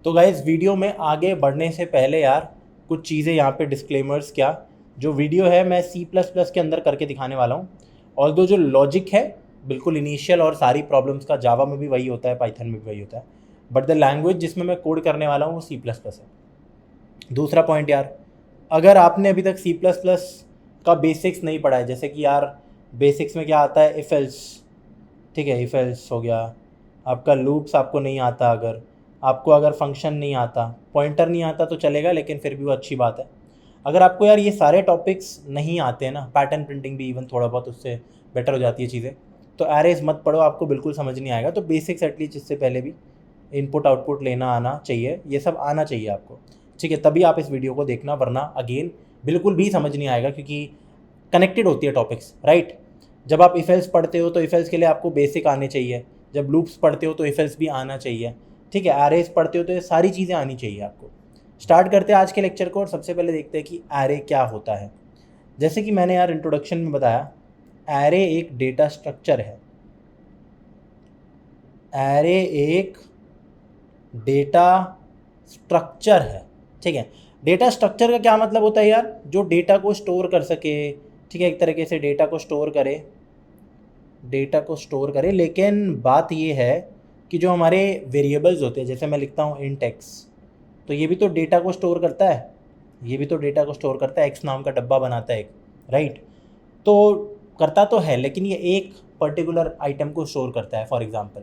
तो guys video में आगे बढ़ने से पहले यार कुछ चीज़ें यहाँ पे डिस्क्लेमर्स, क्या जो वीडियो है मैं C++ के अंदर करके दिखाने वाला हूँ। ऑल्दो जो लॉजिक है बिल्कुल इनिशियल और सारी प्रॉब्लम्स का जावा में भी वही होता है, पाइथन में भी वही होता है, बट द लैंग्वेज जिसमें मैं कोड करने वाला हूँ वो C++ है। दूसरा पॉइंट यार, अगर आपने अभी तक C++ का बेसिक्स नहीं पढ़ा है, जैसे कि यार बेसिक्स में क्या आता है, इफ एल्स, ठीक है, इफ एल्स हो गया आपका, लूप्स आपको नहीं आता, अगर फंक्शन नहीं आता, पॉइंटर नहीं आता तो चलेगा, लेकिन फिर भी वो अच्छी बात है। अगर आपको यार ये सारे टॉपिक्स नहीं आते हैं ना, पैटर्न प्रिंटिंग भी इवन थोड़ा बहुत उससे बेटर हो जाती है चीज़ें, तो एरेज मत पढ़ो, आपको बिल्कुल समझ नहीं आएगा। तो बेसिक्स एटलीस्ट इससे पहले भी इनपुट आउटपुट लेना आना चाहिए, ये सब आना चाहिए आपको, ठीक है, तभी आप इस वीडियो को देखना, वरना अगेन बिल्कुल भी समझ नहीं आएगा, क्योंकि कनेक्टेड होती है टॉपिक्स, राइट। जब आप इफ एल्स पढ़ते हो तो इफ एल्स के लिए आपको बेसिक आने चाहिए, जब लूप्स पढ़ते हो तो इफ एल्स भी आना चाहिए, ठीक है, एरेज पढ़ते हो तो ये सारी चीज़ें आनी चाहिए आपको। स्टार्ट करते हैं आज के लेक्चर को, और सबसे पहले देखते हैं कि एरे क्या होता है। जैसे कि मैंने यार इंट्रोडक्शन में बताया, एरे एक डेटा स्ट्रक्चर है। एरे एक डेटा स्ट्रक्चर है, ठीक है। डेटा स्ट्रक्चर का क्या मतलब होता है यार, जो डेटा को स्टोर कर सके, ठीक है, एक तरीके से डेटा को स्टोर करे, लेकिन बात ये है कि जो हमारे वेरिएबल्स होते हैं, जैसे मैं लिखता हूँ इंट एक्स, तो ये भी तो डेटा को स्टोर करता है, एक्स नाम का डब्बा बनाता है एक, राइट। तो करता तो है, लेकिन ये एक पर्टिकुलर आइटम को स्टोर करता है। फॉर एग्जांपल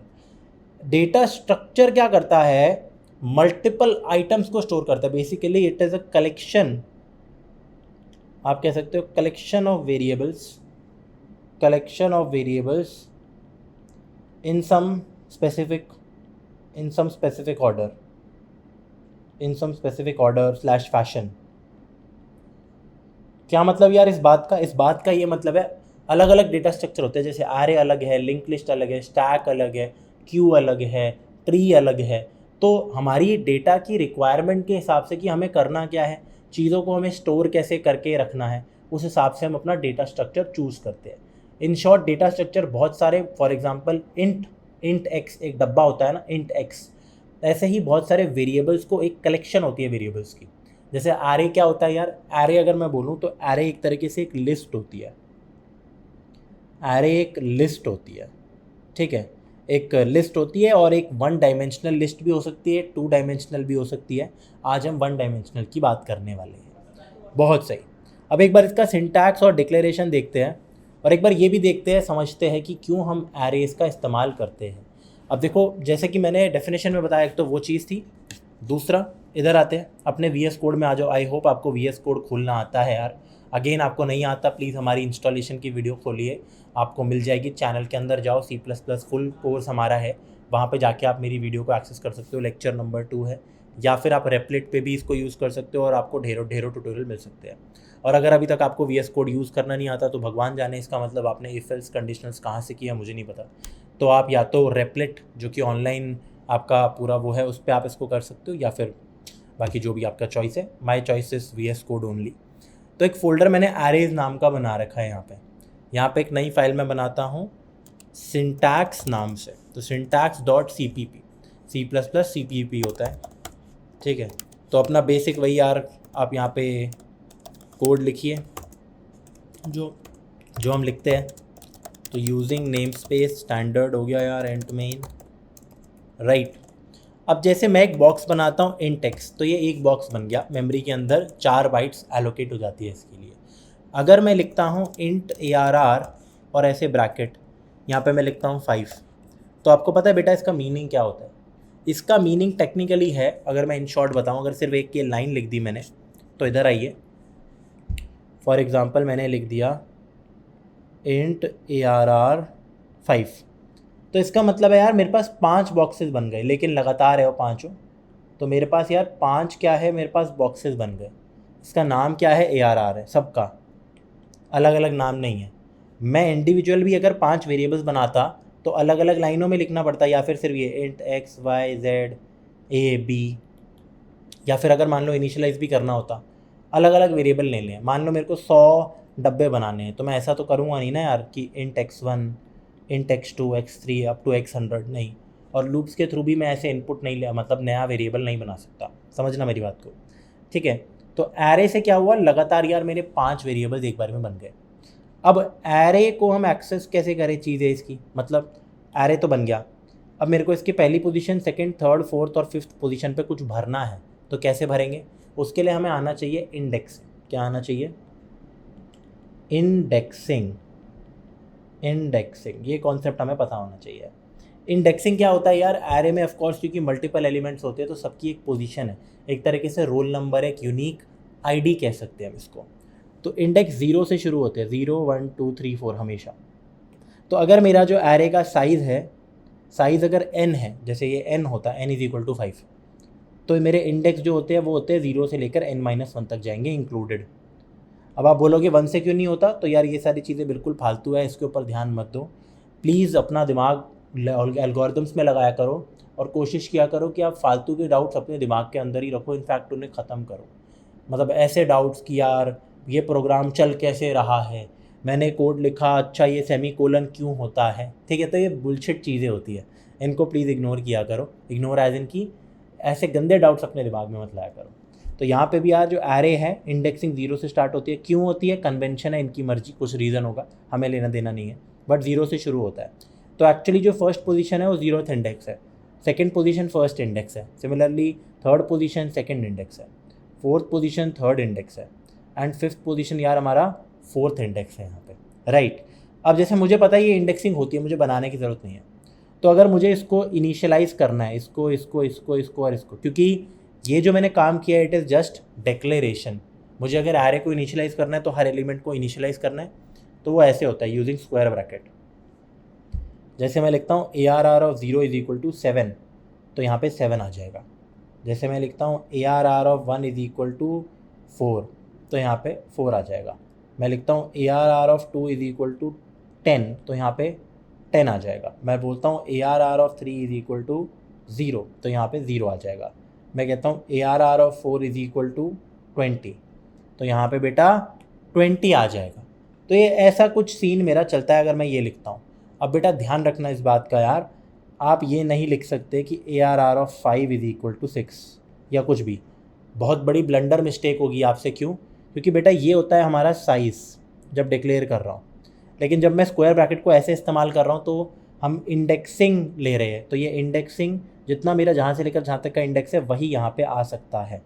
डेटा स्ट्रक्चर क्या करता है, मल्टीपल आइटम्स को स्टोर करता है। Basically it is a collection, आप कह सकते हो collection of variables in some specific order slash fashion. क्या मतलब यार इस बात का ये मतलब है, अलग अलग डेटा स्ट्रक्चर होते हैं, जैसे आरे अलग है, लिंक लिस्ट अलग है, स्टैक अलग है, क्यू अलग है, ट्री अलग है। तो हमारी डेटा की रिक्वायरमेंट के हिसाब से कि हमें करना क्या है, चीज़ों को हमें स्टोर कैसे करके रखना है, उस हिसाब से हम अपना डेटा स्ट्रक्चर चूज़ करते हैं। इन शॉर्ट डेटा स्ट्रक्चर बहुत सारे, फॉर एग्जांपल इंट एक्स एक डब्बा होता है ना, इंट एक्स, ऐसे ही बहुत सारे वेरिएबल्स को एक कलेक्शन होती है वेरिएबल्स की। जैसे एरे क्या होता है यार, एरे अगर मैं बोलूँ तो एरे एक तरीके से एक लिस्ट होती है, ठीक है, एक लिस्ट होती है, और एक वन डायमेंशनल लिस्ट भी हो सकती है, टू डायमेंशनल भी हो सकती है। आज हम वन डायमेंशनल की बात करने वाले हैं। बहुत सही। अब एक बार इसका सिंटैक्स और डिक्लेरेशन देखते हैं, और एक बार ये भी देखते हैं, समझते हैं कि क्यों हम एरेज का इस्तेमाल करते हैं। अब देखो, जैसे कि मैंने डेफिनेशन में बताया, एक तो वो चीज़ थी। दूसरा, इधर आते हैं अपने VS कोड में आ जाओ। आई होप आपको VS कोड खोलना आता है यार। अगेन आपको नहीं आता, प्लीज़ हमारी इंस्टॉलेशन की वीडियो खोलिए, आपको मिल जाएगी। चैनल के अंदर जाओ, C++ फुल कोर्स हमारा है, वहाँ पे जाके आप मेरी वीडियो को एक्सेस कर सकते हो, लेक्चर नंबर 2 है। या फिर आप रेपलेट पे भी इसको यूज़ कर सकते हो, और आपको ढेरों ट्यूटोरियल मिल सकते हैं। और अगर अभी तक आपको VS कोड यूज़ करना नहीं आता तो भगवान जाने, इसका मतलब आपने इफ एल्स कंडीशनल्स कहाँ से किया मुझे नहीं पता। तो आप या तो रेपलेट, जो कि ऑनलाइन आपका पूरा वो है, उस पर आप इसको कर सकते हो, या फिर बाकी जो भी आपका चॉइस है। My choice is VS code only. तो एक फ़ोल्डर मैंने एरेज नाम का बना रखा है यहाँ पे एक नई फाइल मैं बनाता हूँ सिंटैक्स नाम से। तो syntax.cpp, C++ होता है, ठीक है। तो अपना बेसिक वही यार, आप यहाँ पे कोड लिखिए जो हम लिखते हैं। तो यूजिंग नेम स्पेस स्टैंडर्ड हो गया यार, एंड मेन, राइट। अब जैसे मैं एक बॉक्स बनाता हूँ इंट एक्स, तो ये एक बॉक्स बन गया, मेमोरी के अंदर 4 बाइट्स एलोकेट हो जाती है इसके लिए। अगर मैं लिखता हूँ इंट ARR और ऐसे ब्रैकेट, यहाँ पे मैं लिखता हूँ 5, तो आपको पता है बेटा इसका मीनिंग क्या होता है। इसका मीनिंग टेक्निकली है, अगर मैं इन शॉर्ट बताऊँ, अगर सिर्फ एक की लाइन लिख दी मैंने, तो इधर आइए, फॉर एग्ज़ाम्पल मैंने लिख दिया इंट ARR 5, तो इसका मतलब है यार मेरे पास 5 बॉक्सेस बन गए, लेकिन लगातार है वो पाँचों। तो मेरे पास यार 5 क्या है, मेरे पास बॉक्सेस बन गए। इसका नाम क्या है, ARR है, सबका अलग अलग नाम नहीं है। मैं इंडिविजुअल भी अगर 5 वेरिएबल्स बनाता तो अलग अलग लाइनों में लिखना पड़ता, या फिर सिर्फ ये int x y z a b, या फिर अगर मान लो इनिशियलाइज भी करना होता, अलग अलग वेरिएबल ले लें। मान लो मेरे को 100 डब्बे बनाने हैं, तो मैं ऐसा तो करूँगा नहीं ना यार कि int x1 int x2 x3 up to x100, नहीं। और लूप्स के थ्रू भी मैं ऐसे इनपुट नहीं ले, मतलब नया वेरिएबल नहीं बना सकता। समझना मेरी बात को, ठीक है। तो एरे से क्या हुआ, लगातार यार मेरे 5 वेरिएबल्स एक बार में बन गए। अब एरे को हम एक्सेस कैसे करें, चीज़ है इसकी, मतलब एरे तो बन गया, अब मेरे को इसकी पहली पोजीशन, सेकंड, थर्ड, फोर्थ और फिफ्थ पोजीशन पे कुछ भरना है, तो कैसे भरेंगे? उसके लिए हमें आना चाहिए इंडेक्स। क्या आना चाहिए? इंडेक्सिंग। इंडेक्सिंग, ये कॉन्सेप्ट हमें पता होना चाहिए। इंडेक्सिंग क्या होता है यार? एरे में ऑफकोर्स क्योंकि मल्टीपल एलिमेंट्स होते हैं तो सबकी एक पोजीशन है, एक तरीके से रोल नंबर, एक यूनिक आईडी कह सकते हैं हम इसको। तो इंडेक्स 0 से शुरू होते हैं, 0 1 2 3 4 हमेशा। तो अगर मेरा जो एरे का साइज़ है, साइज़ अगर n है, जैसे ये n होता है, n = 5, तो मेरे इंडेक्स जो होते हैं वो होते हैं 0 से लेकर n-1 तक जाएंगे इंक्लूडेड। अब आप बोलोगे 1 से क्यों नहीं होता? तो यार ये सारी चीज़ें बिल्कुल फालतू है, इसके ऊपर ध्यान मत दो प्लीज़। अपना दिमाग एल्गोरिदम्स में लगाया करो और कोशिश किया करो कि आप फालतू के डाउट्स अपने दिमाग के अंदर ही रखो, इनफैक्ट उन्हें ख़त्म करो। मतलब ऐसे डाउट्स कि यार ये प्रोग्राम चल कैसे रहा है, मैंने कोड लिखा, अच्छा ये सेमीकोलन क्यों होता है, ठीक है, तो ये बुलशिट चीज़ें होती है, इनको प्लीज़ इग्नोर किया करो। इग्नोर एज इन की ऐसे गंदे डाउट्स अपने दिमाग में मत लाया करो। तो यहाँ पे भी यार जो एरे है, इंडेक्सिंग 0 से स्टार्ट होती है। क्यों होती है? कन्वेंशन है, इनकी मर्जी, कुछ रीज़न होगा, हमें लेना देना नहीं है, बट 0 से शुरू होता है। तो एक्चुअली जो फर्स्ट पोजीशन है वो 0th इंडेक्स है, सेकंड पोजीशन फर्स्ट इंडेक्स है, similarly third position second index है, फोर्थ पोजीशन थर्ड इंडेक्स है, एंड फिफ्थ पोजीशन यार हमारा फोर्थ इंडेक्स है यहाँ पे, राइट। अब जैसे मुझे पता है ये इंडेक्सिंग होती है, मुझे बनाने की ज़रूरत नहीं है। तो अगर मुझे इसको इनिशियलाइज़ करना है, इसको इसको इसको इसको और इसको, क्योंकि ये जो मैंने काम किया इट इज़ जस्ट डिक्लेरेशन। मुझे अगर एरे को इनिशियलाइज़ करना है तो हर एलिमेंट को इनिशियलाइज़ करना है, तो वो ऐसे होता है यूजिंग स्क्वायर ब्रैकेट। जैसे मैं लिखता हूँ ARR ऑफ 0 = 7, तो यहाँ पे 7 आ जाएगा। जैसे मैं लिखता हूँ ARR ऑफ 1 = 4, तो यहाँ पे 4 आ जाएगा। मैं लिखता हूँ ARR ऑफ 2 = 10, तो यहाँ पे 10 आ जाएगा। मैं बोलता हूँ ARR ऑफ 3 = 0, तो यहाँ पे 0 आ जाएगा। मैं कहता हूँ ARR ऑफ 4 = 20, तो यहाँ पे बेटा 20 आ जाएगा। तो ये ऐसा कुछ सीन मेरा चलता है अगर मैं ये लिखता हूँ। अब बेटा ध्यान रखना इस बात का यार, आप ये नहीं लिख सकते कि ARR ऑफ 5 = 6 या कुछ भी, बहुत बड़ी ब्लंडर मिस्टेक होगी आपसे। क्यों? क्योंकि बेटा ये होता है हमारा साइज़ जब डिक्लेयर कर रहा हूँ, लेकिन जब मैं स्क्वायर ब्रैकेट को ऐसे इस्तेमाल कर रहा हूँ तो हम इंडेक्सिंग ले रहे हैं, तो ये इंडेक्सिंग जितना मेरा जहाँ से लेकर जहाँ तक का इंडेक्स है वही यहाँ पे आ सकता है।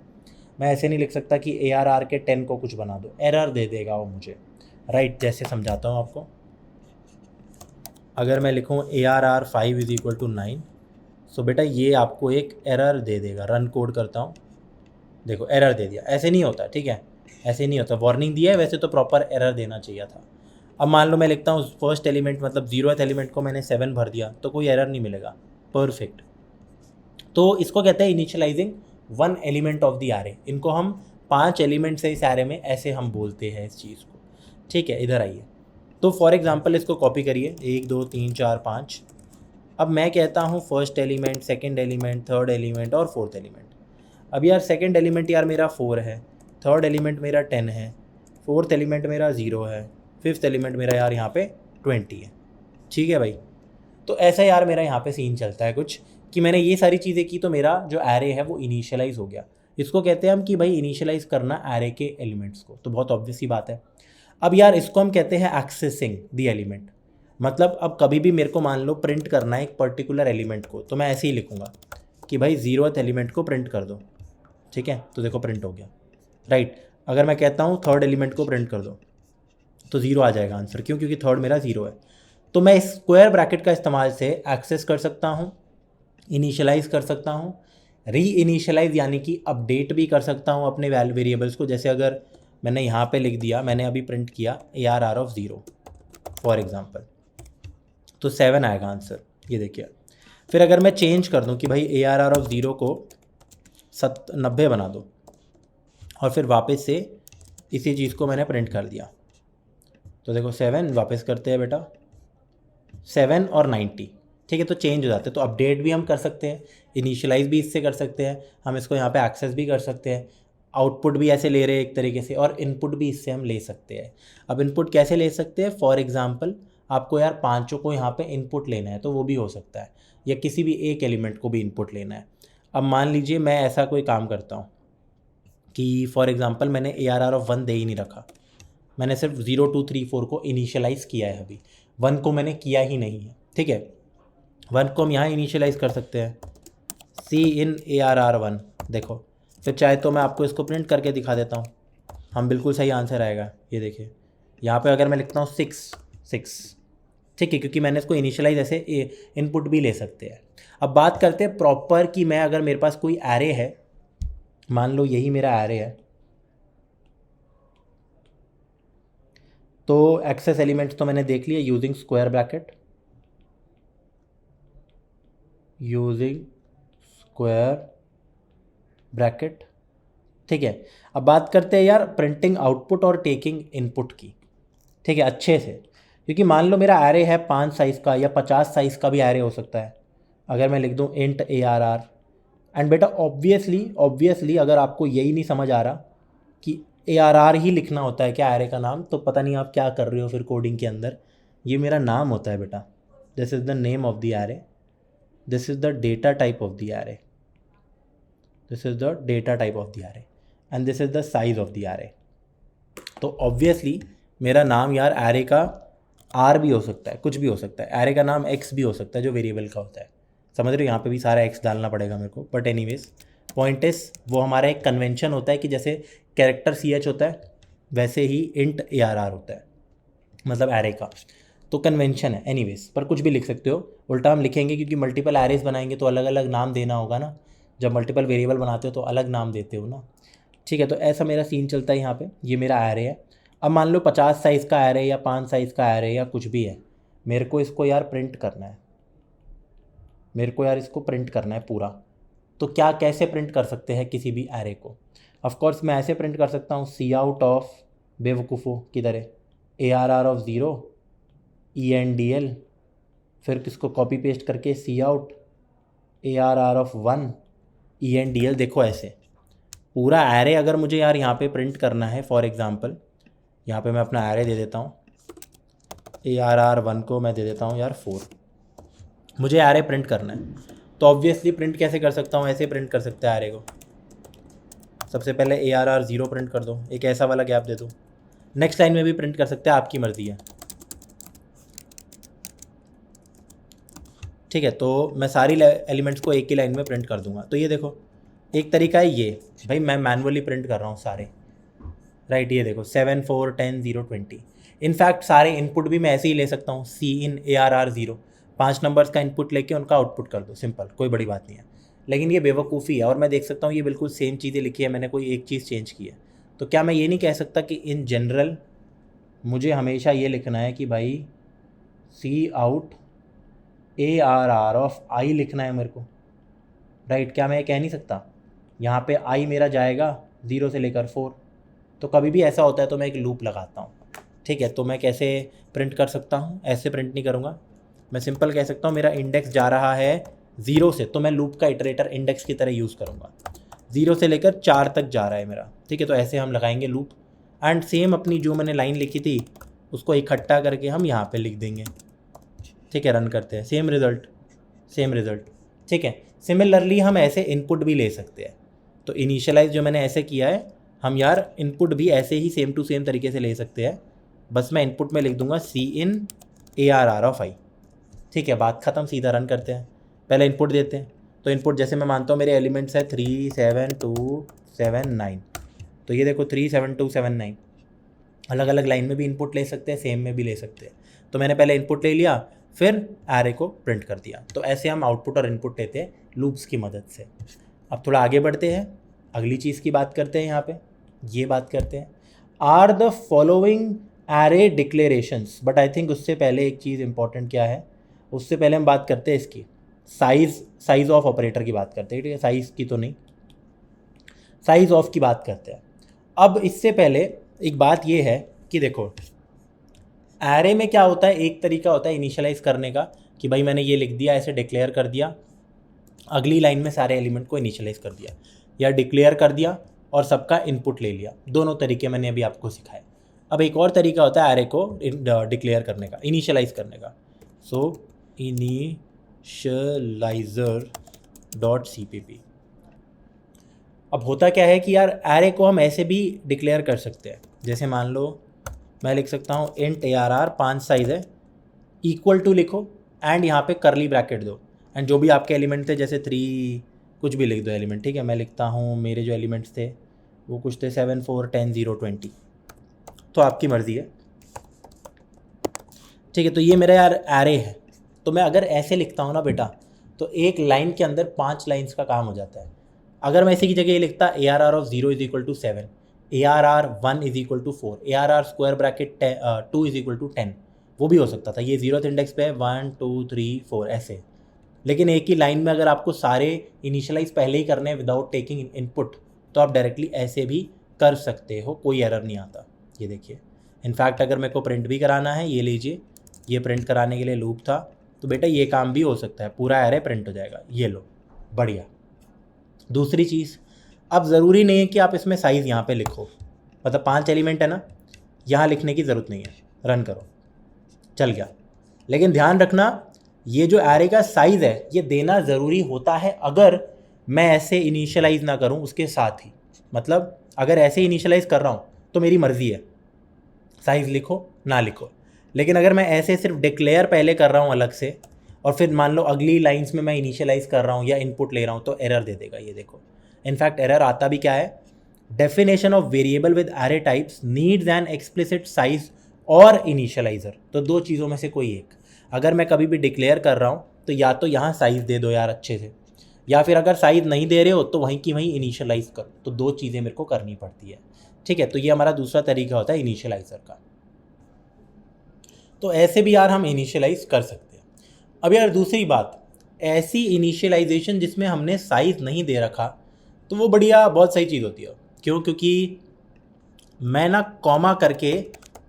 मैं ऐसे नहीं लिख सकता कि ARR के 10 को कुछ बना दो, एरर दे देगा वो मुझे, राइट। जैसे समझाता हूँ आपको, अगर मैं लिखूँ ARR 5 = 9, सो बेटा ये आपको एक एरर दे देगा। रन कोड करता हूँ, देखो एरर दे दिया। ऐसे नहीं होता, ठीक है, ऐसे नहीं होता। वार्निंग दिया है, वैसे तो प्रॉपर एरर देना चाहिए था। अब मान लो मैं लिखता हूँ फर्स्ट एलिमेंट मतलब 0th एलिमेंट को मैंने 7 भर दिया, तो कोई एरर नहीं मिलेगा, परफेक्ट। तो इसको कहते हैं initialising 1 element of the array. इनको हम 5 एलिमेंट्स है इस एरे में, ऐसे हम बोलते हैं इस चीज़ को, ठीक है। इधर आइए, तो फॉर एग्जांपल इसको कॉपी करिए, 1 2 3 4 5। अब मैं कहता हूँ first element, second element, third element और फोर्थ एलिमेंट। अब यार सेकंड एलिमेंट यार मेरा 4 है, थर्ड एलिमेंट मेरा 10 है, फोर्थ एलिमेंट मेरा 0 है, फिफ्थ एलिमेंट मेरा यार यहाँ पे 20 है, ठीक है भाई। तो ऐसा यार मेरा यहाँ पे सीन चलता है कुछ कि मैंने ये सारी चीज़ें की तो मेरा जो एरे है वो इनिशियलाइज़ हो गया। इसको कहते हैं हम कि भाई इनिशियलाइज़ करना एरे के एलिमेंट्स को, तो बहुत ऑब्वियस सी बात है। अब यार इसको हम कहते हैं एक्सेसिंग द एलिमेंट। मतलब अब कभी भी मेरे को मान लो प्रिंट करना है एक पर्टिकुलर एलिमेंट को, तो मैं ऐसे ही लिखूँगा कि भाई 0th एलिमेंट को प्रिंट कर दो, ठीक है, तो देखो प्रिंट हो गया, राइट। अगर मैं कहता हूँ थर्ड एलिमेंट को प्रिंट कर दो, तो 0 आ जाएगा आंसर। क्यों? क्योंकि थर्ड मेरा 0 है। तो मैं स्क्वायर ब्रैकेट का इस्तेमाल से एक्सेस कर सकता हूँ, इनिशियलाइज़ कर सकता हूँ, री इनिशियलाइज़ यानी कि अपडेट भी कर सकता हूँ अपने वेरिएबल्स को। जैसे अगर मैंने यहाँ पे लिख दिया, मैंने अभी प्रिंट किया ARR ऑफ 0 फॉर एग्जांपल, तो 7 आएगा आंसर, ये देखिए। फिर अगर मैं चेंज कर दूँ कि भाई ARR ऑफ 0 को 90 बना दो, और फिर वापस से इसी चीज़ को मैंने प्रिंट कर दिया, तो देखो 7 वापस करते हैं बेटा, 7 और 90, ठीक है, तो चेंज हो जाते हैं। तो अपडेट भी हम कर सकते हैं, इनिशियलाइज़ भी इससे कर सकते हैं, हम इसको यहाँ पे एक्सेस भी कर सकते हैं, आउटपुट भी ऐसे ले रहे हैं एक तरीके से, और इनपुट भी इससे हम ले सकते हैं। अब इनपुट कैसे ले सकते हैं? फॉर एग्जांपल आपको यार 5 को यहाँ पे इनपुट लेना है, तो वो भी हो सकता है। या किसी भी एक एलिमेंट को भी इनपुट लेना है। अब मान लीजिए मैं ऐसा कोई काम करता हूँ कि फॉर एग्जांपल मैंने ARR ऑफ 1 दे ही नहीं रखा, मैंने सिर्फ 0 2 3 4 को इनिशियलाइज़ किया है, अभी 1 को मैंने किया ही नहीं है। ठीक है, 1 को हम यहाँ इनिशियलाइज़ कर सकते हैं, सी इन ARR1। देखो, फिर चाहे तो मैं आपको इसको प्रिंट करके दिखा देता हूँ, हम बिल्कुल सही आंसर आएगा। ये देखिए यहाँ पे अगर मैं लिखता हूँ 6, ठीक है, क्योंकि मैंने इसको इनिशियलाइज ऐसे इनपुट भी ले सकते हैं। अब बात करते हैं प्रॉपर कि मैं अगर मेरे पास कोई एरे है, मान लो यही मेरा एरे है, तो एक्सेस एलिमेंट्स तो मैंने देख लिया यूजिंग स्क्वायर ब्रैकेट, ठीक है। अब बात करते हैं यार प्रिंटिंग आउटपुट और टेकिंग इनपुट की, ठीक है, अच्छे से, क्योंकि मान लो मेरा एरे है 5 साइज़ का या 50 साइज़ का भी एरे हो सकता है। अगर मैं लिख दूँ इंट ARR, एंड बेटा ऑब्वियसली अगर आपको यही नहीं समझ आ रहा कि ARR ही लिखना होता है क्या एरे का नाम, तो पता नहीं आप क्या कर रहे हो फिर कोडिंग के अंदर। ये मेरा नाम होता है बेटा, this is the name of the array, this is the data type of the array, this is the data type of the array, and this is the size of the array. तो obviously मेरा नाम यार array का R भी हो सकता है, कुछ भी हो सकता है, एरे का नाम X भी हो सकता है जो वेरिएबल का होता है, समझ रहे हो, यहाँ पे भी सारा X डालना पड़ेगा मेरे को, बट एनीवेज पॉइंट इज वो हमारा एक कन्वेंशन होता है कि जैसे कैरेक्टर CH होता है वैसे ही इंट ARR होता है, मतलब एरे का, तो कन्वेंशन है। एनीवेज पर कुछ भी लिख सकते हो, उल्टा हम लिखेंगे क्योंकि मल्टीपल एरेज बनाएंगे तो अलग अलग नाम देना होगा ना, जब मल्टीपल वेरिएबल बनाते हो तो अलग नाम देते हो ना, ठीक है। तो ऐसा मेरा सीन चलता है यहाँ पे, ये मेरा एरे है। अब मान लो 50 साइज़ का एरे या 5 साइज़ का एरे या कुछ भी है, मेरे को इसको यार प्रिंट करना है, मेरे को यार इसको प्रिंट करना है पूरा। तो क्या कैसे प्रिंट कर सकते हैं किसी भी एरे को? ऑफ कोर्स मैं ऐसे प्रिंट कर सकता हूँ, सी आउट ऑफ बेवकूफ़ों की तरह ARR ऑफ 0 ENDL, फिर किसको कॉपी पेस्ट करके सी आउट ARR ऑफ 1 ENDL। देखो ऐसे पूरा एरे अगर मुझे यार यहाँ पे प्रिंट करना है, फॉर एग्जांपल यहाँ पे मैं अपना एरे दे देता हूँ, ARR1 को मैं दे देता हूँ यार 4, मुझे एरे प्रिंट करना है, तो ऑब्वियसली प्रिंट कैसे कर सकता हूँ, ऐसे प्रिंट कर सकते हैं एरे को। सबसे पहले ARR0 प्रिंट कर दो, एक ऐसा वाला गैप दे दो, नेक्स्ट लाइन में भी प्रिंट कर सकते हैं, आपकी मर्जी है, ठीक है। तो मैं सारी एलिमेंट्स को एक ही लाइन में प्रिंट कर दूंगा। तो ये देखो एक तरीका है ये, भाई मैं मैनुअली प्रिंट कर रहा हूँ सारे, राइट। ये देखो 7 4 10 0 20, इनफैक्ट सारे इनपुट भी मैं ऐसे ही ले सकता हूँ, सी इन ARR0, 5 नंबर्स का इनपुट लेके उनका आउटपुट कर दो, सिंपल, कोई बड़ी बात नहीं है। लेकिन ये बेवकूफ़ी है, और मैं देख सकता हूँ ये बिल्कुल सेम चीज़ें लिखी है, मैंने कोई एक चीज़ चेंज की है। तो क्या मैं ये नहीं कह सकता कि इन जनरल मुझे हमेशा ये लिखना है कि भाई सी आउट ARR ऑफ I लिखना है मेरे को, राइट? क्या मैं ये कह नहीं सकता? यहाँ पे I मेरा जाएगा 0 से लेकर 4, तो कभी भी ऐसा होता है तो मैं एक लूप लगाता हूँ, ठीक है। तो मैं कैसे प्रिंट कर सकता हूँ? ऐसे प्रिंट नहीं करूँगा, मैं सिंपल कह सकता हूँ मेरा इंडेक्स जा रहा है 0 से, तो मैं लूप का इटरेटर इंडेक्स की तरह यूज़ करूँगा, 0 से लेकर 4 तक जा रहा है मेरा, ठीक है। तो ऐसे हम लगाएंगे लूप, एंड सेम अपनी जो मैंने लाइन लिखी थी उसको इकट्ठा करके हम यहाँ पे लिख देंगे, ठीक है। रन करते हैं, सेम रिज़ल्ट, ठीक है। सिमिलरली हम ऐसे इनपुट भी ले सकते हैं, तो इनिशियलाइज जो मैंने ऐसे किया है, हम यार इनपुट भी ऐसे ही सेम टू सेम तरीके से ले सकते हैं। बस मैं इनपुट में लिख दूंगा सी इन ARR ऑफ I, ठीक है, बात ख़त्म। सीधा रन करते हैं, पहले इनपुट देते हैं। तो इनपुट जैसे मैं मानता हूँ मेरे एलिमेंट्स है 3 7 2 7 9, तो ये देखो 3 7 2 7 9, अलग अलग लाइन में भी इनपुट ले सकते हैं, सेम में भी ले सकते हैं। तो मैंने पहले इनपुट ले लिया, फिर एरे को प्रिंट कर दिया। तो ऐसे हम आउटपुट और इनपुट लेते हैं लूप्स की मदद से। अब थोड़ा आगे बढ़ते हैं, अगली चीज़ की बात करते हैं। यहाँ पे ये बात करते हैं, are the following array declarations, but I think उससे पहले एक चीज़ इंपॉर्टेंट क्या है, उससे पहले हम बात करते हैं इसकी साइज ऑफ ऑपरेटर की बात करते हैं, ठीक है। साइज़ की तो नहीं, साइज ऑफ की बात करते हैं। अब इससे पहले एक बात ये है कि देखो एरे में क्या होता है, एक तरीका होता है इनिशियलाइज करने का कि भाई मैंने ये लिख दिया, ऐसे डिक्लेयर कर दिया, अगली लाइन में सारे एलिमेंट को इनिशियलाइज कर दिया, या डिक्लेयर कर दिया और सबका इनपुट ले लिया। दोनों तरीके मैंने अभी आपको सिखाए। अब एक और तरीका होता है एरे को डिक्लेयर करने का, इनिशियलाइज करने का। सो इनिशियलाइज initializer.cpp। अब होता क्या है कि यार एरे को हम ऐसे भी डिक्लेयर कर सकते हैं, जैसे मान लो मैं लिख सकता हूँ इंट ARR 5 साइज़ है, इक्वल टू लिखो एंड यहाँ पे करली ब्रैकेट दो, एंड जो भी आपके एलिमेंट थे जैसे 3 कुछ भी लिख दो एलिमेंट, ठीक है। मैं लिखता हूँ मेरे जो एलिमेंट्स थे वो कुछ थे 7 4 10 0 20, तो आपकी मर्ज़ी है, ठीक है। तो ये मेरा यार एरे है, तो मैं अगर ऐसे लिखता हूँ ना बेटा, तो एक लाइन के अंदर 5 लाइन्स का काम हो जाता है। अगर मैं इसी की जगह ये लिखता ARR of 0 is equal to 7, ARR 1 is equal to 4, ARR square bracket 2 is equal to 10, वो भी हो सकता था। ये 0th इंडेक्स पे है 1 2 3 4 ऐसे, लेकिन एक ही लाइन में अगर आपको सारे इनिशियलाइज पहले ही करने हैं विदाउट टेकिंग इनपुट, तो आप डायरेक्टली ऐसे भी कर सकते हो, कोई एरर नहीं आता। ये देखिए, इनफैक्ट अगर मेरे को प्रिंट भी कराना है, ये लीजिए, ये प्रिंट कराने के लिए लूप था, तो बेटा ये काम भी हो सकता है, पूरा एरे प्रिंट हो जाएगा। ये लो, बढ़िया। दूसरी चीज़, अब ज़रूरी नहीं है कि आप इसमें साइज़ यहाँ पे लिखो, मतलब 5 एलिमेंट है ना, यहाँ लिखने की ज़रूरत नहीं है, रन करो, चल गया। लेकिन ध्यान रखना, ये जो एरे का साइज़ है ये देना ज़रूरी होता है अगर मैं ऐसे इनिशियलाइज़ ना करूँ उसके साथ ही। मतलब अगर ऐसे इनिशियलाइज़ कर रहा हूँ तो मेरी मर्ज़ी है, साइज़ लिखो ना लिखो। लेकिन अगर मैं ऐसे सिर्फ डिक्लेयर पहले कर रहा हूँ अलग से, और फिर मान लो अगली लाइंस में मैं इनिशियलाइज़ कर रहा हूँ या इनपुट ले रहा हूँ, तो एरर दे देगा। ये देखो, इनफैक्ट एरर आता भी क्या है, definition of variable with array types needs an explicit size और इनिशियलाइजर। तो दो चीज़ों में से कोई एक, अगर मैं कभी भी डिक्लेयर कर रहा हूँ तो या तो यहाँ साइज़ दे दो यार अच्छे से, या फिर अगर साइज़ नहीं दे रहे हो तो वहीं की वहीं इनिशियलाइज़ करो। तो दो चीज़ें मेरे को करनी पड़ती है, ठीक है। तो ये हमारा दूसरा तरीका होता है इनिशियलाइज़र का। तो ऐसे भी यार हम इनिशियलाइज़ कर सकते हैं। अब यार दूसरी बात, ऐसी इनिशियलाइजेशन जिसमें हमने साइज़ नहीं दे रखा, तो वो बढ़िया बहुत सही चीज़ होती है। क्यों? क्योंकि मैं ना कॉमा करके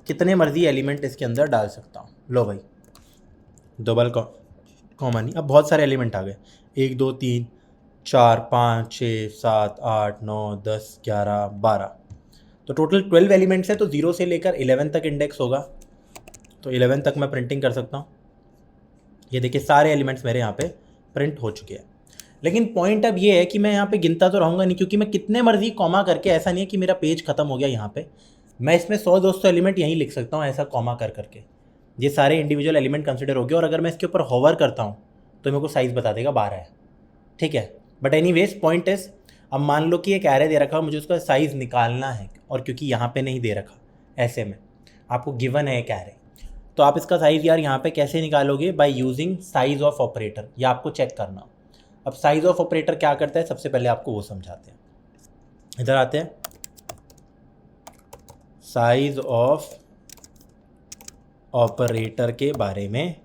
कितने मर्जी एलिमेंट इसके अंदर डाल सकता हूँ। लो भाई, डबल कॉमा नहीं, अब बहुत सारे एलिमेंट आ गए, 1 2 3 4 5 6 7 8 9 10 11 12, तो टोटल 12 एलिमेंट्स है। तो 0 से लेकर 11 तक इंडेक्स होगा, तो 11 तक मैं प्रिंटिंग कर सकता हूँ। ये देखिए सारे एलिमेंट्स मेरे यहाँ पे प्रिंट हो चुके हैं। लेकिन पॉइंट अब ये है कि मैं यहाँ पे गिनता तो रहूँगा नहीं, क्योंकि मैं कितने मर्जी कॉमा करके, ऐसा नहीं है कि मेरा पेज खत्म हो गया यहाँ पे, मैं इसमें 100-200 एलिमेंट यहीं लिख सकता हूँ ऐसा कॉमा कर करके। ये सारे इंडिविजुअल एलिमेंट कंसिडर हो गए, और अगर मैं इसके ऊपर होवर करता हूँ तो मेरे को साइज़ बता देगा 12 है, ठीक है। बट एनीवेज पॉइंट इज, अब मान लो कि एक एरे दे रखा, मुझे उसका साइज़ निकालना है, और क्योंकि यहाँ पे नहीं दे रखा, ऐसे में आपको गिवन है एक एरे, तो आप इसका साइज़ यार यहाँ पे कैसे निकालोगे? By using size of operator. या आपको चेक करना। अब साइज़ ऑफ ऑपरेटर क्या करता है, सबसे पहले आपको वो समझाते हैं। इधर आते हैं, साइज़ ऑफ ऑपरेटर के बारे में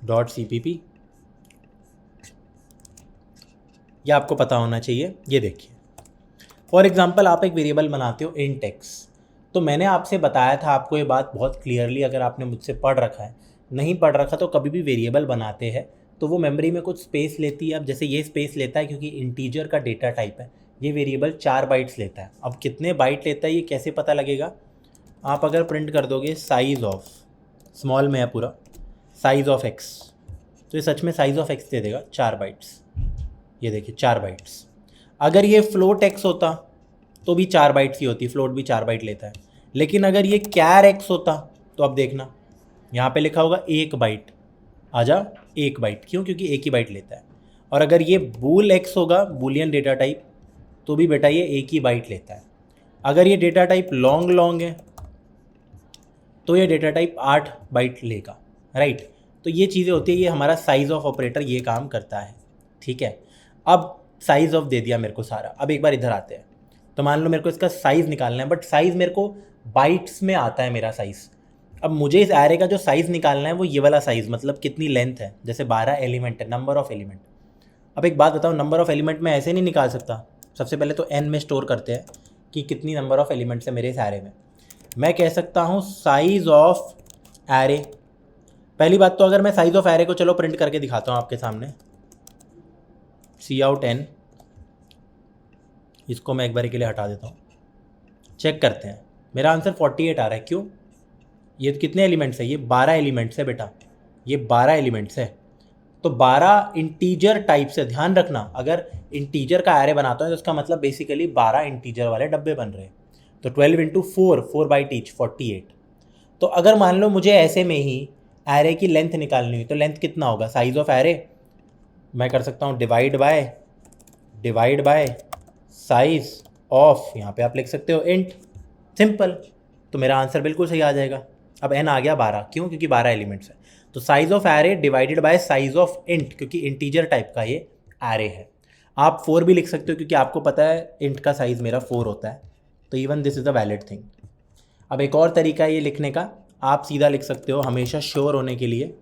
.cpp, यह आपको पता होना चाहिए। ये देखिए, फॉर एग्जाम्पल आप एक वेरिएबल बनाते हो इंट x, तो मैंने आपसे बताया था आपको ये बात बहुत क्लियरली, अगर आपने मुझसे पढ़ रखा है, नहीं पढ़ रखा तो कभी भी वेरिएबल बनाते हैं तो वो मेमोरी में कुछ स्पेस लेती है। अब जैसे ये स्पेस लेता है क्योंकि इंटीजर का डेटा टाइप है, ये वेरिएबल 4 बाइट्स लेता है। अब कितने बाइट लेता है ये कैसे पता लगेगा? आप अगर प्रिंट कर दोगे साइज़ ऑफ, स्मॉल में है पूरा, साइज़ ऑफ x, तो ये सच में साइज़ ऑफ x दे देगा 4 बाइट्स। ये देखिए 4 बाइट्स। अगर ये फ्लोट x होता तो भी 4 बाइट्स ही होती, फ्लोट भी 4 बाइट लेता है। लेकिन अगर ये कैर x होता तो अब देखना, यहाँ पे लिखा होगा 1 बाइट, आजा 1 बाइट, क्यों? क्योंकि 1 ही बाइट लेता है। और अगर ये बूल x होगा, बूलियन डेटा टाइप, तो भी बेटा ये 1 ही बाइट लेता है। अगर ये डेटा टाइप लॉन्ग है तो ये डेटा टाइप 8 बाइट लेगा, राइट। तो ये चीज़ें होती है, ये हमारा साइज़ ऑफ ऑपरेटर ये काम करता है, ठीक है। अब साइज़ ऑफ दे दिया मेरे को सारा। अब एक बार इधर आते हैं, तो मान लो मेरे को इसका साइज़ निकालना है, बट साइज़ मेरे को बाइट्स में आता है मेरा साइज़। अब मुझे इस एरे का जो साइज़ निकालना है वो ये वाला साइज़, मतलब कितनी लेंथ है, जैसे 12 एलिमेंट है, नंबर ऑफ़ एलिमेंट। अब एक बात बताओ, नंबर ऑफ़ एलिमेंट में ऐसे नहीं निकाल सकता। सबसे पहले तो n में स्टोर करते हैं कि कितनी नंबर ऑफ़ एलिमेंट्स है मेरे इस एरे में। मैं कह सकता हूँ साइज़ ऑफ एरे। पहली बात तो अगर मैं साइज़ ऑफ एरे को चलो प्रिंट करके दिखाता हूँ आपके सामने, cout n, इसको मैं एक बार के लिए हटा देता हूँ, चेक करते हैं। मेरा आंसर 48 आ रहा है, क्यों? ये कितने एलिमेंट्स है, ये 12 एलिमेंट्स है बेटा, ये 12 एलिमेंट्स है। तो 12 इंटीजर टाइप से, ध्यान रखना अगर इंटीजर का एरे बनाता है तो उसका मतलब बेसिकली 12 इंटीजर वाले डब्बे बन रहे हैं। तो 12 इंटू 4 बाई टीच 48। तो अगर मान लो मुझे ऐसे में ही एरे की लेंथ निकालनी हुई तो लेंथ कितना होगा, साइज ऑफ एरे मैं कर सकता हूँ डिवाइड बाय साइज ऑफ, यहाँ पे आप लिख सकते हो इंट, सिंपल। तो मेरा आंसर बिल्कुल सही आ जाएगा। अब n आ गया 12, क्यों, क्योंकि 12 एलिमेंट्स है। तो size of array divided by size of int, क्योंकि इंटीजर टाइप का ये एरे है। आप 4 भी लिख सकते हो क्योंकि आपको पता है इंट का साइज मेरा 4 होता है। तो even this is a valid thing. अब एक और तरीका है ये लिखने का, आप सीधा लिख सकते हो, हमेशा श्योर होने के लिए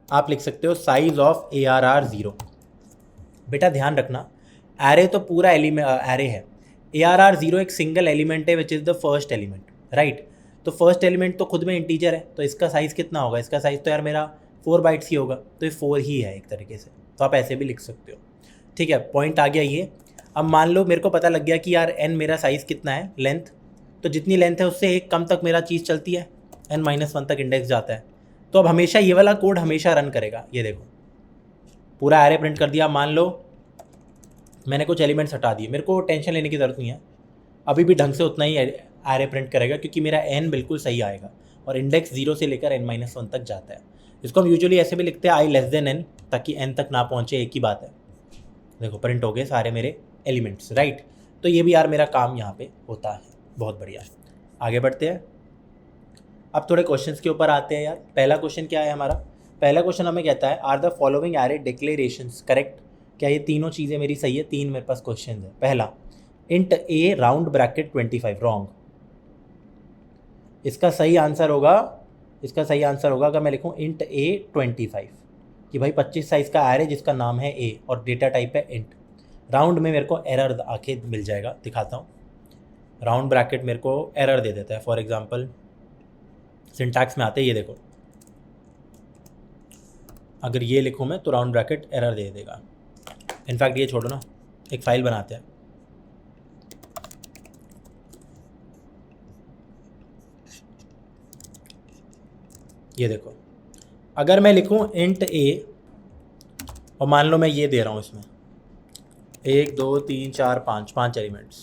आप लिख सकते हो साइज ऑफ ARR 0। बेटा ध्यान रखना, एरे तो पूरा एरे है, ARR 0 एक सिंगल एलिमेंट है which is the first element, right. तो फर्स्ट एलिमेंट तो खुद में इंटीजर है, तो इसका साइज़ कितना होगा, इसका साइज़ तो यार मेरा 4 बाइट्स ही होगा, तो ये 4 ही है एक तरीके से। तो आप ऐसे भी लिख सकते हो, ठीक है, पॉइंट आ गया ये। अब मान लो मेरे को पता लग गया कि यार n मेरा साइज़ कितना है, लेंथ, तो जितनी लेंथ है उससे एक कम तक मेरा चीज़ चलती है, n-1 तक इंडेक्स जाता है। तो अब हमेशा ये वाला कोड हमेशा रन करेगा। ये देखो पूरा एरे प्रिंट कर दिया। मान लो मैंने कुछ एलिमेंट्स हटा दिए, मेरे को टेंशन लेने की ज़रूरत नहीं है, अभी भी ढंग से उतना ही एरे प्रिंट करेगा क्योंकि मेरा n बिल्कुल सही आएगा और इंडेक्स 0 से लेकर n-1 तक जाता है। इसको हम यूजुअली ऐसे भी लिखते हैं i<n, ताकि n तक ना पहुँचे, एक ही बात है। देखो प्रिंट हो गए सारे मेरे एलिमेंट्स, राइट। तो ये भी यार मेरा काम यहाँ पे होता है, बहुत बढ़िया। आगे बढ़ते हैं, अब थोड़े क्वेश्चंस के ऊपर आते हैं यार। पहला क्वेश्चन क्या है हमारा, पहला क्वेश्चन हमें कहता है are the following array declarations correct. क्या ये तीनों चीज़ें मेरी सही है, तीन मेरे पास क्वेश्चन है। पहला int A round bracket 25, wrong. इसका सही आंसर होगा अगर मैं लिखूँ इंट ए 25, कि भाई 25 साइज़ का एरे जिसका नाम है ए और डेटा टाइप है इंट। राउंड में मेरे को एरर आके मिल जाएगा, दिखाता हूँ। राउंड ब्रैकेट मेरे को एरर दे देता है, फॉर एग्जांपल सिंटैक्स में आते हैं, ये देखो अगर ये लिखूँ मैं तो राउंड ब्रैकेट एरर दे देगा। इनफैक्ट ये छोड़ो ना, एक फाइल बनाते हैं। ये देखो अगर मैं लिखूँ इंट ए और मान लो मैं ये दे रहा हूँ इसमें 1 2 3 4 5 एलिमेंट्स,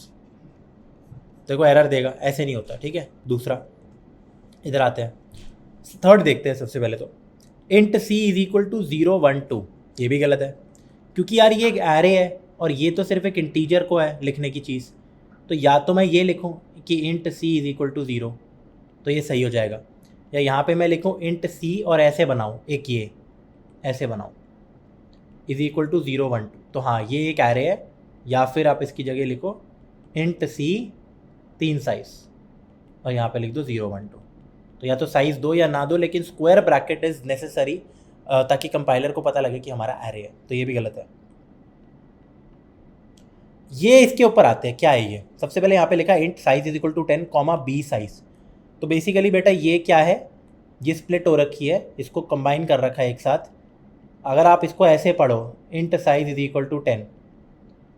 देखो एरर देगा, ऐसे नहीं होता, ठीक है। दूसरा इधर आते हैं, थर्ड देखते हैं। सबसे पहले तो int c is equal to 0 1 2, ये भी गलत है क्योंकि यार ये एक एरे है और ये तो सिर्फ एक इंटीजर को है लिखने की चीज़। तो या तो मैं ये लिखूँ कि int c is equal to 0, तो ये सही हो जाएगा, या यहाँ पे मैं लिखूँ इंट c और ऐसे बनाऊँ, एक ये ऐसे बनाऊँ इज इक्वल टू 0 1 2, तो हाँ ये एक एरे है। या फिर आप इसकी जगह लिखो इंट c 3 साइज और यहाँ पे लिख दो 0 1 2। तो या तो साइज़ दो या ना दो, लेकिन स्क्वायर ब्रैकेट इज़ नेसेसरी ताकि कंपाइलर को पता लगे कि हमारा एरे है। तो ये भी गलत है। ये इसके ऊपर आते हैं, क्या है ये, सबसे पहले यहाँ पे लिखा int size is equal to 10 comma b size. तो बेसिकली बेटा ये क्या है, ये स्प्लिट हो रखी है, इसको कंबाइन कर रखा है एक साथ। अगर आप इसको ऐसे पढ़ो int size is equal to 10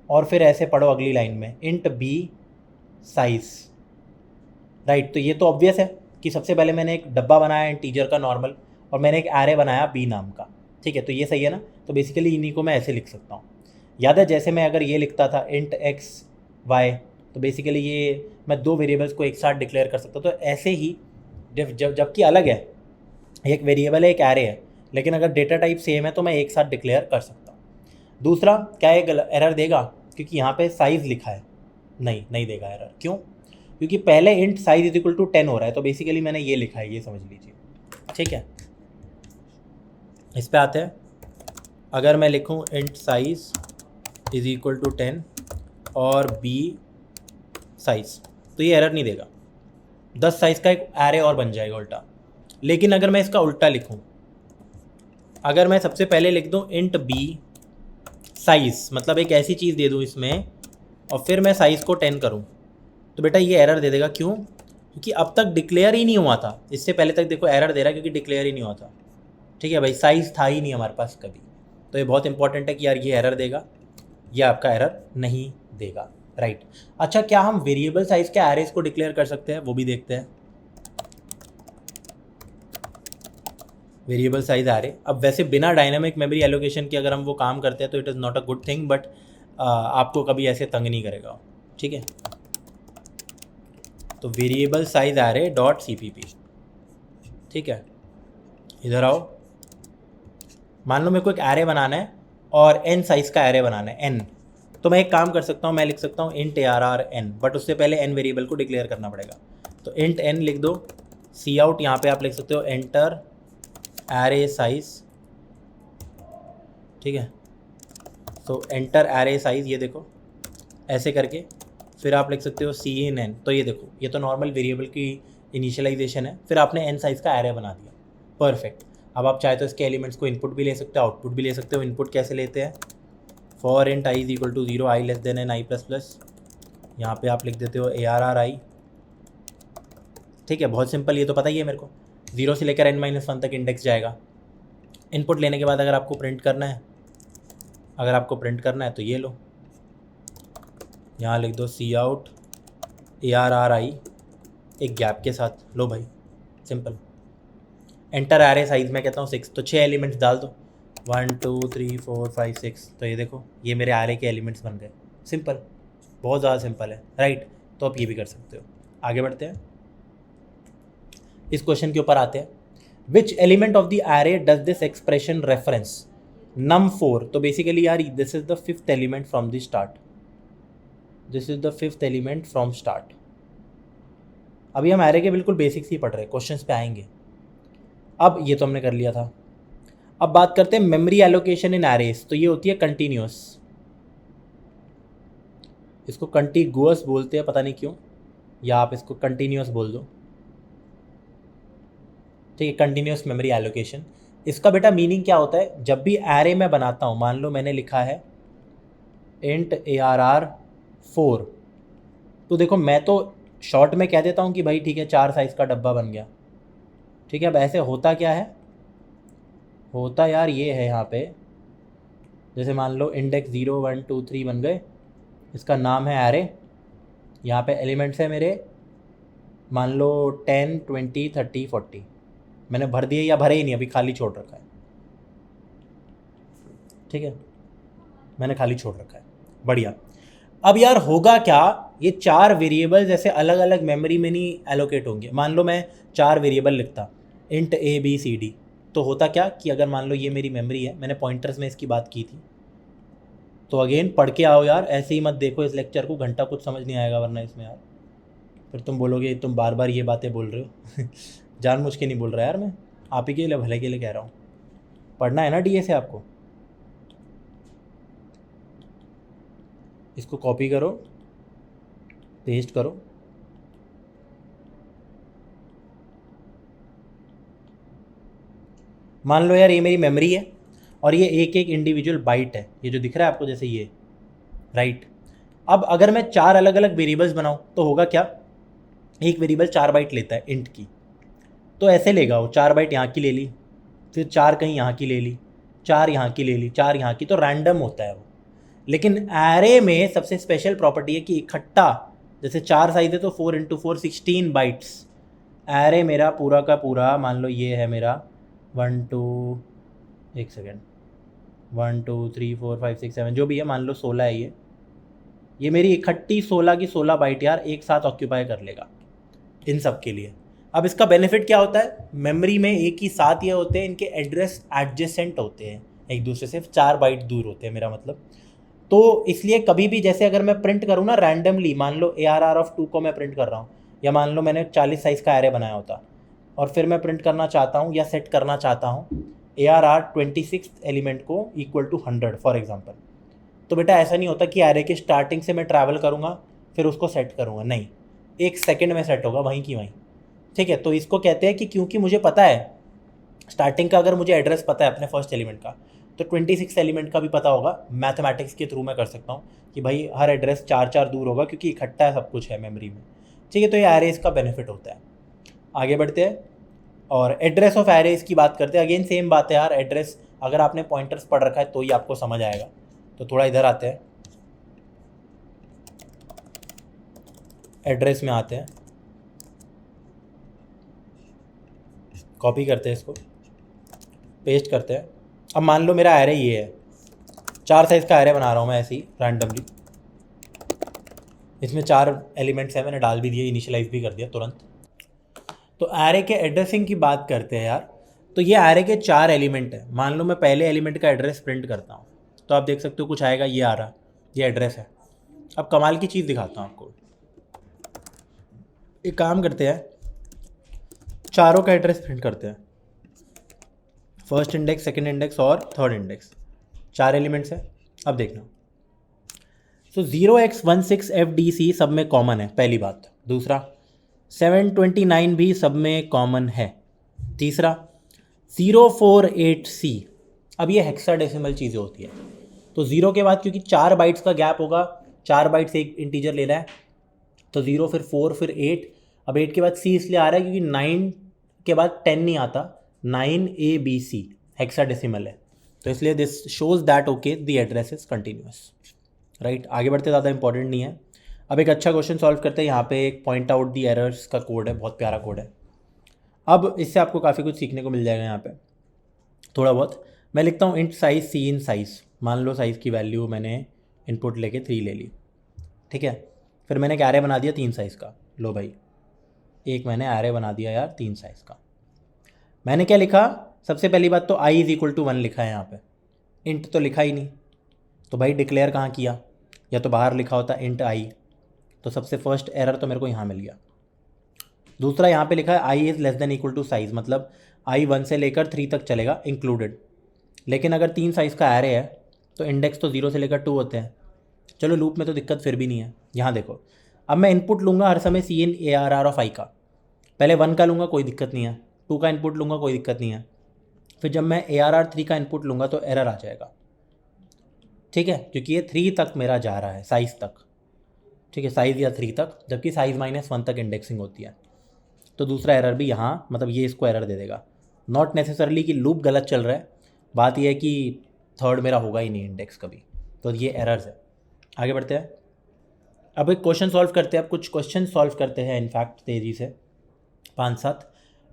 और फिर ऐसे पढ़ो अगली लाइन में इंट बी साइज, राइट। तो ये तो ऑब्वियस है कि सबसे पहले मैंने एक डब्बा बनाया इंटीजर का नॉर्मल और मैंने एक एरे बनाया बी नाम का, ठीक है। तो ये सही है ना। तो बेसिकली इन्हीं को मैं ऐसे लिख सकता हूँ। याद है जैसे मैं अगर ये लिखता था इंट एक्स वाई, तो बेसिकली ये मैं दो वेरिएबल्स को एक साथ डिक्लेयर कर सकता हूँ। तो ऐसे ही जबकि अलग है, एक वेरिएबल है एक एरे है, लेकिन अगर डेटा टाइप सेम है तो मैं एक साथ डिक्लेयर कर सकता हूँ। दूसरा क्या एरर देगा, क्योंकि यहाँ पे साइज़ लिखा है, नहीं देगा एरर। क्यों, क्योंकि पहले int size is equal to 10 हो रहा है, तो बेसिकली मैंने ये लिखा है, ये समझ लीजिए, ठीक है। इस पे आते हैं, अगर मैं लिखूँ int size is equal to 10 और बी साइज, तो ये एरर नहीं देगा, 10 साइज़ का एक एरे और बन जाएगा उल्टा। लेकिन अगर मैं इसका उल्टा लिखूँ, अगर मैं सबसे पहले लिख दूँ इंट बी साइज़, मतलब एक ऐसी चीज़ दे दूँ इसमें और फिर मैं साइज़ को 10 करूँ, तो बेटा ये एरर दे देगा। क्यों, क्योंकि अब तक डिक्लेयर ही नहीं हुआ था, इससे पहले तक देखो एरर दे रहा है क्योंकि डिक्लेयर ही नहीं हुआ था, ठीक है भाई, साइज़ था ही नहीं हमारे पास कभी। तो ये बहुत इंपॉर्टेंट है कि यार ये एरर देगा, ये आपका एरर नहीं देगा, राइट। अच्छा, क्या हम वेरिएबल साइज़ के एरेज को डिक्लेयर कर सकते हैं, वो भी देखते हैं। Variable size array. अब वैसे बिना डायनामिक मेमोरी एलोकेशन के अगर हम वो काम करते हैं तो it is not a good thing, but आपको कभी ऐसे तंग नहीं करेगा, ठीक है। तो variable size array dot CPP, ठीक है। इधर आओ, मान लो मेरे को एक एरे बनाना है और n साइज़ का एरे बनाना है n, तो मैं एक काम कर सकता हूँ, मैं लिख सकता हूँ int ARR n, बट उससे पहले n वेरिएबल को डिक्लेयर करना पड़ेगा। तो int n लिख दो, सी आउट यहाँ पे आप लिख सकते हो एंटर एरे साइज, ठीक है। तो एंटर एरे साइज, ये देखो ऐसे करके, फिर आप लिख सकते हो cin n। तो ये देखो, ये तो नॉर्मल वेरिएबल की इनिशियलाइजेशन है, फिर आपने n साइज़ का एरे बना दिया, परफेक्ट। अब आप चाहे तो इसके एलिमेंट्स को इनपुट भी ले सकते हो, आउटपुट भी ले सकते हो। इनपुट कैसे लेते हैं, for int i is equal to 0, i less than n i plus plus, यहाँ पे आप लिख देते हो ARR i, ठीक है। बहुत सिंपल, ये तो पता ही है मेरे को, 0 से लेकर n-1 तक इंडेक्स जाएगा। इनपुट लेने के बाद अगर आपको प्रिंट करना है, तो ये लो, यहाँ लिख दो सी आउट ARR i एक गैप के साथ, लो भाई, सिंपल। एंटर एरे साइज में कहता हूँ 6, तो 6 एलिमेंट्स डाल दो, 1 2 3 4 5 6, तो ये देखो ये मेरे एरे के एलिमेंट्स बन गए। सिंपल, बहुत ज़्यादा सिंपल है, राइट। तो आप ये भी कर सकते हो। आगे बढ़ते हैं, इस क्वेश्चन के ऊपर आते हैं। Which element of the array does this expression reference, num4। तो बेसिकली यार this is the fifth element from the start, this is the fifth element from start. अभी हम एरे के बिल्कुल बेसिक्स ही पढ़ रहे हैं, क्वेश्चंस पे आएंगे। अब ये तो हमने कर लिया था। अब बात करते हैं मेमोरी एलोकेशन इन एरेस। तो ये होती है कंटिन्यूअस, इसको कंटिगुअस बोलते हैं, पता नहीं क्यों, या आप इसको कंटिन्यूअस बोल दो, ठीक है। कंटिन्यूअस मेमोरी एलोकेशन, इसका बेटा मीनिंग क्या होता है, जब भी एरे मैं बनाता हूँ, मान लो मैंने लिखा है int ARR 4, तो देखो मैं तो शॉर्ट में कह देता हूँ कि भाई ठीक है 4 साइज़ का डब्बा बन गया, ठीक है। अब ऐसे होता क्या है, होता यार ये है, यहाँ पे जैसे मान लो इंडेक्स 0 1 2 3 बन गए, इसका नाम है एरे, यहाँ पे एलिमेंट्स है मेरे, मान लो 10 20 30 40, मैंने भर दिए या भरे ही नहीं, अभी खाली छोड़ रखा है, ठीक है, मैंने खाली छोड़ रखा है, बढ़िया। अब यार होगा क्या, ये 4 वेरिएबल्स ऐसे अलग अलग मेमोरी में नहीं एलोकेट होंगे। मान लो मैं 4 वेरिएबल लिखता int a b c d, तो होता क्या कि अगर मान लो ये मेरी मेमोरी है, मैंने पॉइंटर्स में इसकी बात की थी, तो अगेन पढ़ के आओ यार, ऐसे ही मत देखो इस लेक्चर को, घंटा कुछ समझ नहीं आएगा वरना इसमें यार, फिर तुम बोलोगे तुम बार बार ये बातें बोल रहे हो। जानबूझ के नहीं बोल रहा यार मैं, आप ही के लिए भले के लिए कह रहा हूँ। पढ़ना है ना DA से आपको, इसको कॉपी करो, पेस्ट करो, मान लो यार ये मेरी मेमोरी है और ये एक एक इंडिविजुअल बाइट है, ये जो दिख रहा है आपको जैसे ये, राइट। अब अगर मैं 4 अलग अलग वेरिएबल्स बनाऊं तो होगा क्या, एक वेरिएबल 4 बाइट लेता है इंट की, तो ऐसे लेगा वो, 4 बाइट यहाँ की ले ली, फिर 4 कहीं यहाँ की ले ली, 4 यहाँ की ले ली, 4 यहाँ की, तो रैंडम होता है वो। लेकिन एरे में सबसे स्पेशल प्रॉपर्टी है कि इकट्ठा, जैसे 4 साइज है तो 4 × 4 16 बाइट्स, एरे मेरा पूरा का पूरा, मान लो ये है मेरा 1 2 1 सेकेंड 1 2 3 4 5 6 7 जो भी है, मान लो 16 है ये मेरी इकट्ठी 16 की 16 बाइट यार एक साथ ऑक्यूपाई कर लेगा इन सब के लिए। अब इसका बेनिफिट क्या होता है, मेमोरी में एक ही साथ ये होते हैं, इनके एड्रेस एडजेसेंट होते हैं, एक दूसरे से 4 बाइट दूर होते हैं मेरा मतलब। तो इसलिए कभी भी जैसे अगर मैं प्रिंट करूँ ना रैंडमली, मान लो ARR ऑफ 2 को मैं प्रिंट कर रहा हूँ, या मान लो मैंने 40 साइज़ का एरे बनाया होता और फिर मैं प्रिंट करना चाहता हूँ या सेट करना चाहता हूँ ARR 26 एलिमेंट को इक्वल टू 100 फॉर एग्जांपल, तो बेटा ऐसा नहीं होता कि एरे के स्टार्टिंग से मैं ट्रैवल करूँगा फिर उसको सेट करूँगा, नहीं, 1 सेकेंड में सेट होगा वहीं की वहीं, ठीक है। तो इसको कहते हैं कि क्योंकि मुझे पता है स्टार्टिंग का, अगर मुझे एड्रेस पता है अपने फर्स्ट एलिमेंट का, तो 26 एलिमेंट का भी पता होगा, मैथमेटिक्स के थ्रू मैं कर सकता हूँ कि भाई हर एड्रेस 4 4 दूर होगा क्योंकि इकट्ठा सब कुछ है मेमोरी में, ठीक है। तो ये एरेज का बेनिफिट होता है। आगे बढ़ते हैं और एड्रेस ऑफ एरेज की बात करते हैं। अगेन सेम बात है यार, एड्रेस अगर आपने पॉइंटर्स पढ़ रखा है तो ही आपको समझ आएगा। तो थोड़ा इधर आते हैं, एड्रेस में आते हैं, कॉपी करते हैं इसको, पेस्ट करते हैं। अब मान लो मेरा एरे ये है, 4 साइज़ का एरे बना रहा हूँ मैं ऐसे ही रैंडमली। इसमें 4 एलिमेंट्स हैं, मैंने डाल भी दिए, इनिशियलाइज भी कर दिया तुरंत। तो एरे के एड्रेसिंग की बात करते हैं यार। तो ये एरे के 4 एलिमेंट है। मान लो मैं पहले एलिमेंट का एड्रेस प्रिंट करता हूँ, तो आप देख सकते हो कुछ आएगा, ये आ रहा, ये एड्रेस है। अब कमाल की चीज़ दिखाता हूँ आपको। एक काम करते हैं, चारों का एड्रेस प्रिंट करते हैं, फर्स्ट इंडेक्स, सेकंड इंडेक्स और थर्ड इंडेक्स, 4 एलिमेंट्स है। अब देखना, सो 0x16FDC सब में कॉमन है, पहली बात। दूसरा 729 भी सब में कॉमन है। तीसरा 048C, अब ये हेक्साडेसिमल चीज़ें होती है, तो 0 के बाद क्योंकि 4 बाइट्स का गैप होगा, 4 बाइट्स एक इंटीजर ले रहा है, तो 0 फिर 4 फिर 8। अब 8 के बाद C इसलिए आ रहा है क्योंकि 9 के बाद 10 नहीं आता, 9ABC हेक्साडेसिमल है, तो इसलिए this shows that okay the address is continuous, right. आगे बढ़ते, ज़्यादा इंपॉर्टेंट नहीं है। अब एक अच्छा क्वेश्चन सॉल्व करते हैं। यहाँ पे एक पॉइंट आउट दी एरर्स का कोड है, बहुत प्यारा कोड है। अब इससे आपको काफ़ी कुछ सीखने को मिल जाएगा। यहाँ पे थोड़ा बहुत मैं लिखता हूँ, int size cin size. मान लो साइज़ की वैल्यू मैंने इनपुट लेके 3 ले ली, ठीक है। फिर मैंने एक एरे बना दिया 3 साइज़ का। लो भाई, एक मैंने एरे बना दिया यार 3 साइज़ का। मैंने क्या लिखा, सबसे पहली बात तो i = 1 लिखा है यहाँ पे, इंट तो लिखा ही नहीं, तो भाई डिक्लेयर कहाँ किया, या तो बाहर लिखा होता इंट i, तो सबसे फर्स्ट एरर तो मेरे को यहाँ मिल गया। दूसरा यहाँ पे लिखा है i <= साइज़, मतलब i 1 से लेकर 3 तक चलेगा इंक्लूडेड। लेकिन अगर 3 साइज़ का एरे है तो इंडेक्स तो 0 से लेकर 2 होते हैं। चलो लूप में तो दिक्कत फिर भी नहीं है। यहाँ देखो, अब मैं इनपुट लूँगा हर समय सी इन ARR ऑफ i का। पहले 1 का लूँगा, कोई दिक्कत नहीं है। 2 का इनपुट लूँगा, कोई दिक्कत नहीं है। फिर जब मैं ARR 3 का इनपुट लूँगा तो एरर आ जाएगा, ठीक है, क्योंकि ये 3 तक मेरा जा रहा है, साइज़ तक, ठीक है, साइज़ या 3 तक, जबकि साइज़ -1 तक इंडेक्सिंग होती है। तो दूसरा एरर भी यहाँ, मतलब ये इसको एरर दे देगा। नॉट नेसेसरली कि लूप गलत चल रहा है, बात यह है कि थर्ड मेरा होगा ही नहीं इंडेक्स कभी, तो ये एरर्स है। आगे बढ़ते हैं। अब एक क्वेश्चन सॉल्व करते हैं। अब कुछ क्वेश्चन सॉल्व करते हैं इनफैक्ट तेज़ी से, 5-7,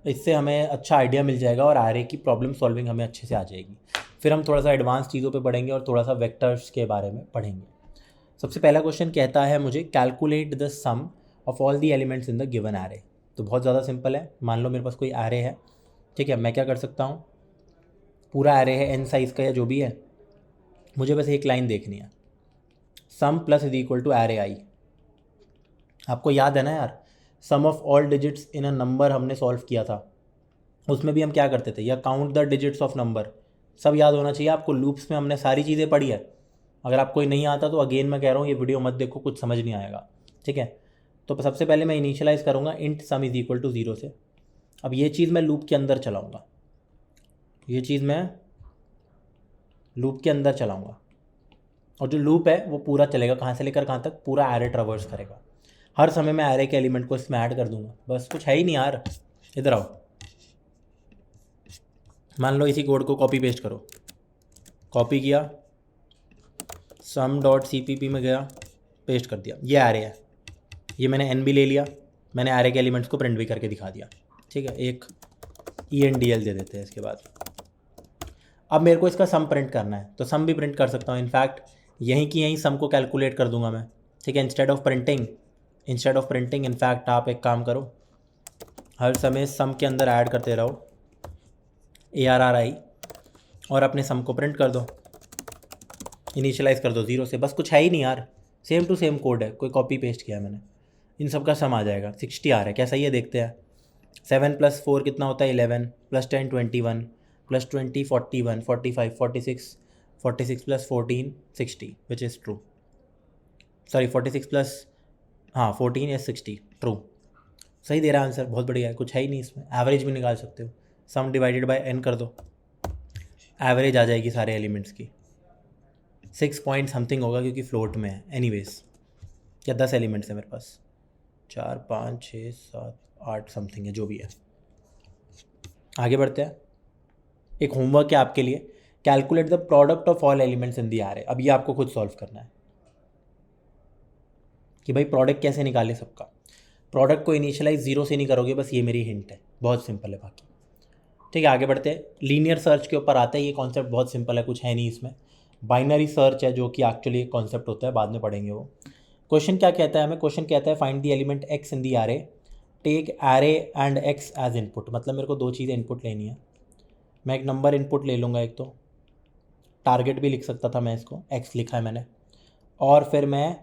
इससे हमें अच्छा आइडिया मिल जाएगा और एरे की प्रॉब्लम सॉल्विंग हमें अच्छे से आ जाएगी। फिर हम थोड़ा सा एडवांस चीज़ों पे पढ़ेंगे और थोड़ा सा वेक्टर्स के बारे में पढ़ेंगे। सबसे पहला क्वेश्चन कहता है मुझे calculate the sum of all the elements in the given array. तो बहुत ज़्यादा सिंपल है। मान लो मेरे पास कोई एरे है, ठीक है, मैं क्या कर सकता हूँ, पूरा एरे है n साइज़ का या जो भी है, मुझे बस एक लाइन देखनी है, सम प्लस = एरे i। आपको याद है ना यार, sum of all digits in a number हमने सॉल्व किया था, उसमें भी हम क्या करते थे, या count the digits of number. सब याद होना चाहिए आपको। लूप्स में हमने सारी चीज़ें पढ़ी है। अगर आपको नहीं आता तो अगेन मैं कह रहा हूँ ये वीडियो मत देखो, कुछ समझ नहीं आएगा, ठीक है। तो सबसे पहले मैं इनिशियलाइज़ करूँगा इंट सम = 0 से। अब ये चीज़ मैं लूप के अंदर चलाऊँगा, ये चीज़ मैं लूप के अंदर चलाऊँगा, और जो लूप है वो पूरा चलेगा, कहाँ से लेकर कहाँ तक, पूरा एरे ट्रैवर्स करेगा। हर समय मैं एरे के एलिमेंट को इसमें ऐड कर दूंगा, बस कुछ है ही नहीं यार। इधर आओ, मान लो इसी कोड को कॉपी पेस्ट करो। कॉपी किया, sum.cpp में गया, पेस्ट कर दिया, ये एरे है। ये मैंने n भी ले लिया, मैंने एरे के एलिमेंट्स को प्रिंट भी करके दिखा दिया, ठीक है। एक ENDL दे देते हैं इसके बाद। अब मेरे को इसका सम प्रिंट करना है, तो सम भी प्रिंट कर सकता हूँ। इनफैक्ट यहीं की यहीं सम को कैलकुलेट कर दूंगा मैं, ठीक है। इंस्टेड ऑफ प्रिंटिंग इनफैक्ट आप एक काम करो, हर समय सम के अंदर ऐड करते रहो ARRI और अपने सम को प्रिंट कर दो, इनिशियलाइज़ कर दो 0 से। बस कुछ है ही नहीं यार, सेम टू सेम कोड है, कोई कॉपी पेस्ट किया है मैंने। इन सब का सम आ जाएगा, 60 आ रहा है, क्या सही है, देखते हैं। 7 + 4 कितना होता है, 11, +10 21, +20 41, 45 46, 46 + 14 60, which is true. Sorry 46 plus 14 is 60, true, सही दे रहा है आंसर, बहुत बढ़िया है। कुछ है ही नहीं इसमें, एवरेज भी निकाल सकते हो। सम डिवाइडेड बाय n कर दो, एवरेज आ जाएगी सारे एलिमेंट्स की। 6 पॉइंट समथिंग होगा क्योंकि फ्लोट में है। एनीवेज, या 10 एलिमेंट्स है मेरे पास, 4 5 6 7 8 समथिंग है, जो भी है। आगे बढ़ते हैं। एक होमवर्क है आपके लिए, calculate the product of all elements in the array. अब ये आपको खुद सॉल्व करना है कि भाई प्रोडक्ट कैसे निकाले सबका। प्रोडक्ट को इनिशियलाइज 0 से नहीं करोगे, बस ये मेरी हिंट है, बहुत सिंपल है बाकी। ठीक है, आगे बढ़ते हैं, लीनियर सर्च के ऊपर आते हैं। ये कॉन्सेप्ट बहुत सिंपल है, कुछ है नहीं इसमें। बाइनरी सर्च है जो कि एक्चुअली एक कॉन्सेप्ट होता है, बाद में पढ़ेंगे वो। क्वेश्चन क्या कहता है हमें? क्वेश्चन कहता है find the element x in the array, take array and x as input. मतलब मेरे को दो चीज़ें इनपुट लेनी है। मैं एक नंबर इनपुट ले लूँगा, एक तो टारगेट भी लिख सकता था मैं, इसको एक्स लिखा है मैंने, और फिर मैं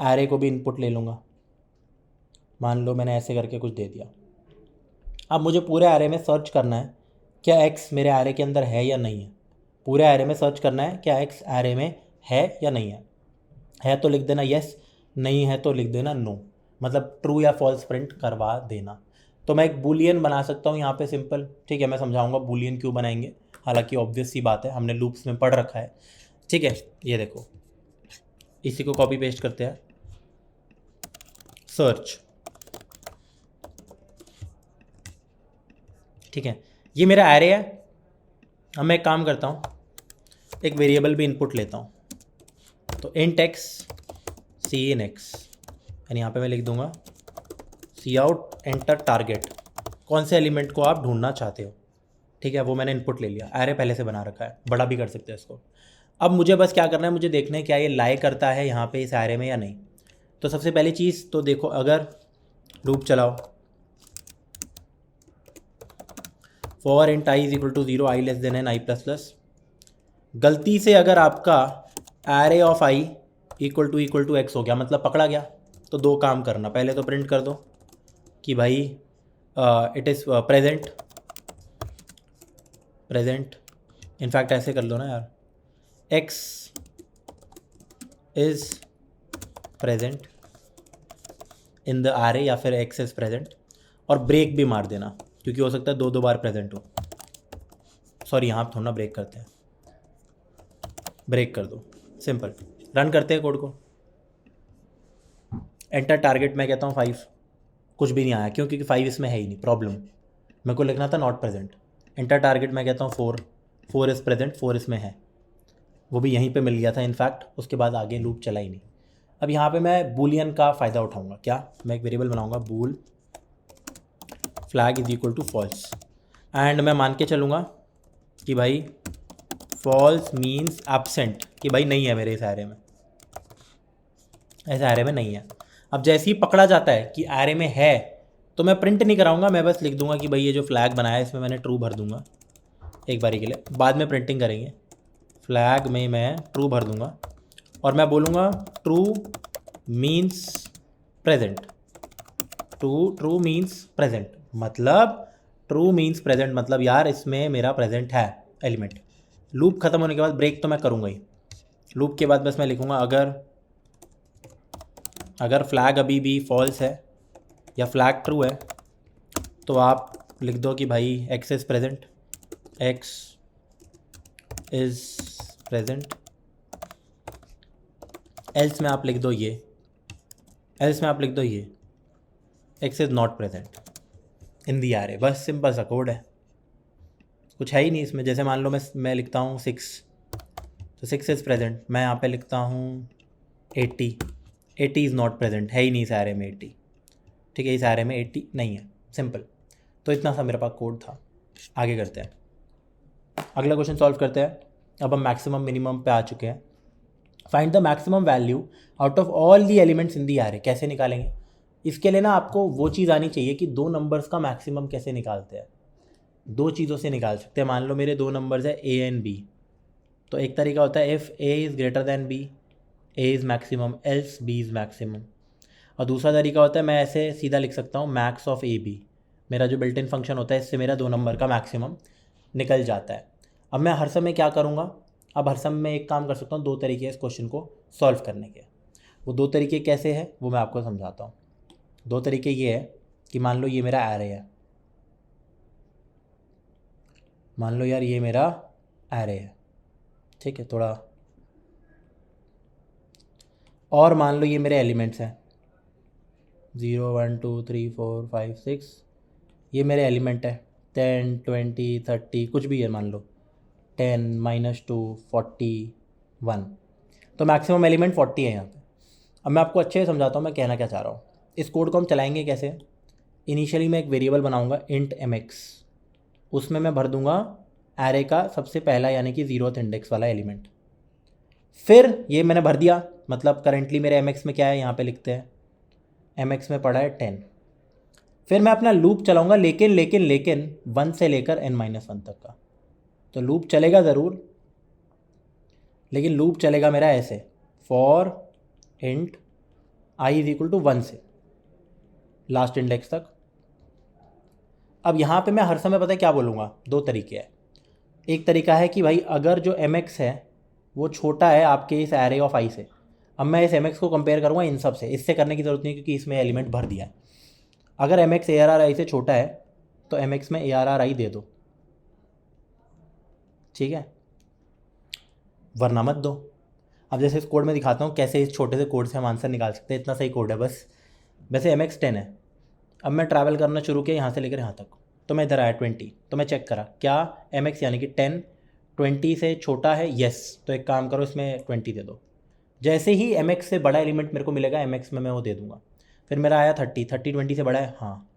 एरे को भी इनपुट ले लूँगा। मान लो मैंने ऐसे करके कुछ दे दिया। अब मुझे पूरे एरे में सर्च करना है क्या एक्स मेरे एरे के अंदर है या नहीं है। पूरे एरे में सर्च करना है क्या एक्स एरे में है या नहीं है तो लिख देना यस, नहीं है तो लिख देना नो, मतलब ट्रू या फॉल्स प्रिंट करवा देना। तो मैं एक बूलियन बना सकता हूँ यहाँ पे सिंपल। ठीक है, मैं समझाऊंगा बूलियन क्यों बनाएंगे, हालांकि ऑब्वियस सी बात है, हमने लूप्स में पढ़ रखा है। ठीक है, ये देखो, इसी को कॉपी पेस्ट करते हैं, सर्च। ठीक है, ये मेरा एरे है। अब मैं एक काम करता हूँ, एक वेरिएबल भी इनपुट लेता हूँ, तो इंट एक्स सी इन एक्स, यानी यहाँ पे मैं लिख दूंगा सी आउट एंटर टारगेट, कौन से एलिमेंट को आप ढूंढना चाहते हो। ठीक है, वो मैंने इनपुट ले लिया, एरे पहले से बना रखा है, बड़ा भी कर सकते हैं इसको। अब मुझे बस क्या करना है, मुझे देखना है क्या ये लाई करता है यहाँ पे इस एरे में या नहीं। तो सबसे पहली चीज़ तो देखो, अगर लूप चलाओ for int i is equal to 0 i less than n i plus plus, गलती से अगर आपका array of i equal to x हो गया, मतलब पकड़ा गया, तो दो काम करना। पहले तो प्रिंट कर दो कि भाई इट इज़ प्रेजेंट। इनफैक्ट ऐसे कर लो ना यार, x is present in the array, या फिर एक्स इज़ प्रेजेंट, और ब्रेक भी मार देना क्योंकि हो सकता है दो बार प्रेजेंट हो। सॉरी, यहाँ थोड़ा ना ब्रेक करते हैं, ब्रेक कर दो, सिंपल। रन करते हैं कोड को, एंटर टारगेट मैं कहता हूँ 5, कुछ भी नहीं आया, क्यों? क्योंकि 5 इसमें है ही नहीं, प्रॉब्लम। मेरे को लिखना था नॉट प्रेजेंट। एंटर टारगेट मैं कहता हूँ 4 इज़ प्रेजेंट, 4 इसमें है, वो भी यहीं पे मिल गया था इनफैक्ट, उसके बाद आगे लूप चला ही नहीं। अब यहाँ पे मैं बूलियन का फ़ायदा उठाऊँगा। क्या? मैं एक वेरिएबल बनाऊँगा, bool flag is equal to false, and मैं मान के चलूँगा कि भाई फॉल्स मीन्स एब्सेंट, कि भाई नहीं है मेरे इस एरे में, ऐसे एरे में नहीं है। अब जैसे ही पकड़ा जाता है कि एरे में है, तो मैं प्रिंट नहीं कराऊंगा, मैं बस लिख दूंगा कि भाई ये जो फ्लैग बनाया है इसमें मैंने ट्रू भर दूंगा एक बारी के लिए, बाद में प्रिंटिंग करेंगे। फ्लैग में मैं ट्रू भर दूंगा और मैं बोलूँगा true means present. True means present मतलब ट्रू मीन्स प्रेजेंट मतलब यार इसमें मेरा प्रेजेंट है एलिमेंट। लूप ख़त्म होने के बाद ब्रेक तो मैं करूँगा ही। लूप के बाद बस मैं लिखूँगा अगर फ्लैग अभी भी फॉल्स है या फ्लैग ट्रू है, तो आप लिख दो कि भाई x is present, x is present. Else में आप लिख दो ये, x is not present in the array. बस सिंपल सा कोड है, कुछ है ही नहीं इसमें। जैसे मान लो मैं लिखता हूँ 6, तो 6 इज़ प्रेजेंट, मैं यहाँ पे लिखता हूँ 80 इज़ नॉट प्रेजेंट, है ही नहीं इस एरे में 80। ठीक है, इस एरे में 80 नहीं है, सिंपल। तो इतना सा मेरे पास कोड था। आगे करते हैं, अगला क्वेश्चन सॉल्व करते हैं। अब हम मैक्सिमम मिनिमम पे आ चुके हैं। Find the maximum value out of all the elements in the array. कैसे निकालेंगे? इसके लिए ना आपको वो चीज़ आनी चाहिए कि दो नंबर्स का मैक्सिमम कैसे निकालते हैं। दो चीज़ों से निकाल सकते हैं। मान लो मेरे दो नंबर्स है ए एंड बी, तो एक तरीका होता है if a is greater than b, a is maximum, else b is maximum. और दूसरा तरीका होता है, मैं ऐसे सीधा लिख सकता हूँ मैक्स ऑफ ए बी। मेरा जो बिल्ट इन फंक्शन होता है, इससे मेरा दो नंबर का मैक्सिमम निकल जाता है। अब मैं हर समय क्या करूँगा? अब हर समय मैं एक काम कर सकता हूँ, दो तरीके हैं इस क्वेश्चन को सॉल्व करने के। वो दो तरीके कैसे हैं वो मैं आपको समझाता हूँ। दो तरीके ये है कि मान लो ये मेरा एरे है, मान लो यार ये मेरा एरे है, ठीक है, थोड़ा और मान लो ये मेरे एलिमेंट्स हैं 0 1 2 3 4 5 6, ये मेरे एलिमेंट है 10 20 30 कुछ भी है, मान लो 10 -2 41, तो मैक्सिमम एलिमेंट 40 है यहाँ पे। अब मैं आपको अच्छे से समझाता हूँ मैं कहना क्या चाह रहा हूँ। इस कोड को हम चलाएंगे कैसे? इनिशियली मैं एक वेरिएबल बनाऊँगा इंट mx, उसमें मैं भर दूंगा एरे का सबसे पहला यानी कि 0th इंडेक्स वाला एलिमेंट। फिर ये मैंने भर दिया, मतलब करेंटली मेरे एम एक्स में क्या है यहाँ पे लिखते हैं, एम एक्स में पड़ा है 10। फिर मैं अपना लूप चलाऊंगा, लेकिन लेकिन लेकिन 1 से लेकर n-1 तक का। तो लूप चलेगा ज़रूर, लेकिन लूप चलेगा मेरा ऐसे, for int i is equal to 1 से लास्ट इंडेक्स तक। अब यहाँ पे मैं हर समय पता है क्या बोलूँगा, दो तरीके हैं। एक तरीका है कि भाई अगर जो एम एक्स है वो छोटा है आपके इस एरे ऑफ आई से, अब मैं इस एम एक्स को कंपेयर करूँगा इन सब से, इससे करने की ज़रूरत नहीं क्योंकि इसमें एलिमेंट भर दिया है। अगर m x a r r i से छोटा है तो एम एक्स में ए आर आर आई दे दो, ठीक है, वरना मत दो। अब जैसे इस कोड में दिखाता हूँ कैसे इस छोटे से कोड से हम आंसर निकाल सकते हैं, इतना सही कोड है बस। वैसे एम एक्स 10 है, अब मैं ट्रैवल करना शुरू किया यहाँ से लेकर यहाँ तक, तो मैं इधर आया 20, तो मैं चेक करा क्या एम एक्स यानी कि 10 20 से छोटा है, येस, तो एक काम करो इसमें 20 दे दो। जैसे ही एम एक्स से बड़ा एलिमेंट मेरे को मिलेगा एम एक्स में मैं वो दे दूंगा। फिर मेरा आया 30 20 से बड़ा है, हाँ।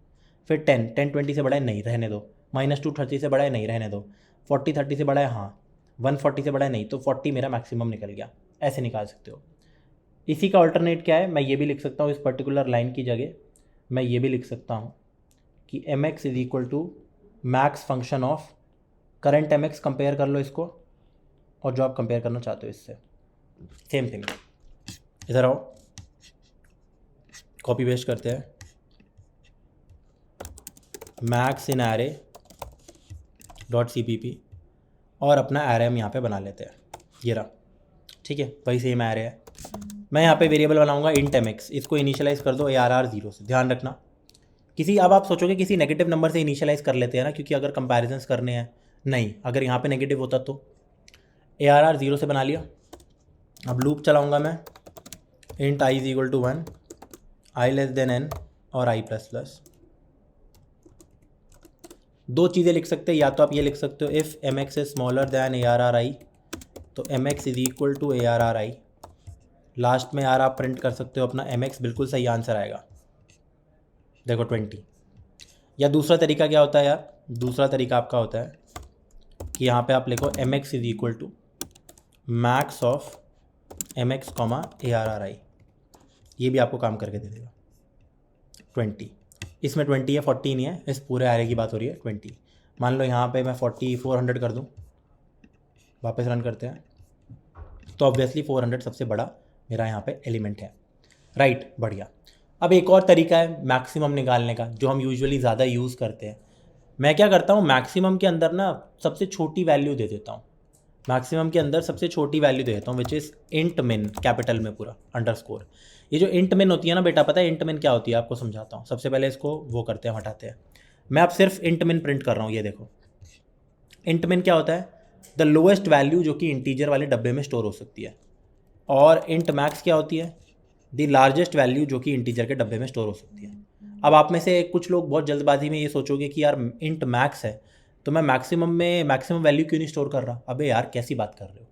फिर 10 20 से बड़ा है, नहीं रहने दो। -2 30 से बड़ा है, नहीं रहने दो। 40 30 से बड़ा है, हाँ। 140 से बड़ा है, नहीं, तो 40 मेरा मैक्सिमम निकल गया। ऐसे निकाल सकते हो। इसी का अल्टरनेट क्या है, मैं ये भी लिख सकता हूँ इस पर्टिकुलर लाइन की जगह मैं ये भी लिख सकता हूँ कि m x is equal to max function of current m x, compare कर लो इसको और जो आप कंपेयर करना चाहते हो इससे, सेम थिंग। इधर आओ, कॉपी पेस्ट करते हैं, मैक्स इन एरे डॉट CPP और अपना एरे हम यहाँ पे बना लेते हैं, ये रहा, ठीक है, वही सेम एरे है। मैं यहाँ पे वेरिएबल बनाऊंगा इंट एम एक्स, इसको इनिशियलाइज कर दो ARR 0 से। ध्यान रखना किसी, अब आप सोचोगे किसी नेगेटिव नंबर से इनिशियलाइज कर लेते हैं ना, क्योंकि अगर कंपैरिजंस करने हैं, नहीं, अगर यहाँ पे नेगेटिव होता तो ARR 0 से बना लिया। अब लूप चलाऊंगा मैं, int i is equal to 1, i less than n और i प्लस प्लस। दो चीज़ें लिख सकते हैं, या तो आप ये लिख सकते हो if m x is smaller than ARR i, तो m x is equal to ARR i। Last में यार आप प्रिंट कर सकते हो अपना एम एक्स, बिल्कुल सही आंसर आएगा, देखो 20। या दूसरा तरीका क्या होता है यार, दूसरा तरीका आपका होता है कि यहाँ पे आप लिखो m x is equal to max of m x comma ARR i, ये भी आपको काम करके दे देगा 20। इसमें 20 है, 40 नहीं है, इस पूरे एरे की बात हो रही है 20। मान लो यहाँ पे मैं 400 कर दूँ, वापस रन करते हैं, तो ऑब्वियसली 400 सबसे बड़ा मेरा यहाँ पे एलिमेंट है, राइट, बढ़िया। अब एक और तरीका है मैक्सिमम निकालने का जो हम यूजुअली ज़्यादा यूज़ करते हैं। मैं क्या करता हूँ, मैक्सिमम के अंदर ना सबसे छोटी वैल्यू दे देता हूँ, मैक्सिमम के अंदर सबसे छोटी वैल्यू दे देता हूँ, विच इज़ इंट मिन, कैपिटल में पूरा अंडरस्कोर। ये जो इंट मिन होती है ना बेटा, पता है इंट मिन क्या होती है, आपको समझाता हूँ। सबसे पहले इसको वो करते हैं, हटाते हैं। मैं अब सिर्फ इंट मिन प्रिंट कर रहा हूँ, ये देखो इंट मिन क्या होता है, द लोएस्ट वैल्यू जो कि इंटीजर वाले डब्बे में स्टोर हो सकती है। और इंट मैक्स क्या होती है, द लार्जेस्ट वैल्यू जो कि इंटीजर के डब्बे में स्टोर हो सकती है। अब आप में से कुछ लोग बहुत जल्दबाजी में ये सोचोगे कि यार इंट मैक्स है तो मैं मैक्सिमम वैल्यू क्यों नहीं स्टोर कर रहा। अबे यार कैसी बात कर रहे हो,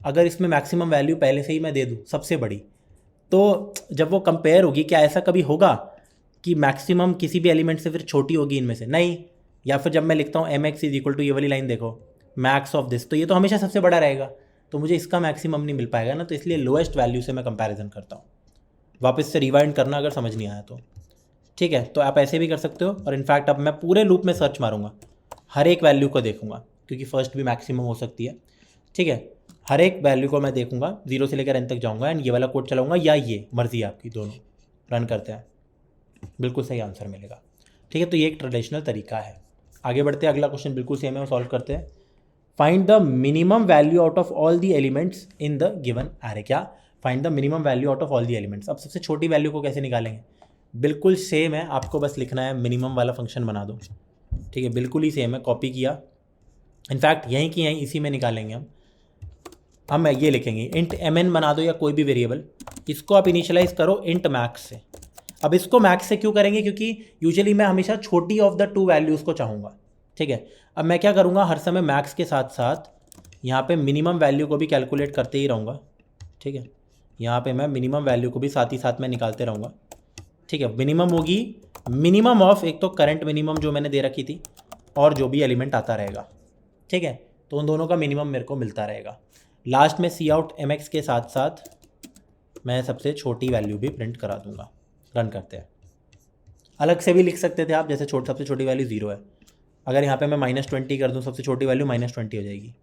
अगर इसमें मैक्सिमम वैल्यू पहले से ही मैं दे दूँ सबसे बड़ी, तो जब वो कंपेयर होगी, क्या ऐसा कभी होगा कि मैक्सिमम किसी भी एलिमेंट से फिर छोटी होगी इनमें से, नहीं। या फिर जब मैं लिखता हूँ m x is equal to, ये वाली लाइन देखो, मैक्स ऑफ दिस, तो ये तो हमेशा सबसे बड़ा रहेगा, तो मुझे इसका मैक्सिमम नहीं मिल पाएगा ना, तो इसलिए लोएस्ट वैल्यू से मैं कंपैरिजन करता हूँ। वापस से रिवाइंड करना अगर समझ नहीं आया तो, ठीक है। तो आप ऐसे भी कर सकते हो, और इनफैक्ट अब मैं पूरे लूप में सर्च मारूंगा, हर एक वैल्यू को देखूंगा, क्योंकि फर्स्ट भी मैक्सिमम हो सकती है, ठीक है। हर एक वैल्यू को मैं देखूंगा, 0 से लेकर n तक जाऊंगा, एंड ये वाला कोड चलाऊंगा, या ये मर्जी है आपकी, दोनों रन करते हैं, बिल्कुल सही आंसर मिलेगा, ठीक है। तो ये एक ट्रेडिशनल तरीका है। आगे बढ़ते हैं, अगला क्वेश्चन बिल्कुल सेम है, वो सॉल्व करते हैं। Find the minimum value out of all the elements in the given array. क्या, find the minimum value out of all the elements. अब सबसे छोटी वैल्यू को कैसे निकालेंगे, बिल्कुल सेम है, आपको बस लिखना है मिनिमम वाला फंक्शन बना दो, ठीक है, बिल्कुल ही सेम है, कॉपी किया, इनफैक्ट यहीं की यहीं इसी में निकालेंगे हम ये लिखेंगे इंट mn बना दो या कोई भी वेरिएबल, इसको आप इनिशियलाइज करो इंट मैक्स से। अब इसको मैक्स से क्यों करेंगे, क्योंकि यूजुअली मैं हमेशा छोटी ऑफ द टू वैल्यूज़ को चाहूँगा, ठीक है। अब मैं क्या करूँगा, हर समय मैक्स के साथ साथ यहाँ पे मिनिमम वैल्यू को भी कैलकुलेट करते ही रहूँगा, ठीक है। यहाँ पे मैं मिनिमम वैल्यू को भी साथ ही साथ में निकालते रहूँगा, ठीक है। मिनिमम होगी मिनिमम ऑफ, एक तो करंट मिनिमम जो मैंने दे रखी थी, और जो भी एलिमेंट आता रहेगा, ठीक है। तो उन दोनों का मिनिमम मेरे को मिलता रहेगा। लास्ट में सी आउट एम एक्स के साथ साथ मैं सबसे छोटी वैल्यू भी प्रिंट करा दूंगा। रन करते हैं। अलग से भी लिख सकते थे आप, जैसे सबसे छोटी वैल्यू 0 है, अगर यहाँ पे मैं -20 कर दूँ सबसे छोटी वैल्यू -20 हो जाएगी,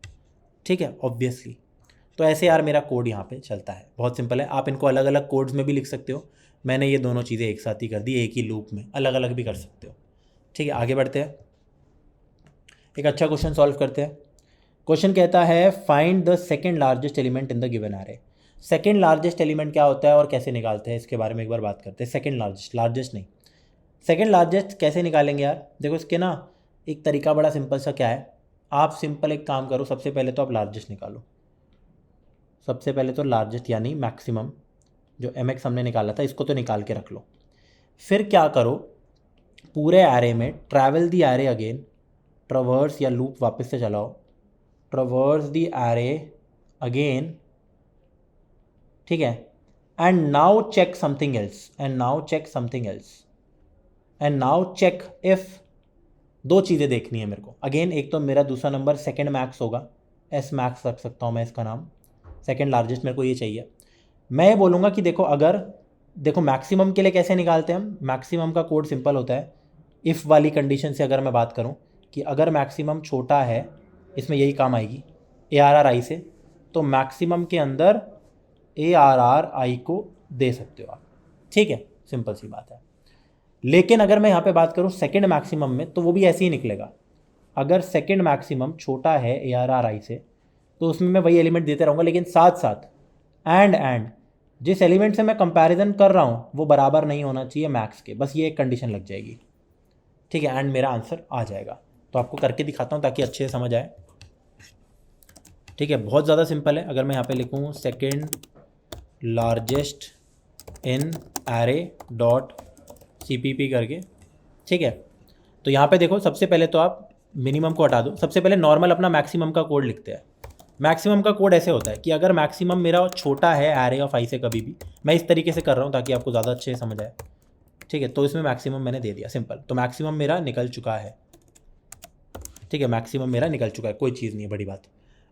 ठीक है, ऑब्वियसली। तो ऐसे यार मेरा कोड यहाँ पे चलता है, बहुत सिंपल है। आप इनको अलग अलग कोड्स में भी लिख सकते हो, मैंने ये दोनों चीज़ें एक साथ ही कर दी, एक ही लूप में, अलग अलग भी कर सकते हो, ठीक है। आगे बढ़ते हैं, एक अच्छा क्वेश्चन सॉल्व करते हैं। क्वेश्चन कहता है find the second largest element in the given array. Second largest element क्या होता है और कैसे निकालते हैं, इसके बारे में एक बार बात करते हैं। सेकेंड लार्जेस्ट नहीं, सेकेंड लार्जेस्ट कैसे निकालेंगे यार? देखो इसके ना एक तरीका बड़ा सिंपल सा क्या है, आप सिंपल एक काम करो, सबसे पहले तो आप लार्जेस्ट निकालो। सबसे पहले तो लार्जेस्ट यानी मैक्सिमम, जो एम एक्स हमने निकाला था इसको तो निकाल के रख लो। फिर क्या करो, पूरे एरे में travel the array again, traverse या लूप वापस से चलाओ, ट्रवर्स दी एरे अगेन, ठीक है। And now check something else, and now check something else, and now check if, दो चीज़ें देखनी है मेरे को। अगेन एक तो मेरा दूसरा नंबर सेकेंड मैक्स होगा, एस मैक्स रख सकता हूँ मैं इसका नाम, सेकेंड लार्जेस्ट मेरे को ये चाहिए। मैं ये बोलूँगा कि देखो, अगर देखो मैक्सिमम के लिए कैसे निकालते हैं हम, मैक्सिमम का कोड सिंपल होता है। इफ़ वाली कंडीशन से अगर मैं बात करूँ कि अगर मैक्सिमम छोटा है, इसमें यही काम आएगी ARR से, तो मैक्सिमम के अंदर ARR को दे सकते हो आप, ठीक है, सिंपल सी बात है। लेकिन अगर मैं यहाँ पे बात करूँ सेकेंड मैक्सिमम में, तो वो भी ऐसे ही निकलेगा। अगर सेकेंड मैक्सिमम छोटा है ARR से, तो उसमें मैं वही एलिमेंट देते रहूँगा, लेकिन साथ साथ एंड जिस एलिमेंट से मैं कंपैरिजन कर रहा हूँ वो बराबर नहीं होना चाहिए मैक्स के, बस ये एक कंडीशन लग जाएगी, ठीक है, एंड मेरा आंसर आ जाएगा। तो आपको करके दिखाता हूँ ताकि अच्छे से समझ आए, ठीक है। बहुत ज़्यादा सिंपल है। अगर मैं यहाँ पे लिखूँ second largest in array dot CPP करके, ठीक है, तो यहाँ पे देखो सबसे पहले तो आप मिनिमम को हटा दो, सबसे पहले नॉर्मल अपना मैक्सिमम का कोड लिखते हैं। मैक्सिमम का कोड ऐसे होता है कि अगर मैक्सिमम मेरा छोटा है एरे ऑफ आई से, कभी भी मैं इस तरीके से कर रहा हूँ ताकि आपको ज़्यादा अच्छे से समझ आए, ठीक है। तो इसमें मैक्सिमम मैंने दे दिया, सिंपल। तो मैक्सिमम मेरा निकल चुका है, ठीक है, मैक्सिमम मेरा निकल चुका है, कोई चीज़ नहीं है, बड़ी बात।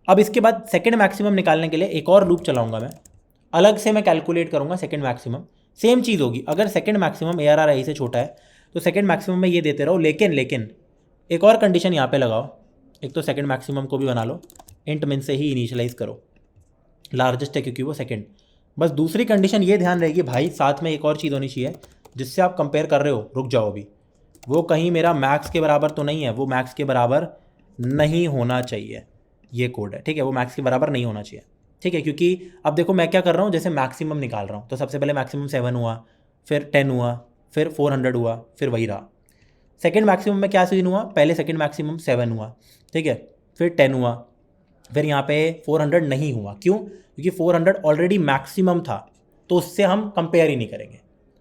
अब इसके बाद सेकेंड मैक्सिमम निकालने के लिए एक और लूप चलाऊंगा मैं, अलग से मैं कैलकुलेट करूँगा सेकेंड मैक्सिमम। सेम चीज़ होगी, अगर सेकेंड मैक्सिमम ARR से छोटा है तो सेकेंड मैक्सिमम में ये देते रहो, लेकिन एक और कंडीशन यहाँ पे लगाओ। एक तो सेकेंड मैक्सिमम को भी बना लो, इंट मिन से ही इनिशियलाइज करो, लार्जेस्ट है क्योंकि वो सेकेंड। बस दूसरी कंडीशन ये ध्यान रहेगी भाई, साथ में एक और चीज़ होनी चाहिए जिससे आप कंपेयर कर रहे हो, रुक जाओ अभी, वो कहीं मेरा मैक्स के बराबर तो नहीं है, वो मैक्स के बराबर नहीं होना चाहिए, ये कोड है, ठीक है, वो मैक्स के बराबर नहीं होना चाहिए, ठीक है। क्योंकि अब देखो मैं क्या कर रहा हूँ, जैसे मैक्सिमम निकाल रहा हूँ, तो सबसे पहले मैक्सिमम 7 हुआ, फिर 10 हुआ, फिर 400 हुआ, फिर वही रहा। सेकेंड मैक्सिमम में क्या सीन हुआ, पहले सेकेंड मैक्सिमम 7 हुआ, ठीक है, फिर 10 हुआ, फिर यहाँ पे 400 नहीं हुआ। क्यों? क्योंकि 400 ऑलरेडी मैक्सिमम था, तो उससे हम कंपेयर ही नहीं करेंगे।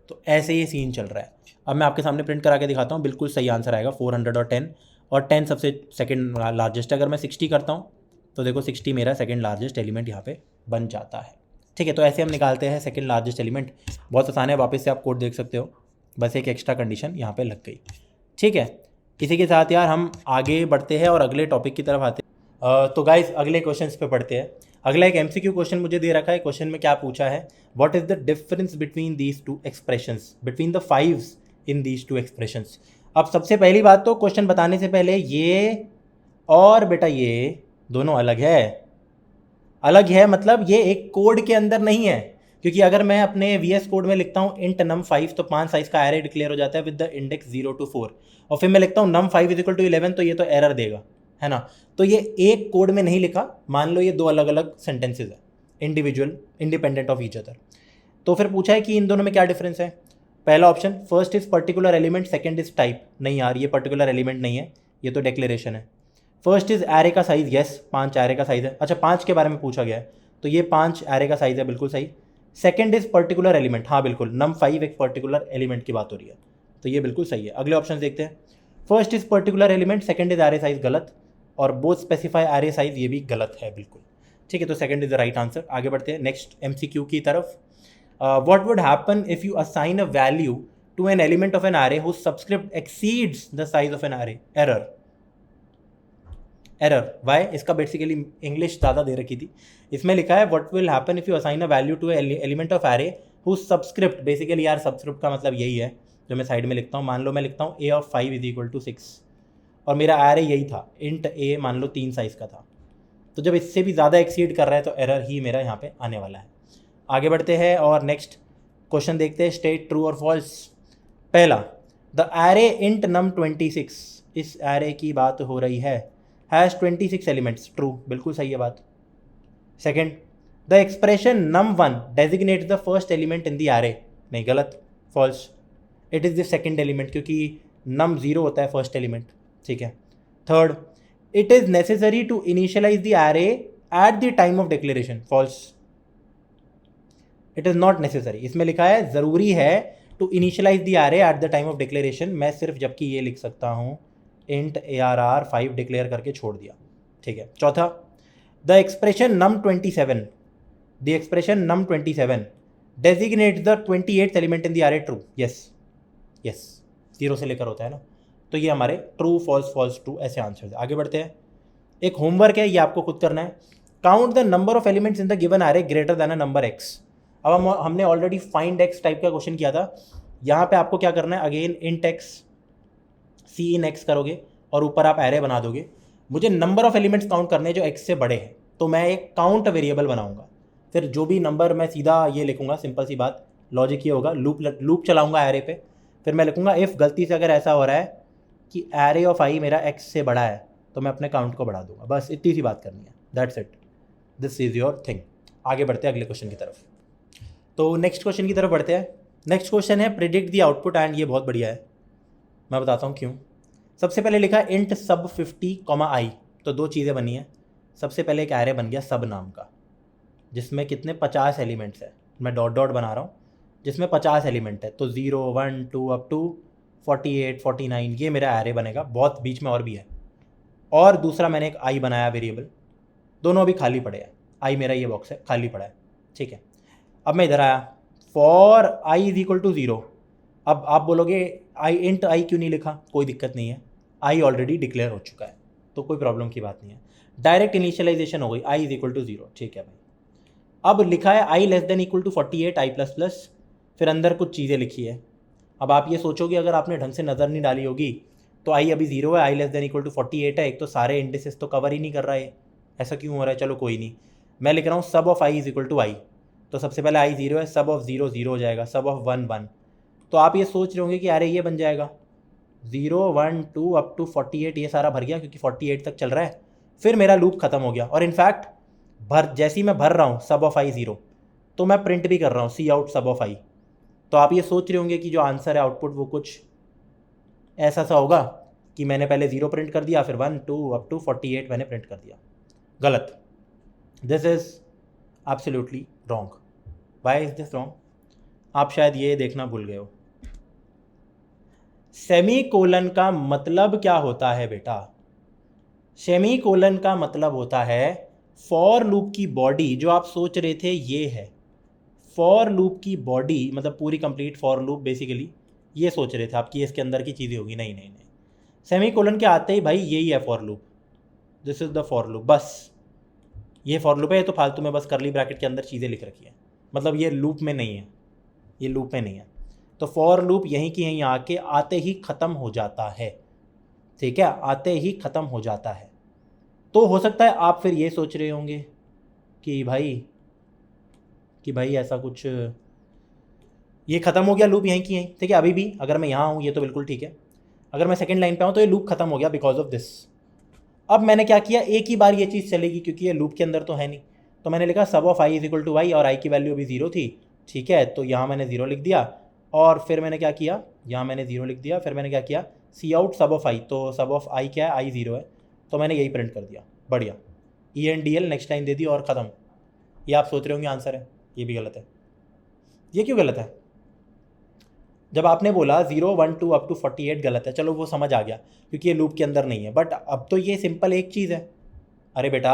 तो ऐसे ये सीन चल रहा है। अब मैं आपके सामने प्रिंट करा के दिखाता हूँ, बिल्कुल सही आंसर आएगा 400 और 10 सबसे सेकेंड लार्जेस्ट है। अगर मैं 60 करता हूँ तो देखो 60 मेरा सेकेंड लार्जेस्ट एलिमेंट यहाँ पे बन जाता है, ठीक है। तो ऐसे हम निकालते हैं सेकेंड लार्जेस्ट एलिमेंट, बहुत आसान है, वापस से आप कोड देख सकते हो, बस एक एक्स्ट्रा कंडीशन यहाँ पे लग गई, ठीक है। इसी के साथ यार हम आगे बढ़ते हैं और अगले टॉपिक की तरफ आते हैं। तो गाइस अगले क्वेश्चंस पे पढ़ते हैं। अगला एक MCQ क्वेश्चन मुझे दे रखा है। क्वेश्चन में क्या पूछा है, what is the difference between these two expressions, between the fives in these two expressions. अब सबसे पहली बात तो क्वेश्चन बताने से पहले ये और बेटा ये दोनों अलग है, अलग है मतलब ये एक कोड के अंदर नहीं है। क्योंकि अगर मैं अपने VS कोड में लिखता हूँ int num5 तो 5 साइज का एरे डिक्लेयर हो जाता है विद द इंडेक्स 0 to 4, और फिर मैं लिखता हूँ num5 = 11 तो ये तो एरर देगा, है ना। तो ये एक कोड में नहीं लिखा, मान लो ये दो अलग अलग सेंटेंसेज है, individual independent of each other. तो फिर पूछा है कि इन दोनों में क्या डिफरेंस है। पहला option first is particular element, second is type. नहीं यार ये पर्टिकुलर एलिमेंट नहीं है, ये तो डिक्लेरेशन है। फर्स्ट इज एरे का साइज, यस 5 एरे का साइज है। अच्छा 5 के बारे में पूछा गया है तो ये 5 एरे का साइज है, बिल्कुल सही। सेकेंड इज पर्टिकुलर एलिमेंट, हाँ बिल्कुल num5 एक पर्टिकुलर एलिमेंट की बात हो रही है, तो ये बिल्कुल सही है। अगले ऑप्शन देखते हैं, first is particular element, second is array size, गलत, और बोथ स्पेसिफाई एरे साइज, ये भी गलत है बिल्कुल, ठीक है। तो second is the right answer. आगे बढ़ते हैं नेक्स्ट MCQ की तरफ। What would happen if you assign a value to an element of an array whose subscript exceeds the size of an array, error. Error why, इसका basically English ज़्यादा दे रखी थी। इसमें लिखा है what will happen if you assign a value to element of array who subscript, basically यार subscript का मतलब यही है जो मैं साइड में लिखता हूँ। मान लो मैं लिखता हूँ a of 5 is equal to 6 और मेरा एरे यही था, इंट a मान लो 3 साइज़ का था, तो जब इससे भी ज़्यादा एक्सीड कर रहा है तो एरर ही मेरा यहाँ पे आने वाला है। आगे बढ़ते हैं और नेक्स्ट क्वेश्चन देखते हैं, स्टेट ट्रू और फॉल्स। पहला, द एरे इंट नम 26, इस एरे की बात हो रही है, हैज़ 26 एलिमेंट्स, ट्रू, बिल्कुल सही है बात। Second, the expression num 1 designates the first element in the array, नहीं गलत, false, it is the second element क्योंकि नम 0 होता है फर्स्ट एलिमेंट, ठीक है। Third, it is necessary to initialize the array at the time of declaration, false, it is not necessary, इसमें लिखा है ज़रूरी है to initialize the array at the time of declaration, मैं सिर्फ जबकि ये लिख सकता हूँ इंट ARR 5 डिक्लेयर करके छोड़ दिया, ठीक है। चौथा, the expression num 27, the expression num 27 डेजिग्नेट्स the 28th element in the array, true, yes yes, 0 से लेकर होता है ना, तो ये हमारे ट्रू फॉल्स फॉल्स ट्रू ऐसे आंसर है। आगे बढ़ते हैं, एक होमवर्क है, ये आपको खुद करना है, count the number of elements in the given array greater than a number x। अब हमने ऑलरेडी फाइंड x टाइप का क्वेश्चन किया था, यहाँ पे आपको क्या करना है, अगेन इंट x सी इन x करोगे और ऊपर आप एरे बना दोगे, मुझे नंबर ऑफ एलिमेंट्स काउंट करने हैं जो x से बड़े हैं, तो मैं एक काउंट वेरिएबल बनाऊंगा, फिर जो भी नंबर मैं सीधा ये लिखूंगा, सिंपल सी बात, लॉजिक ये होगा, लूप चलाऊंगा एरे पे, फिर मैं लिखूंगा इफ़ गलती से अगर ऐसा हो रहा है कि एरे ऑफ आई मेरा x से बड़ा है तो मैं अपने काउंट को बढ़ा दूंगा, बस इतनी सी बात करनी है, that's it, this is your thing. आगे बढ़ते हैं अगले क्वेश्चन की तरफ, तो नेक्स्ट क्वेश्चन की तरफ बढ़ते हैं। नेक्स्ट क्वेश्चन है प्रिडिक्ट द आउटपुट, एंड ये बहुत बढ़िया है, मैं बताता हूँ क्यों। सबसे पहले लिखा है इंट सब 50, i, तो दो चीज़ें बनी हैं। सबसे पहले एक एरे बन गया सब नाम का, जिसमें कितने 50 एलिमेंट्स हैं, मैं डॉट डॉट बना रहा हूँ, जिसमें 50 एलिमेंट है, तो 0 1 2 अप टू 48 49, ये मेरा एरे बनेगा, बहुत बीच में और भी है। और दूसरा मैंने एक आई बनाया वेरिएबल, दोनों अभी खाली पड़े हैं, आई मेरा ये बॉक्स है खाली पड़ा है, ठीक है। अब मैं इधर आया, for i is equal to 0, अब आप बोलोगे आई इंट आई क्यों नहीं लिखा, कोई दिक्कत नहीं है, आई ऑलरेडी डिक्लेयर हो चुका है, तो कोई प्रॉब्लम की बात नहीं है, डायरेक्ट इनिशियलाइजेशन हो गई, आई इज इक्वल टू 0, ठीक है भाई। अब लिखा है I less than equal to 48 I plus plus, फिर अंदर कुछ चीज़ें लिखी है। अब आप ये सोचोगे अगर आपने ढंग से नज़र नहीं डाली होगी तो आई अभी 0 है, I less than equal to 48 है, एक तो सारे इंडिसेस तो कवर ही नहीं कर रहा है, ऐसा क्यों हो रहा है, चलो कोई नहीं, मैं लिख रहा हूँ sum of I is equal to I, तो सबसे पहले आई 0 है, सब ऑफ 0 0 हो जाएगा, सब ऑफ 1 1, तो आप ये सोच रहे होंगे कि अरे ये बन जाएगा 0 1 2 अप टू 48, ये सारा भर गया क्योंकि 48 तक चल रहा है, फिर मेरा लूप खत्म हो गया। और इनफैक्ट जैसे ही मैं भर रहा हूँ सब ऑफ आई 0, तो मैं प्रिंट भी कर रहा हूँ सी आउट सब ऑफ आई, तो आप ये सोच रहे होंगे कि जो आंसर है आउटपुट वो कुछ ऐसा सा होगा कि मैंने पहले 0 प्रिंट कर दिया, फिर 1 2 अप टू 48 मैंने प्रिंट कर दिया, गलत, this is absolutely wrong. Why is this wrong, आप शायद ये देखना भूल गए हो, सेमी कोलन का मतलब क्या होता है बेटा, सेमी कोलन का मतलब होता है फॉर लूप की बॉडी, जो आप सोच रहे थे ये है फॉर लूप की बॉडी, मतलब पूरी कंप्लीट फॉर लूप, बेसिकली ये सोच रहे थे आप कि इसके अंदर की चीज़ें होगी, नहीं नहीं नहीं, सेमी कोलन के आते ही भाई यही है for loop, this is the for loop, बस ये फॉर लूप है, ये तो फालतू में बस करली ब्रैकेट के अंदर चीज़ें लिख रखी है, मतलब ये लूप में नहीं है, ये लूप में नहीं है, तो फॉर लूप यहीं की यहीं आके आते ही ख़त्म हो जाता है, ठीक है, आते ही ख़त्म हो जाता है। तो हो सकता है आप फिर ये सोच रहे होंगे कि भाई ऐसा कुछ, ये ख़त्म हो गया लूप यहीं की यहीं, ठीक है, अभी भी अगर मैं यहाँ हूँ ये तो बिल्कुल ठीक है, अगर मैं सेकंड लाइन पे आऊँ तो ये लूप ख़त्म हो गया बिकॉज ऑफ दिस। अब मैंने क्या किया, एक ही बार ये चीज़ चलेगी क्योंकि ये लूप के अंदर तो है नहीं, तो मैंने लिखा sub of I is equal to y, और आई की वैल्यू अभी 0 थी, ठीक है, तो यहाँ मैंने 0 लिख दिया, और फिर मैंने क्या किया, यहाँ मैंने 0 लिख दिया, फिर मैंने क्या किया, सी आउट सब ऑफ आई, तो सब ऑफ आई क्या है, आई 0 है, तो मैंने यही प्रिंट कर दिया, बढ़िया, ENDL नेक्स्ट लाइन दे दी और ख़त्म। ये आप सोच रहे होंगे आंसर है, ये भी गलत है। ये क्यों गलत है, जब आपने बोला 0 1 2 अप टू 48 गलत है, चलो वो समझ आ गया क्योंकि ये लूप के अंदर नहीं है, बट अब तो ये सिंपल एक चीज़ है, अरे बेटा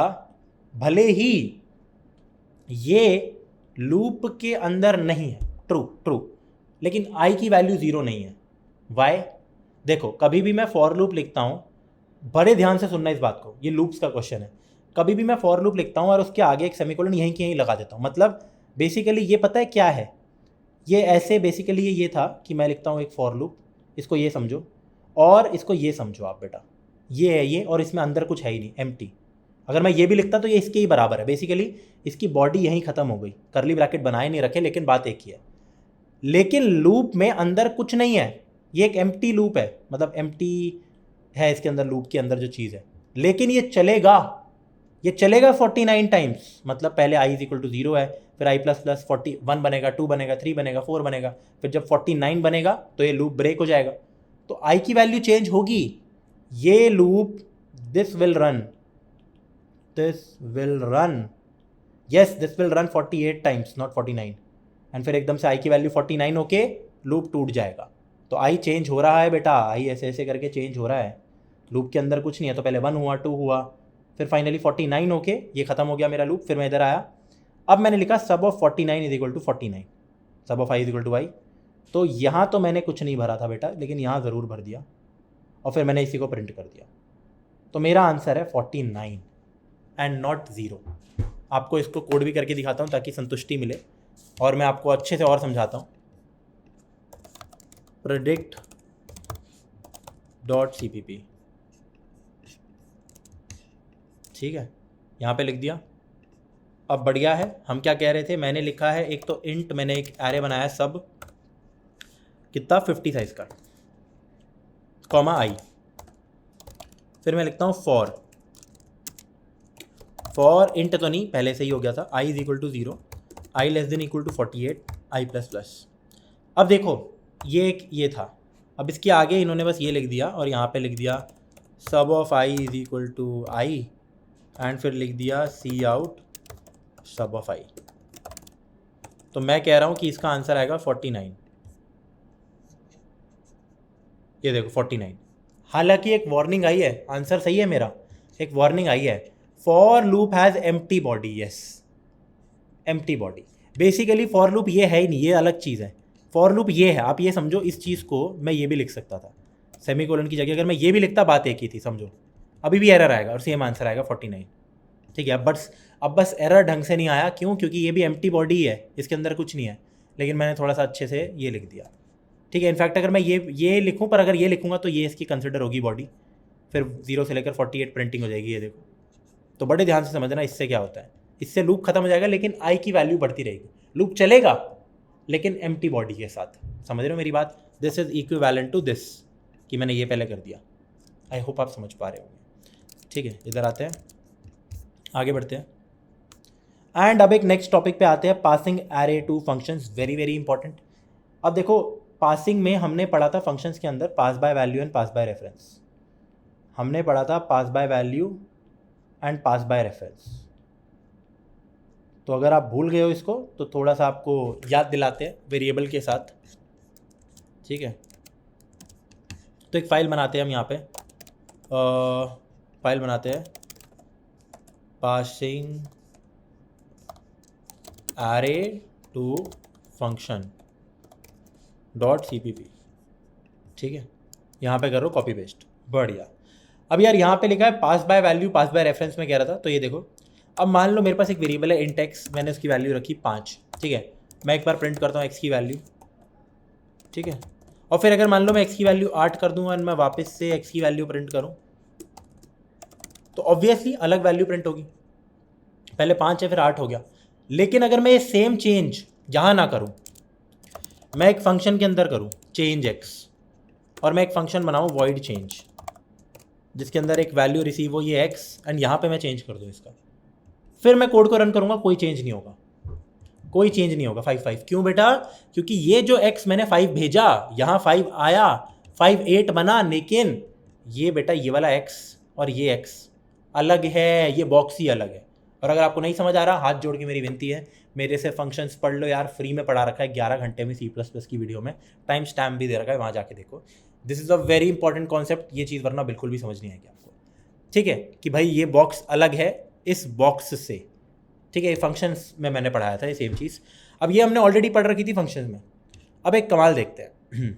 भले ही ये लूप के अंदर नहीं है, ट्रू ट्रू, लेकिन आई की वैल्यू 0 नहीं है, वाई, देखो कभी भी मैं फॉर लूप लिखता हूँ बड़े ध्यान से सुनना इस बात को, ये लूप्स का क्वेश्चन है। कभी भी मैं फॉर लूप लिखता हूँ और उसके आगे एक सेमीकोलन यहीं की यहीं लगा देता हूँ, मतलब बेसिकली ये पता है क्या है, ये ऐसे बेसिकली ये था कि मैं लिखता हूँ एक फॉर लूप, इसको ये समझो और इसको ये समझो आप बेटा, ये है ये, और इसमें अंदर कुछ है ही नहीं, एम्प्टी। अगर मैं ये भी लिखता तो ये इसके ही बराबर है, बेसिकली इसकी बॉडी यहीं ख़त्म हो गई, करली ब्रैकेट बनाए नहीं रखे, लेकिन बात एक ही है। लेकिन लूप में अंदर कुछ नहीं है, ये एक एम्प्टी लूप है, मतलब एम्प्टी है इसके अंदर, लूप के अंदर जो चीज़ है, लेकिन ये चलेगा 49 टाइम्स, मतलब पहले i इज इक्वल टू 0 है, फिर i प्लस प्लस 41 बनेगा, 2 बनेगा, 3 बनेगा, 4 बनेगा, फिर जब 49 बनेगा तो ये लूप ब्रेक हो जाएगा, तो i की वैल्यू चेंज होगी। ये loop this will run yes this will run 48 times not 49, and फिर एकदम से i की वैल्यू 49 होके लूप टूट जाएगा। तो i चेंज हो रहा है बेटा, i ऐसे ऐसे करके चेंज हो रहा है, लूप के अंदर कुछ नहीं है, तो पहले 1 हुआ, 2 हुआ, फिर फाइनली 49 होके ये ख़त्म हो गया मेरा लूप, फिर मैं इधर आया, अब मैंने लिखा sub of 49 is equal to 49, sub of i is equal to i। तो यहाँ तो मैंने कुछ नहीं भरा था बेटा, लेकिन यहाँ ज़रूर भर दिया, और फिर मैंने इसी को प्रिंट कर दिया, तो मेरा आंसर है 49 एंड नॉट 0। आपको इसको कोड भी करके दिखाता हूँ ताकि संतुष्टि मिले, और मैं आपको अच्छे से और समझाता हूँ। predict.cpp, ठीक है, यहाँ पे लिख दिया। अब बढ़िया है, हम क्या कह रहे थे, मैंने लिखा है एक तो इंट, मैंने एक एरे बनाया सब कितना 50 साइज का, कॉमा i, फिर मैं लिखता हूँ फॉर इंट तो नहीं, पहले से ही हो गया था, i is equal to 0, i less than equal to 48, i plus plus. अब देखो ये था, अब इसके आगे इन्होंने बस ये लिख दिया और यहाँ पे लिख दिया sub of i is equal to i, and फिर लिख दिया cout sub of i। तो मैं कह रहा हूँ कि इसका आंसर आएगा 49, ये देखो 49। हालांकि एक वार्निंग आई है, आंसर सही है मेरा, एक वार्निंग आई है, for loop has empty body, yes empty body. Basically for loop ये है ही नहीं, ये अलग चीज़ है, फॉर लूप ये है, आप ये समझो, इस चीज़ को मैं ये भी लिख सकता था, सेमीकोलन की जगह अगर मैं ये भी लिखता बात एक ही थी, समझो, अभी भी एरर आएगा और सेम आंसर आएगा 49, ठीक है। अब बस एरर ढंग से नहीं आया, क्यों, क्योंकि ये भी एम्प्टी बॉडी है, इसके अंदर कुछ नहीं है, लेकिन मैंने थोड़ा सा अच्छे से ये लिख दिया, ठीक है। इनफैक्ट अगर मैं ये लिखूँ, पर अगर ये लिखूँगा तो ये इसकी कंसिडर होगी बॉडी, फिर 0 से लेकर 48 प्रिंटिंग हो जाएगी, ये देखो। तो बड़े ध्यान से समझना, इससे क्या होता है, इससे लूप खत्म हो जाएगा, लेकिन i की वैल्यू बढ़ती रहेगी, लूप चलेगा लेकिन एम्प्टी बॉडी के साथ, समझ रहे हो मेरी बात। This is equivalent to this, कि मैंने ये पहले कर दिया। आई होप आप समझ पा रहे होंगे, ठीक है। इधर आते हैं, आगे बढ़ते हैं, एंड अब एक नेक्स्ट टॉपिक पे आते हैं, passing array to functions, very very important. अब देखो पासिंग में हमने पढ़ा था फंक्शंस के अंदर pass by value and pass by reference, हमने पढ़ा था pass by value and pass by reference. तो अगर आप भूल गए हो इसको तो थोड़ा सा आपको याद दिलाते हैं वेरिएबल के साथ, ठीक है। तो एक फ़ाइल बनाते हैं हम यहाँ पे, फाइल बनाते हैं passing array to function .cpp, ठीक है। यहाँ पे करो कॉपी पेस्ट, बढ़िया। अब यार यहाँ पे लिखा है pass by value pass by reference में कह रहा था, तो ये देखो, अब मान लो मेरे पास एक वेरिएबल है इंट x, मैंने उसकी वैल्यू रखी 5, ठीक है। मैं एक बार प्रिंट करता हूँ x की वैल्यू, ठीक है, और फिर अगर मान लो मैं x की वैल्यू 8 कर दूँ और मैं वापस से x की वैल्यू प्रिंट करूँ, तो ऑब्वियसली अलग वैल्यू प्रिंट होगी, पहले 5 है फिर 8 हो गया। लेकिन अगर मैं ये सेम चेंज यहाँ ना करूँ, मैं एक फंक्शन के अंदर करूँ चेंज x, और मैं एक फंक्शन बनाऊँ वॉइड चेंज, जिसके अंदर एक वैल्यू रिसीव हो ये x, एंड यहाँ पे मैं चेंज कर दूँ इसका, फिर मैं कोड को रन करूँगा, कोई चेंज नहीं होगा, कोई चेंज नहीं होगा। 5 5 क्यों बेटा, क्योंकि ये जो x मैंने 5 भेजा, यहाँ 5 आया, 5 8 बना, लेकिन ये बेटा ये वाला x और ये x अलग है, ये बॉक्स ही अलग है। और अगर आपको नहीं समझ आ रहा, हाथ जोड़ के मेरी विनती है, मेरे से फंक्शंस पढ़ लो यार, फ्री में पढ़ा रखा है 11 घंटे में C++ की वीडियो में, टाइम स्टैम्प भी दे रखा है, वहाँ जाके देखो। This is a very important concept, ये चीज़ वरना बिल्कुल भी समझ नहीं आएगी आपको, ठीक है, कि भाई ये बॉक्स अलग है इस बॉक्स से, ठीक है। फंक्शंस में मैंने पढ़ाया था ये सेम चीज़, अब ये हमने ऑलरेडी पढ़ रखी थी फंक्शंस में। अब एक कमाल देखते हैं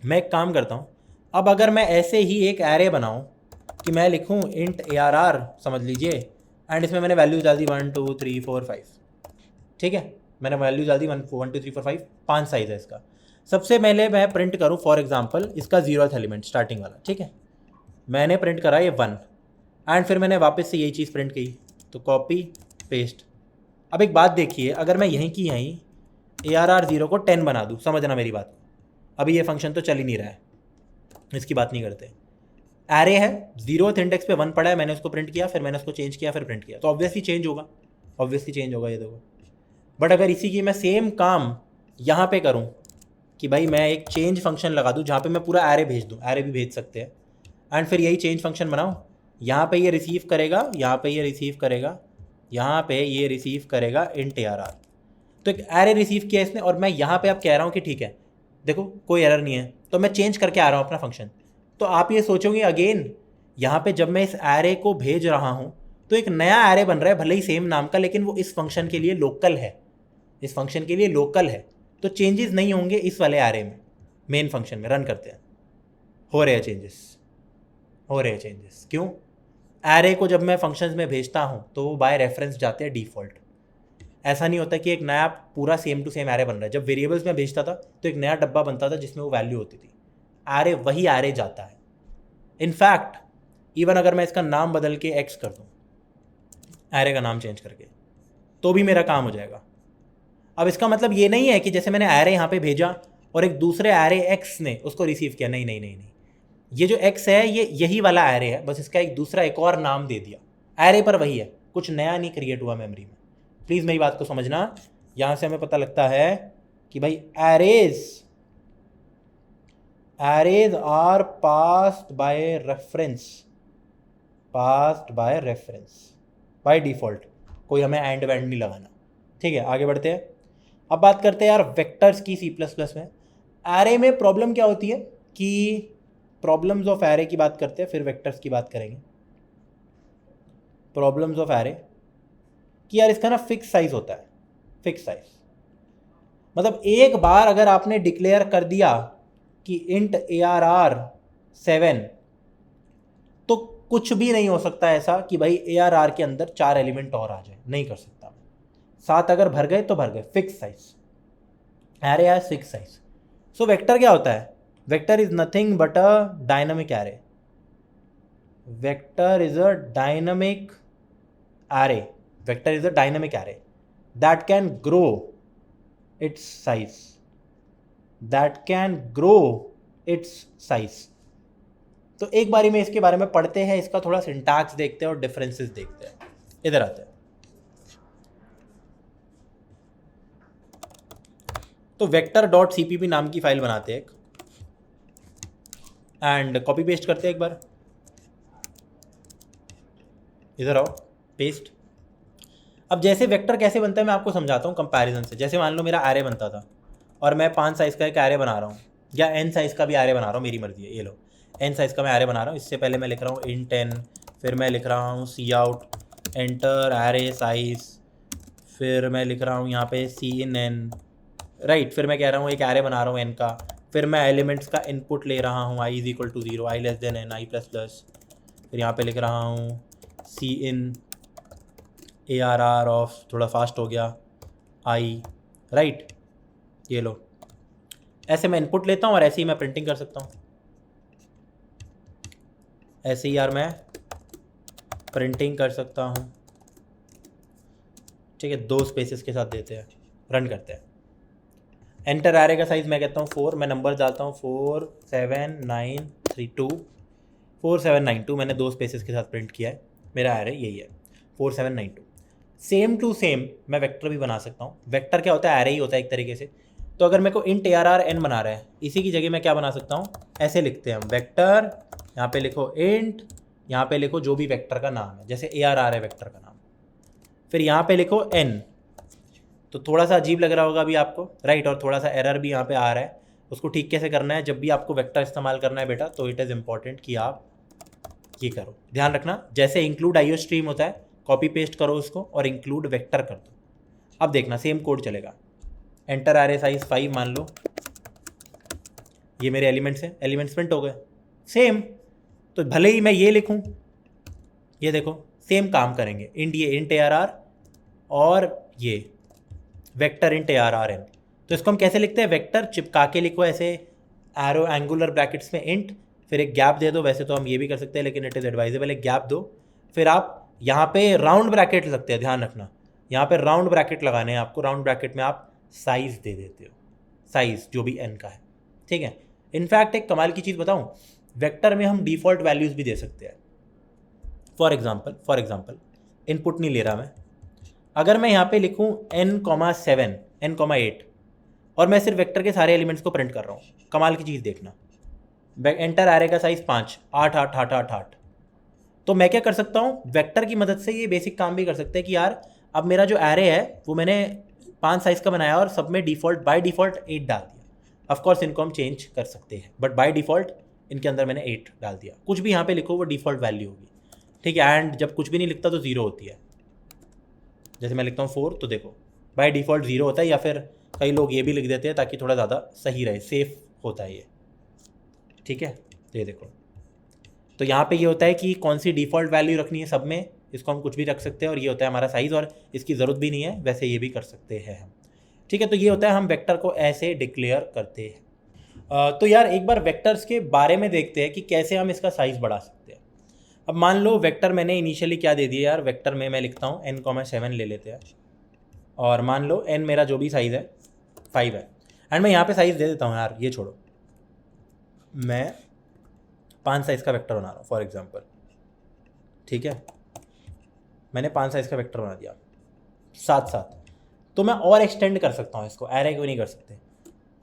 मैं एक काम करता हूँ, अब अगर मैं ऐसे ही एक एरे बनाऊँ कि मैं लिखूँ इंट ARR समझ लीजिए, एंड इसमें मैंने वैल्यूज डाल दी 1 2 3 4 5, ठीक है, मैंने वैल्यूज डाल दी 1 2 3 4 5, 5 साइज है इसका। सबसे पहले मैं प्रिंट करूँ फॉर एग्जाम्पल इसका 0th एलिमेंट स्टार्टिंग वाला, ठीक है, मैंने प्रिंट करा ये 1, एंड फिर मैंने वापस से यही चीज़ प्रिंट की, तो कॉपी पेस्ट। अब एक बात देखिए, अगर मैं यहीं की यहीं ARR 0 को 10 बना दूँ, समझना मेरी बात, अभी ये फंक्शन तो चल ही नहीं रहा है, इसकी बात नहीं करते। एरे है, 0th इंडेक्स पे 1 पड़ा है, मैंने उसको प्रिंट किया, फिर मैंने उसको चेंज किया, फिर प्रिंट किया, तो ऑब्वियसली चेंज होगा, ऑब्वियसली चेंज होगा ये देखो। बट अगर इसी की मैं सेम काम यहाँ पे करूँ कि भाई मैं एक चेंज फंक्शन लगा दूँ जहाँ पे मैं पूरा एरे भेज दूँ, एरे भी भेज सकते हैं, एंड फिर यही चेंज फंक्शन बनाऊँ, यहाँ पे ये रिसीव करेगा, यहाँ पे ये रिसीव करेगा, यहाँ पे ये रिसीव करेगा इंट ARR, तो एक एरे रिसीव किया इसने, और मैं यहाँ पे अब कह रहा हूँ कि ठीक है देखो कोई एरर नहीं है, तो मैं चेंज करके आ रहा हूँ अपना फंक्शन। तो आप ये सोचोगे अगेन, यहाँ पे जब मैं इस एरे को भेज रहा हूँ तो एक नया एरे बन रहा है, भले ही सेम नाम का, लेकिन वो इस फंक्शन के लिए लोकल है, इस फंक्शन के लिए लोकल है, तो चेंजेस नहीं होंगे इस वाले एरे में। मेन फंक्शन में रन करते हैं, हो रहे हैं चेंजेस, हो रहे हैं चेंजेस। क्यों? एरे को जब मैं फंक्शंस में भेजता हूँ तो वो बाय रेफरेंस जाते हैं डिफ़ॉल्ट। ऐसा नहीं होता कि एक नया पूरा सेम टू सेम एरे बन रहा है। जब वेरिएबल्स में भेजता था तो एक नया डब्बा बनता था जिसमें वो वैल्यू होती थी, एरे वही एरे जाता है। इनफैक्ट इवन अगर मैं इसका नाम बदल के एक्स कर दूँ, एरे का नाम चेंज करके, तो भी मेरा काम हो जाएगा। अब इसका मतलब ये नहीं है कि जैसे मैंने एरे यहाँ पे भेजा और एक दूसरे एरे एक्स ने उसको रिसीव किया, नहीं नहीं नहीं नहीं, ये जो एक्स है ये यही वाला एरे है, बस इसका एक दूसरा एक और नाम दे दिया, एरे पर वही है, कुछ नया नहीं क्रिएट हुआ मेमोरी में। प्लीज़ मेरी बात को समझना, यहाँ से हमें पता लगता है कि भाई arrays are passed by reference, passed by reference by default, कोई हमें एंड वैंड नहीं लगाना। ठीक है, आगे बढ़ते हैं। अब बात करते हैं यार वेक्टर्स की C++ में। एरे में प्रॉब्लम क्या होती है कि प्रॉब्लम्स ऑफ एरे की बात करते हैं, फिर वेक्टर्स की बात करेंगे। प्रॉब्लम्स ऑफ एरे कि यार इसका ना फिक्स साइज होता है, फिक्स साइज मतलब एक बार अगर आपने डिक्लेयर कर दिया कि इंट ARR 7, तो कुछ भी नहीं हो सकता ऐसा कि भाई ARR के अंदर 4 एलिमेंट और आ जाए, नहीं कर सकता। 7 अगर भर गए तो भर गए, fix size, array has fix size. So vector क्या होता है? Vector is nothing but a dynamic array. Vector is a dynamic array, vector is a dynamic array that can grow its size, that can grow its size। तो एक बारी में इसके बारे में पढ़ते हैं, इसका थोड़ा सिंटैक्स देखते हैं और डिफरेंसेस देखते हैं। इधर आते हैं। तो vector.cpp नाम की फाइल बनाते हैं एक, एंड कॉपी पेस्ट करते हैं एक बार, इधर आओ, पेस्ट। अब जैसे वेक्टर कैसे बनता है मैं आपको समझाता हूँ कंपैरिजन से। जैसे मान लो मेरा एरे बनता था और मैं 5 साइज़ का एक एरे बना रहा हूँ, या n साइज़ का भी एरे बना रहा हूँ, मेरी मर्जी है। ये लो n साइज़ का मैं एरे बना रहा हूँ। इससे पहले मैं लिख रहा हूँ int n, फिर मैं लिख रहा हूँ cout एंटर एरे साइज़, फिर मैं लिख रहा हूँ यहाँ पे cin, राइट। फिर मैं कह रहा हूँ एक एरे बना रहा हूँ n का, फिर मैं एलिमेंट्स का इनपुट ले रहा हूँ i = 0, i n, i++। फिर यहाँ पे लिख रहा हूँ cin ARR ऑफ, थोड़ा फास्ट हो गया, आई, राइट। ये लो, ऐसे मैं इनपुट लेता हूँ और ऐसे ही मैं प्रिंटिंग कर सकता हूँ। ऐसे ही यार मैं प्रिंटिंग कर सकता हूँ। ठीक है, 2 स्पेसेस के साथ देते हैं, रन करते हैं। एंटर एरे का साइज़ मैं कहता हूँ 4, मैं नंबर डालता हूँ 47932, 4792 मैंने 2 स्पेसेस के साथ प्रिंट किया है। मेरा एरे यही है 4792। सेम टू सेम मैं वेक्टर भी बना सकता हूँ। वेक्टर क्या होता है? एरे ही होता है एक तरीके से। तो अगर मेरे को इंट ARR n बना रहा है, इसी की जगह मैं क्या बना सकता हूँ? ऐसे लिखते हैं हम, वेक्टर, यहाँ पे लिखो इंट, यहाँ पे लिखो जो भी वेक्टर का नाम है, जैसे ARR है वेक्टर का नाम, फिर यहाँ पे लिखो n। तो थोड़ा सा अजीब लग रहा होगा अभी आपको, राइट, और थोड़ा सा एरर भी यहाँ पे आ रहा है। उसको ठीक कैसे करना है? जब भी आपको वेक्टर इस्तेमाल करना है बेटा, तो इट इज़ इम्पॉर्टेंट कि आप ये करो, ध्यान रखना। जैसे इंक्लूड IOStream होता है, कॉपी पेस्ट करो उसको और इंक्लूड वेक्टर कर दो। अब देखना सेम कोड चलेगा। एंटर एरे साइज 5 मान लो, ये मेरे एलिमेंट्स हैं, एलिमेंट्स प्रिंट हो गए। सेम तो भले ही मैं ये लिखूं, ये देखो सेम काम करेंगे, इंट ARR और ये वेक्टर इंट ARR n। तो इसको हम कैसे लिखते हैं, वेक्टर चिपका के लिखो ऐसे एरो एंगुलर ब्रैकेट्स में इंट, फिर एक गैप दे दो, वैसे तो हम ये भी कर सकते हैं लेकिन इट इज़ एडवाइजेबल, एक गैप दो, फिर आप यहाँ पे राउंड ब्रैकेट लगते हैं, ध्यान रखना यहाँ पे राउंड ब्रैकेट लगाने हैं आपको, राउंड ब्रैकेट में आप साइज दे देते हो, साइज जो भी n का है, ठीक है। इनफैक्ट एक कमाल की चीज़ बताऊँ, वेक्टर में हम डिफ़ॉल्ट वैल्यूज़ भी दे सकते हैं। फॉर एग्जाम्पल इनपुट नहीं ले रहा मैं, अगर मैं यहाँ पे लिखूँ n,7 n,8 और मैं सिर्फ वेक्टर के सारे एलिमेंट्स को प्रिंट कर रहा हूँ, कमाल की चीज़ देखना, एंटर एरे का साइज 5, 8 8 8 8 8, तो मैं क्या कर सकता हूँ, वेक्टर की मदद से ये बेसिक काम भी कर सकते हैं कि यार अब मेरा जो एरे है वो मैंने 5 साइज़ का बनाया और सब में डिफ़ॉल्ट बाय डिफ़ॉल्ट 8 डाल दिया। ऑफकोर्स इनको हम चेंज कर सकते हैं बट बाय डिफ़ॉल्ट इनके अंदर मैंने 8 डाल दिया, कुछ भी यहाँ पे लिखो वो डिफ़ॉल्ट वैल्यू होगी, ठीक है। एंड जब कुछ भी नहीं लिखता तो 0 होती है, जैसे मैं लिखता हूँ 4 तो देखो बाय डिफ़ॉल्ट 0 होता है, या फिर कई लोग ये भी लिख देते हैं ताकि थोड़ा ज़्यादा सही रहे, सेफ होता है ये, ठीक है। तो ये देखो, तो यहाँ पे ये होता है कि कौन सी डिफ़ॉल्ट वैल्यू रखनी है सब में, इसको हम कुछ भी रख सकते हैं और ये होता है हमारा साइज़, और इसकी ज़रूरत भी नहीं है, वैसे ये भी कर सकते हैं हम, ठीक है। तो ये होता है हम वेक्टर को ऐसे डिक्लेयर करते हैं। तो यार एक बार वेक्टर्स के बारे में देखते हैं कि कैसे हम इसका साइज़ बढ़ा सकते हैं। अब मान लो वेक्टर मैंने इनिशियली क्या दे दिया यार, वेक्टर में मैं लिखता हूँ n,7 ले लेते हैं, और मान लो n मेरा जो भी साइज़ है 5 है, एंड मैं यहाँ पे साइज़ दे देता हूँ यार, ये छोड़ो, मैं 5 साइज़ का वेक्टर बना रहा हूँ फॉर एग्जांपल, ठीक है। मैंने 5 साइज़ का वेक्टर बना दिया साथ साथ, तो मैं और एक्सटेंड कर सकता हूँ इसको, एरे क्यों नहीं कर सकते।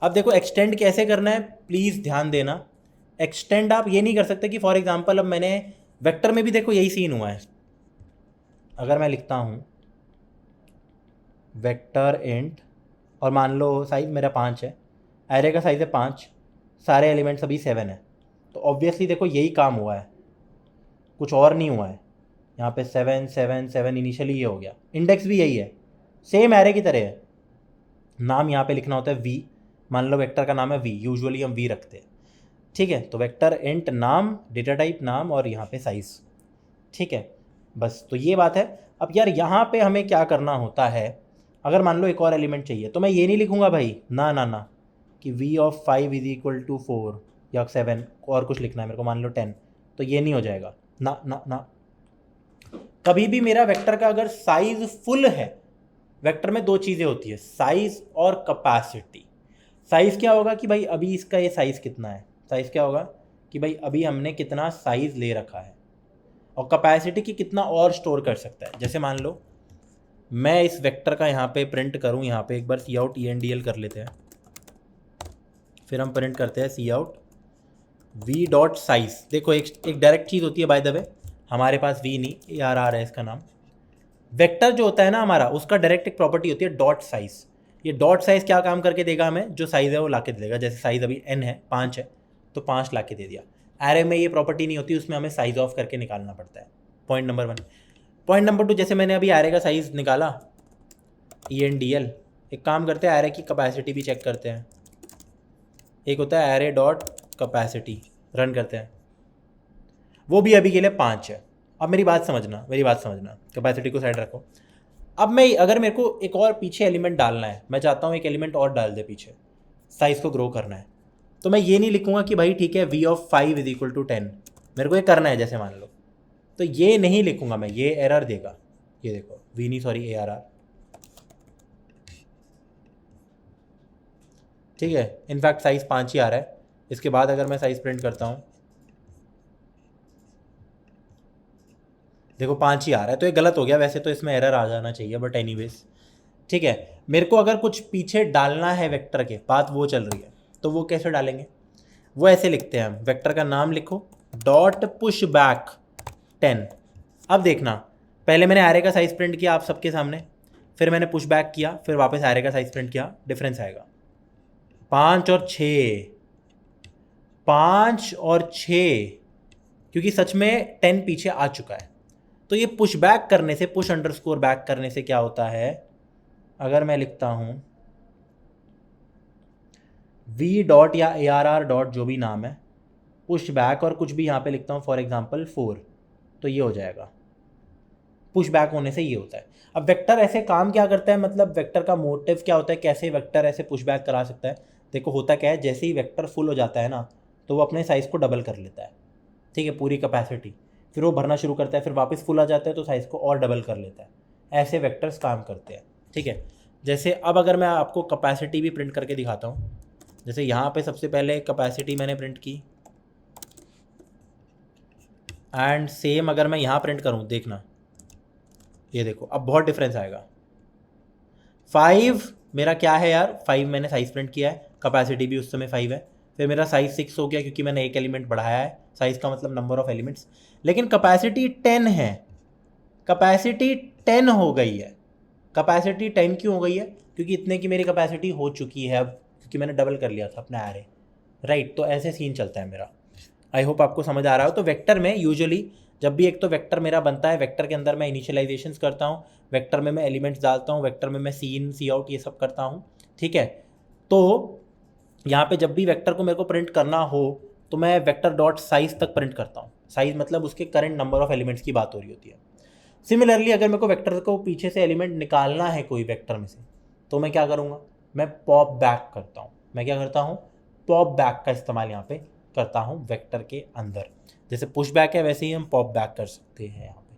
अब देखो एक्सटेंड कैसे करना है, प्लीज़ ध्यान देना। एक्सटेंड आप ये नहीं कर सकते कि फॉर एग्जांपल अब मैंने वेक्टर में भी देखो यही सीन हुआ है, अगर मैं लिखता हूँ वेक्टर इंट और मान लो साइज़ मेरा 5 है, एरे का साइज़ है 5, सारे एलिमेंट्स अभी 7 है, तो ऑब्वियसली देखो यही काम हुआ है, कुछ और नहीं हुआ है। यहाँ पे 7 7 7 इनिशियली ये हो गया, इंडेक्स भी यही है, सेम एरे की तरह है। नाम यहाँ पे लिखना होता है वी, मान लो वेक्टर का नाम है वी, यूजुअली हम वी रखते हैं, ठीक है। तो वेक्टर इंट नाम, डेटा टाइप नाम और यहाँ पे साइज़, ठीक है। बस तो ये बात है। अब यार यहाँ पे हमें क्या करना होता है, अगर मान लो एक और एलिमेंट चाहिए तो मैं ये नहीं लिखूँगा भाई, ना ना ना, कि v(5) = 4 या 7 और कुछ लिखना है मेरे को, मान लो 10, तो ये नहीं हो जाएगा, ना ना ना। कभी भी मेरा वेक्टर का अगर साइज फुल है, वेक्टर में 2 चीज़ें होती है, साइज और कैपेसिटी। साइज़ क्या होगा कि भाई अभी इसका ये साइज़ कितना है, साइज़ क्या होगा कि भाई अभी हमने कितना साइज़ ले रखा है, और कैपेसिटी की कितना और स्टोर कर सकता है। जैसे मान लो मैं इस वेक्टर का यहाँ पे प्रिंट करूँ, यहाँ पे एक बार cout endl कर लेते हैं, फिर हम प्रिंट करते हैं cout v.size। देखो एक डायरेक्ट चीज़ होती है बाय द वे, हमारे पास v नहीं ARR है इसका नाम। वेक्टर जो होता है ना हमारा, उसका डायरेक्ट एक प्रॉपर्टी होती है डॉट साइज। ये डॉट साइज क्या काम करके देगा हमें, जो साइज़ है वो ला के दे देगा। जैसे साइज़ अभी n है, 5 है, तो 5 ला के दे दिया। एरे में ये प्रॉपर्टी नहीं होती, उसमें हमें साइज ऑफ करके निकालना पड़ता है। Point number 1। पॉइंट नंबर 2, जैसे मैंने अभी एरे का साइज़ निकाला endl, एक काम करते हैं एरे की कैपेसिटी भी चेक करते हैं। एक होता है एरे डॉट कैपेसिटी, रन करते हैं, वो भी अभी के लिए 5 है। अब मेरी बात समझना, कैपेसिटी को साइड रखो। अब मैं अगर मेरे को एक और पीछे एलिमेंट डालना है, मैं चाहता हूँ एक एलिमेंट और डाल दे पीछे, साइज़ को ग्रो करना है, तो मैं ये नहीं लिखूँगा कि भाई ठीक है v(5) = 10, मेरे को ये करना है जैसे मान लो, तो ये नहीं लिखूँगा मैं, ये एरर देगा। ये देखो ARR, ठीक है। इनफैक्ट साइज़ 5 ही आ रहा है। इसके बाद अगर मैं साइज़ प्रिंट करता हूँ, देखो 5 ही आ रहा है, तो ये गलत हो गया। वैसे तो इसमें एरर आ जाना चाहिए, बट एनीवेज ठीक है। मेरे को अगर कुछ पीछे डालना है वेक्टर के, बात वो चल रही है, तो वो कैसे डालेंगे, वो ऐसे लिखते हैं हम, वेक्टर का नाम लिखो डॉट पुश बैक 10। अब देखना, पहले मैंने एरे का साइज़ प्रिंट किया आप सबके सामने, फिर मैंने पुश बैक किया, फिर वापस एरे का साइज़ प्रिंट किया, डिफरेंस आएगा 5 और 6, 5 और 6, क्योंकि सच में 10 पीछे आ चुका है। तो ये पुश बैक करने से, पुश अंडरस्कोर बैक करने से क्या होता है, अगर मैं लिखता हूँ v डॉट या ARR डॉट जो भी नाम है, पुश बैक और कुछ भी यहाँ पे लिखता हूँ फॉर एग्जांपल 4, तो ये हो जाएगा। पुश बैक होने से ये होता है। अब वेक्टर ऐसे काम क्या करता है, मतलब वेक्टर का मोटिव क्या होता है, कैसे वेक्टर ऐसे पुश बैक करा सकता है। देखो होता क्या है, जैसे ही वेक्टर फुल हो जाता है ना, तो वो अपने साइज़ को डबल कर लेता है, ठीक है, पूरी कैपेसिटी, फिर वो भरना शुरू करता है, फिर वापस फुल आ जाता है तो साइज़ को और डबल कर लेता है। ऐसे वेक्टर्स काम करते हैं, ठीक है। जैसे अब अगर मैं आपको कैपेसिटी भी प्रिंट करके दिखाता हूँ, जैसे यहाँ पे सबसे पहले कैपेसिटी मैंने प्रिंट की, एंड सेम अगर मैं यहाँ प्रिंट करूँ, देखना ये देखो अब बहुत डिफरेंस आएगा। 5 मेरा क्या है यार, 5 मैंने साइज़ प्रिंट किया है, कैपेसिटी भी उस समय 5 है, फिर मेरा साइज़ 6 हो गया क्योंकि मैंने एक एलिमेंट बढ़ाया है, साइज़ का मतलब नंबर ऑफ एलिमेंट्स, लेकिन कैपेसिटी 10 है, कैपेसिटी 10 हो गई है। कैपेसिटी 10 क्यों हो गई है, क्योंकि इतने की मेरी कैपेसिटी हो चुकी है अब, क्योंकि मैंने डबल कर लिया था अपना एरे, राइट। तो ऐसे सीन चलता है मेरा। आई होप आपको समझ आ रहा हो। तो वेक्टर में यूजुअली जब भी एक तो वेक्टर मेरा बनता है, वेक्टर के अंदर मैं इनिशियलाइजेशंस करता हूँ, वेक्टर में मैं एलिमेंट्स डालता हूँ, वेक्टर में मैं सी इन सी आउट ये सब करता हूँ, ठीक है। तो यहाँ पे जब भी वेक्टर को मेरे को प्रिंट करना हो तो मैं वेक्टर डॉट साइज तक प्रिंट करता हूँ। साइज मतलब उसके करंट नंबर ऑफ एलिमेंट्स की बात हो रही होती है। सिमिलरली अगर मेरे को वेक्टर को पीछे से एलिमेंट निकालना है कोई वेक्टर में से, तो मैं क्या करूँगा, मैं पॉप बैक करता हूँ। मैं क्या करता हूँ, पॉप बैक का इस्तेमाल यहाँ पे करता हूँ वेक्टर के अंदर। जैसे पुश बैक है वैसे ही हम पॉप बैक कर सकते हैं यहाँ पे,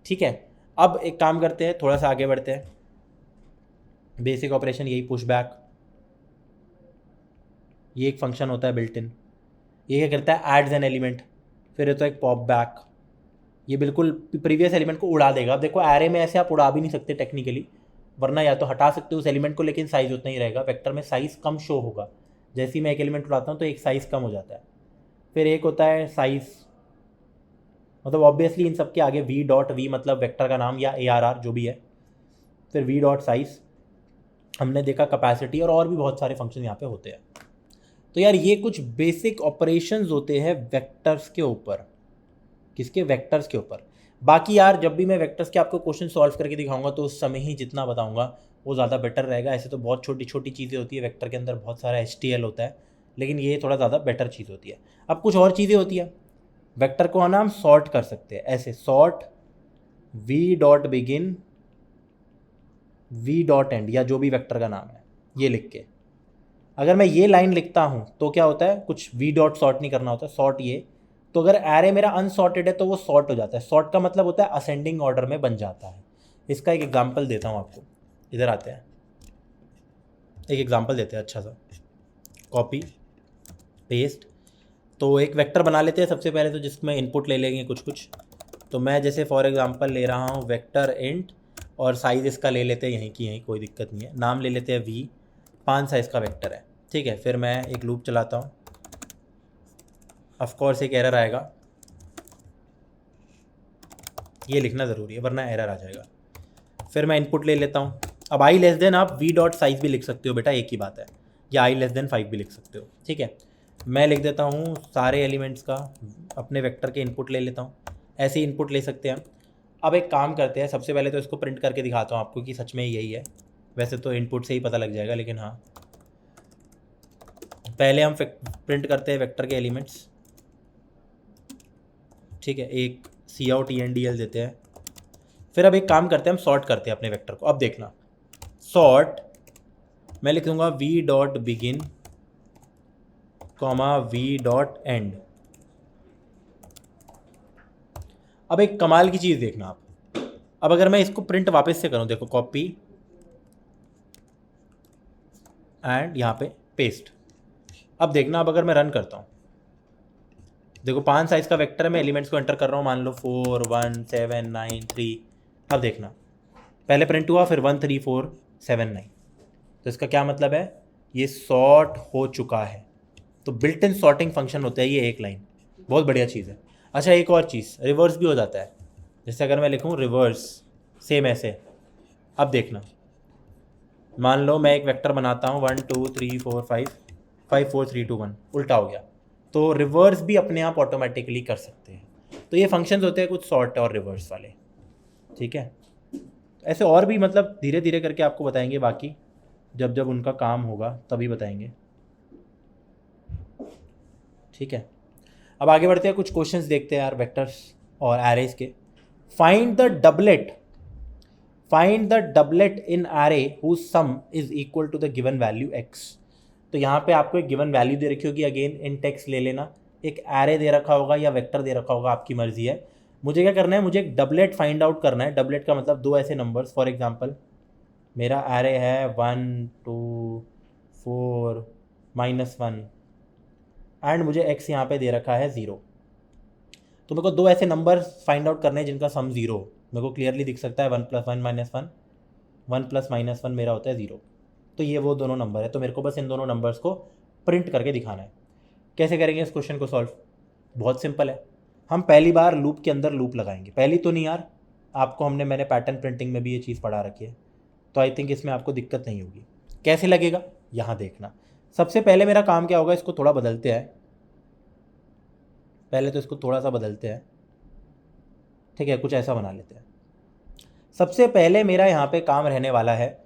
ठीक है। अब एक काम करते हैं, थोड़ा सा आगे बढ़ते हैं। बेसिक ऑपरेशन यही पुश बैक, ये एक फंक्शन होता है बिल्ट इन। ये क्या करता है, एड्स एन एलिमेंट, फिर ये तो एक पॉप बैक, ये बिल्कुल प्रीवियस एलिमेंट को उड़ा देगा। अब देखो एरे में ऐसे आप उड़ा भी नहीं सकते टेक्निकली, वरना या तो हटा सकते हो उस एलिमेंट को, लेकिन साइज़ उतना ही रहेगा। वेक्टर में साइज़ कम शो होगा, जैसे ही मैं एक एलिमेंट उड़ाता हूँ तो एक साइज़ कम हो जाता है। फिर एक होता है साइज़, मतलब ऑब्वियसली इन सब के आगे वी डॉट, वी मतलब वेक्टर का नाम या ARR जो भी है, फिर वी डॉट साइज़। हमने देखा कैपेसिटी और भी बहुत सारे फंक्शन यहाँ पे होते हैं। तो यार ये कुछ बेसिक ऑपरेशंस होते हैं वेक्टर्स के ऊपर। किसके, वेक्टर्स के ऊपर। बाकी यार जब भी मैं वेक्टर्स के आपको क्वेश्चन सॉल्व करके दिखाऊंगा तो उस समय ही जितना बताऊंगा वो ज़्यादा बेटर रहेगा। ऐसे तो बहुत छोटी छोटी चीज़ें होती है वेक्टर के अंदर, बहुत सारा HTL होता है, लेकिन ये थोड़ा ज़्यादा बेटर चीज़ होती है। अब कुछ और चीज़ें होती है, वेक्टर को हम सॉर्ट कर सकते हैं ऐसे, sort V dot begin V dot and, या जो भी वेक्टर का नाम है ये लिख के अगर मैं ये लाइन लिखता हूँ तो क्या होता है, कुछ वी डॉट सॉर्ट नहीं करना होता, सॉर्ट ये। तो अगर एरे मेरा अनसॉर्टेड है तो वो सॉर्ट हो जाता है। सॉर्ट का मतलब होता है असेंडिंग ऑर्डर में बन जाता है। इसका एक एग्जांपल देता हूँ आपको, इधर आते हैं, एक एग्जांपल देते हैं अच्छा सा, कॉपी पेस्ट। तो एक वेक्टर बना लेते हैं सबसे पहले, तो जिसमें इनपुट ले लेंगे कुछ कुछ। तो मैं जैसे फॉर एग्जांपल ले रहा हूँ वेक्टर इंट, और साइज़ इसका ले लेते हैं यहीं की यहीं, कोई दिक्कत नहीं है। नाम ले लेते हैं v, 5 साइज़ का वेक्टर है, ठीक है। फिर मैं एक लूप चलाता हूँ, ऑफकोर्स एक एरर आएगा, ये लिखना ज़रूरी है वरना एरर आ जाएगा। फिर मैं इनपुट ले लेता हूँ। अब i लेस देन आप v डॉट साइज़ भी लिख सकते हो बेटा, एक ही बात है, या i लेस देन 5 भी लिख सकते हो, ठीक है। मैं लिख देता हूँ सारे एलिमेंट्स का अपने वेक्टर के इनपुट ले लेता हूँ, ऐसे ही इनपुट ले सकते हैं। अब एक काम करते हैं, सबसे पहले तो इसको प्रिंट करके दिखाता हूँ आपको कि सच में यही है। वैसे तो इनपुट से ही पता लग जाएगा, लेकिन हाँ पहले हम प्रिंट करते हैं वेक्टर के एलिमेंट्स, ठीक है। एक cout endl देते हैं। फिर अब एक काम करते हैं, हम सॉर्ट करते हैं अपने वेक्टर को। अब देखना, सॉर्ट मैं लिख दूंगा v dot begin comma v dot and. अब एक कमाल की चीज़ देखना आप, अब अगर मैं इसको प्रिंट वापस से करूं, देखो कॉपी एंड यहाँ पे पेस्ट। अब देखना, अब अगर मैं रन करता हूँ, देखो 5 साइज़ का वेक्टर है, मैं एलिमेंट्स को एंटर कर रहा हूँ, मान लो 4 1 7 9 3। अब देखना, पहले प्रिंट हुआ, फिर 1 3 4 7 9। तो इसका क्या मतलब है, ये सॉर्ट हो चुका है। तो बिल्ट इन सॉर्टिंग फंक्शन होता है ये एक लाइन, बहुत बढ़िया चीज़ है। अच्छा एक और चीज़, रिवर्स भी हो जाता है। जैसे अगर मैं लिखूँ रिवर्स, सेम ऐसे। अब देखना, मान लो मैं एक वेक्टर बनाता हूँ 1 2 3 4 5 5 4 3 2 1, उल्टा हो गया, तो रिवर्स भी अपने आप ऑटोमेटिकली कर सकते हैं। तो ये फंक्शंस होते हैं कुछ सॉर्ट और रिवर्स वाले, ठीक है। ऐसे और भी मतलब धीरे धीरे करके आपको बताएंगे, बाकी जब जब उनका काम होगा तभी बताएंगे, ठीक है। अब आगे बढ़ते हैं, कुछ क्वेश्चंस देखते हैं यार वेक्टर्स और एरेज के। Find the doublet in array whose sum is equal to the given value x। तो यहाँ पे आपको एक गिवन वैल्यू दे रखी होगी, अगेन इन टेक्स्ट ले लेना, एक एरे दे रखा होगा या वेक्टर दे रखा होगा, आपकी मर्जी है। मुझे क्या करना है, मुझे एक डबलेट फाइंड आउट करना है। डबलेट का मतलब दो ऐसे नंबर्स, फॉर एग्जांपल मेरा एरे है 1 2 4 -1 एंड मुझे x यहाँ पे दे रखा है 0। तो मेरे को दो ऐसे नंबर फाइंड आउट करने हैं जिनका सम 0 हो। मेरे को क्लियरली दिख सकता है 1 + 1 - 1, 1 + -1 मेरा होता है 0। तो ये वो दोनों नंबर है। तो मेरे को बस इन दोनों नंबर्स को प्रिंट करके दिखाना है। कैसे करेंगे इस क्वेश्चन को सॉल्व? बहुत सिंपल है। हम पहली बार लूप के अंदर लूप लगाएंगे। पहली तो नहीं यार, आपको मैंने पैटर्न प्रिंटिंग में भी ये चीज़ पढ़ा रखी है, तो आई थिंक इसमें आपको दिक्कत नहीं होगी। कैसे लगेगा यहाँ देखना। सबसे पहले मेरा काम क्या होगा, इसको थोड़ा बदलते हैं। पहले तो इसको थोड़ा सा बदलते हैं, ठीक है, कुछ ऐसा बना लेते हैं। सबसे पहले मेरा यहाँ पे काम रहने वाला है,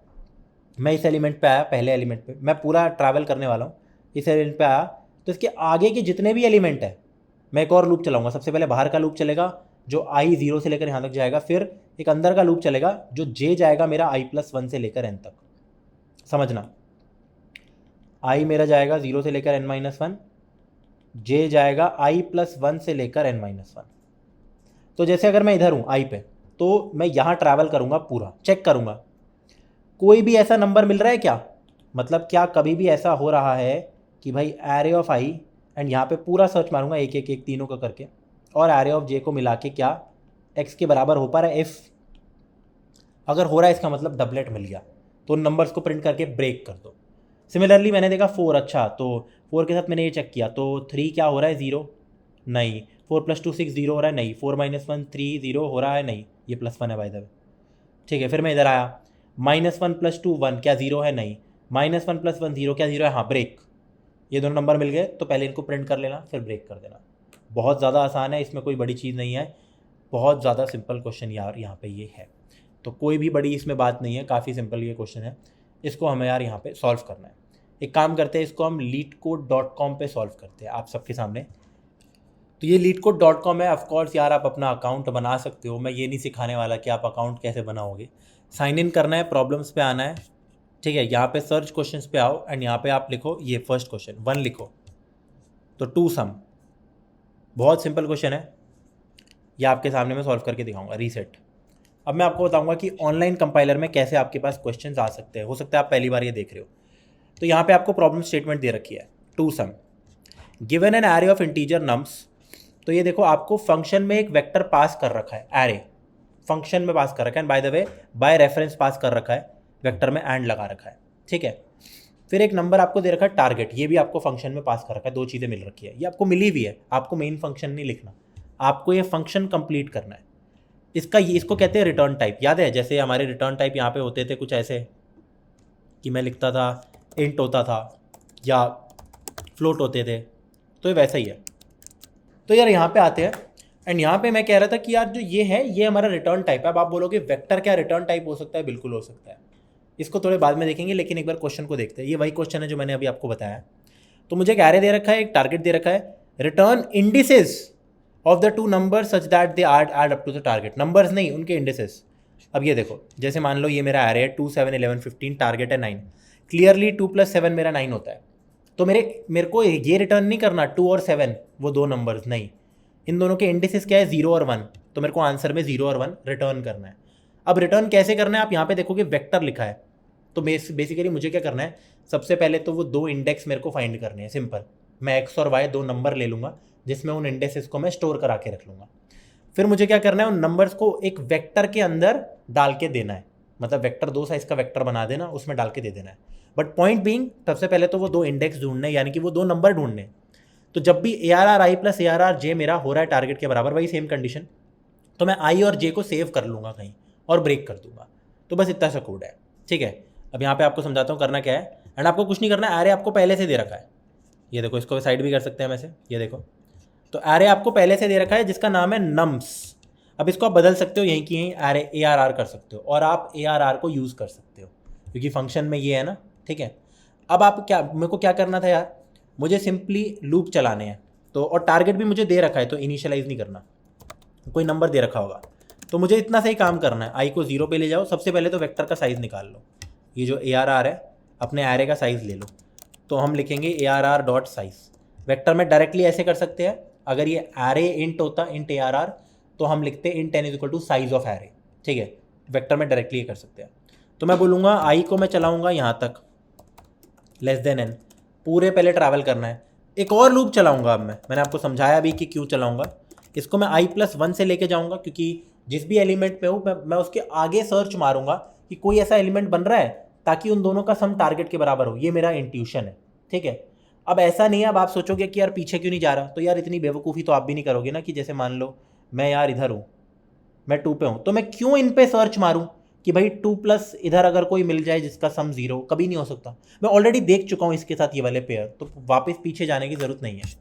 मैं इस एलिमेंट पे आया, पहले एलिमेंट पे मैं पूरा ट्रैवल करने वाला हूँ। इस एलिमेंट पे आया तो इसके आगे के जितने भी एलिमेंट है मैं एक और लूप चलाऊंगा। सबसे पहले बाहर का लूप चलेगा जो i 0 से लेकर यहाँ तक जाएगा, फिर एक अंदर का लूप चलेगा जो j जाएगा मेरा i + 1 से लेकर n तक। समझना, i मेरा जाएगा 0 से लेकर n - 1, j जाएगा i + 1 से लेकर n - 1। तो जैसे अगर मैं इधर हूँ i पे, तो मैं यहाँ ट्रैवल करूँगा, पूरा चेक करूँगा कोई भी ऐसा नंबर मिल रहा है क्या। मतलब क्या कभी भी ऐसा हो रहा है कि भाई एरे ऑफ i, एंड यहाँ पे पूरा सर्च मारूंगा एक एक एक तीनों का करके, और एरे ऑफ j को मिला के क्या x के बराबर हो पा रहा है। if अगर हो रहा है इसका मतलब डबलेट मिल गया। तो उन नंबर्स को प्रिंट करके ब्रेक कर दो। सिमिलरली मैंने देखा 4, अच्छा तो 4 के साथ मैंने ये चेक किया, तो 3 क्या हो रहा है 0, नहीं। 4 + 2 6 0 हो रहा है, नहीं। 4 - 1 3 0 हो रहा है, नहीं। ये +1 है बाय द वे, ठीक है। फिर मैं इधर आया, -1 + 2 1 क्या 0 है, नहीं। -1 + 1 0 क्या 0 है, हाँ, ब्रेक। ये दोनों नंबर मिल गए, तो पहले इनको प्रिंट कर लेना, फिर ब्रेक कर देना। बहुत ज़्यादा आसान है, इसमें कोई बड़ी चीज़ नहीं है, बहुत ज़्यादा सिंपल क्वेश्चन यार यहाँ पे ये है। तो कोई भी बड़ी इसमें बात नहीं है, काफ़ी सिंपल ये क्वेश्चन है। इसको हमें यार यहाँ पे सॉल्व करना है। एक काम करते हैं, इसको हम leetcode.com पे सॉल्व करते हैं आप सबके सामने। तो ये leetcode.com है। ऑफकोर्स यार आप अपना अकाउंट बना सकते हो, मैं ये नहीं सिखाने वाला कि आप अकाउंट कैसे बनाओगे। साइन इन करना है, प्रॉब्लम्स पे आना है, ठीक है। यहाँ पे सर्च क्वेश्चंस पे आओ एंड यहाँ पे आप लिखो ये फर्स्ट क्वेश्चन 1 लिखो, तो 2 सम। बहुत सिंपल क्वेश्चन है, ये आपके सामने मैं सॉल्व करके दिखाऊंगा। रीसेट। अब मैं आपको बताऊंगा कि ऑनलाइन कंपाइलर में कैसे आपके पास क्वेश्चंस आ सकते हैं। हो सकता है आप पहली बार ये देख रहे हो। तो यहाँ पे आपको प्रॉब्लम स्टेटमेंट दे रखी है, 2 sum given an array of integer nums. तो ये देखो आपको फंक्शन में एक वेक्टर पास कर रखा है, एरे फंक्शन में पास कर रखा है, by the way by reference pass कर रखा है, वेक्टर में एंड लगा रखा है, ठीक है। फिर एक नंबर आपको दे रखा है टारगेट, ये भी आपको फंक्शन में पास कर रखा है। दो चीज़ें मिल रखी है, ये आपको मिली भी है। आपको मेन फंक्शन नहीं लिखना, आपको ये फंक्शन कंप्लीट करना है। इसको कहते हैं रिटर्न टाइप। याद है जैसे हमारे रिटर्न टाइप यहाँ पे होते थे कुछ ऐसे कि मैं लिखता था इंट होता था या फ्लोट होते थे, तो ये वैसा ही है। तो यार यहाँ पे आते हैं एंड यहाँ पे मैं कह रहा था कि यार जो ये है ये हमारा रिटर्न टाइप है। अब आप बोलोगे वेक्टर क्या रिटर्न टाइप हो सकता है? बिल्कुल हो सकता है, इसको थोड़े बाद में देखेंगे, लेकिन एक बार क्वेश्चन को देखते हैं। ये वही क्वेश्चन है जो मैंने अभी आपको बताया। तो मुझे एक एरे दे रखा है, एक टारगेट दे रखा है, return indices of the 2 numbers such that they add up to the target. Numbers नहीं, उनके इंडिसेस। अब ये देखो, जैसे मान लो ये मेरा एरे है 2 7 11 15, टारगेट है 9। क्लियरली 2 + 7 मेरा 9 होता है। तो मेरे को ये रिटर्न नहीं करना 2 और 7 वो 2 नंबर्स, नहीं। इन दोनों के इंडिसेस क्या है 0 और 1, तो मेरे को आंसर में 0 और 1 रिटर्न करना है। अब रिटर्न कैसे करना है, आप यहाँ पे देखोगे वेक्टर लिखा है। तो बेसिकली मुझे क्या करना है, सबसे पहले तो वो 2 इंडेक्स मेरे को फाइंड करने हैं। सिंपल, मैं x और y 2 नंबर ले लूँगा जिसमें उन इंडेक्सेस को मैं स्टोर करा के रख लूँगा। फिर मुझे क्या करना है, उन नंबर्स को एक वेक्टर के अंदर डाल के देना है। मतलब वेक्टर 2 साइज का वेक्टर बना देना, उसमें डाल के दे देना है। बट पॉइंट बीइंग, सबसे पहले तो वो 2 इंडेक्स ढूंढने, यानी कि वो 2 नंबर ढूंढने। तो जब भी ARR i + ARR j मेरा हो रहा है टारगेट के बराबर, वही सेम कंडीशन, तो मैं i और j को सेव कर लूँगा कहीं और ब्रेक कर दूंगा। तो बस इतना सा कोड है, ठीक है। अब यहाँ पे आपको समझाता हूँ करना क्या है। एंड आपको कुछ नहीं करना है, एरे आपको पहले से दे रखा है। ये देखो, इसको साइड भी कर सकते हैं वैसे, ये देखो। तो एरे आपको पहले से दे रखा है जिसका नाम है नम्स। अब इसको आप बदल सकते हो, यहीं की यहीं एरे ARR कर सकते हो, और आप ARR को यूज़ कर सकते हो क्योंकि फंक्शन में ये है ना, ठीक है। अब आप क्या, मेरे को क्या करना था यार, मुझे सिंपली लूप चलाने हैं। तो और टारगेट भी मुझे दे रखा है, तो इनिशियलाइज नहीं करना, कोई नंबर दे रखा होगा, तो मुझे इतना सही काम करना है। आई को 0 पे ले जाओ, सबसे पहले तो वेक्टर का साइज़ निकाल लो, ये जो ARR है अपने एरे का साइज़ ले लो, तो हम लिखेंगे ARR डॉट साइज़। वेक्टर में डायरेक्टली ऐसे कर सकते हैं, अगर ये एरे इंट होता इंट ARR तो हम लिखते int n is equal to size of array, ठीक है, वेक्टर में डायरेक्टली ये कर सकते हैं। तो मैं बोलूँगा आई को मैं चलाऊँगा यहाँ तक लेस देन n, पूरे पहले ट्रैवल करना है। एक और लूप चलाऊँगा अब मैंने आपको समझाया अभी कि क्यों चलाऊँगा। इसको मैं i+1 से लेके जाऊँगा, क्योंकि जिस भी एलिमेंट पे हूँ मैं उसके आगे सर्च मारूंगा कि कोई ऐसा एलिमेंट बन रहा है ताकि उन दोनों का सम टारगेट के बराबर हो। ये मेरा इंट्यूशन है, ठीक है। अब ऐसा नहीं है, अब आप सोचोगे कि यार पीछे क्यों नहीं जा रहा, तो यार इतनी बेवकूफ़ी तो आप भी नहीं करोगे ना कि जैसे मान लो मैं यार इधर हूँ, मैं 2 पे हूँ, तो मैं क्यों इन पे सर्च मारूँ कि भाई 2+ इधर अगर कोई मिल जाए जिसका सम 0, कभी नहीं हो सकता। मैं ऑलरेडी देख चुका हूँ इसके साथ ये वाले पेयर, तो वापस पीछे जाने की ज़रूरत नहीं है।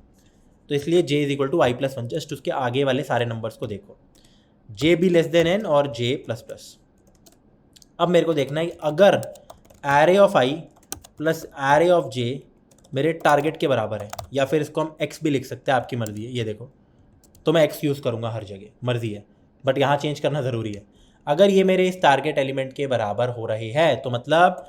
तो इसलिए j is equal to i+1, just उसके आगे वाले सारे नंबर्स को देखो, j भी लेस देन n और j++। अब मेरे को देखना है अगर array of i plus array of j मेरे टारगेट के बराबर है, या फिर इसको हम x भी लिख सकते हैं, आपकी मर्जी है। ये देखो, तो मैं x यूज़ करूँगा हर जगह, मर्जी है, बट यहाँ चेंज करना ज़रूरी है। अगर ये मेरे इस टारगेट एलिमेंट के बराबर हो रहे हैं तो मतलब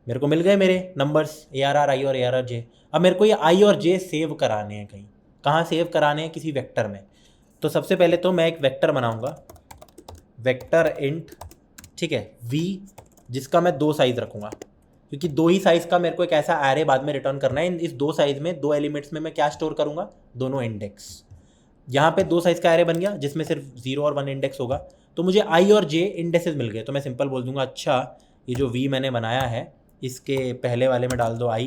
मेरे को मिल गए मेरे नंबर्स ARR i और ARR j। अब मेरे को ये i और j सेव कराने हैं कहीं, कहाँ सेव कराने हैं, किसी वेक्टर में। तो सबसे पहले तो मैं एक वेक्टर बनाऊंगा, वेक्टर इंट, ठीक है, v, जिसका मैं 2 साइज़ रखूँगा, क्योंकि 2 ही साइज़ का मेरे को एक ऐसा एरे बाद में रिटर्न करना है। इस 2 साइज़ में 2 एलिमेंट्स में मैं क्या स्टोर करूँगा, दोनों इंडेक्स। यहाँ पे 2 साइज़ का एरे बन गया जिसमें सिर्फ 0 और 1 इंडेक्स होगा, तो मुझे i और j इंडेक्सेस मिल गए। तो मैं सिंपल बोल दूंगा, अच्छा ये जो v मैंने बनाया है इसके पहले वाले में डाल दो i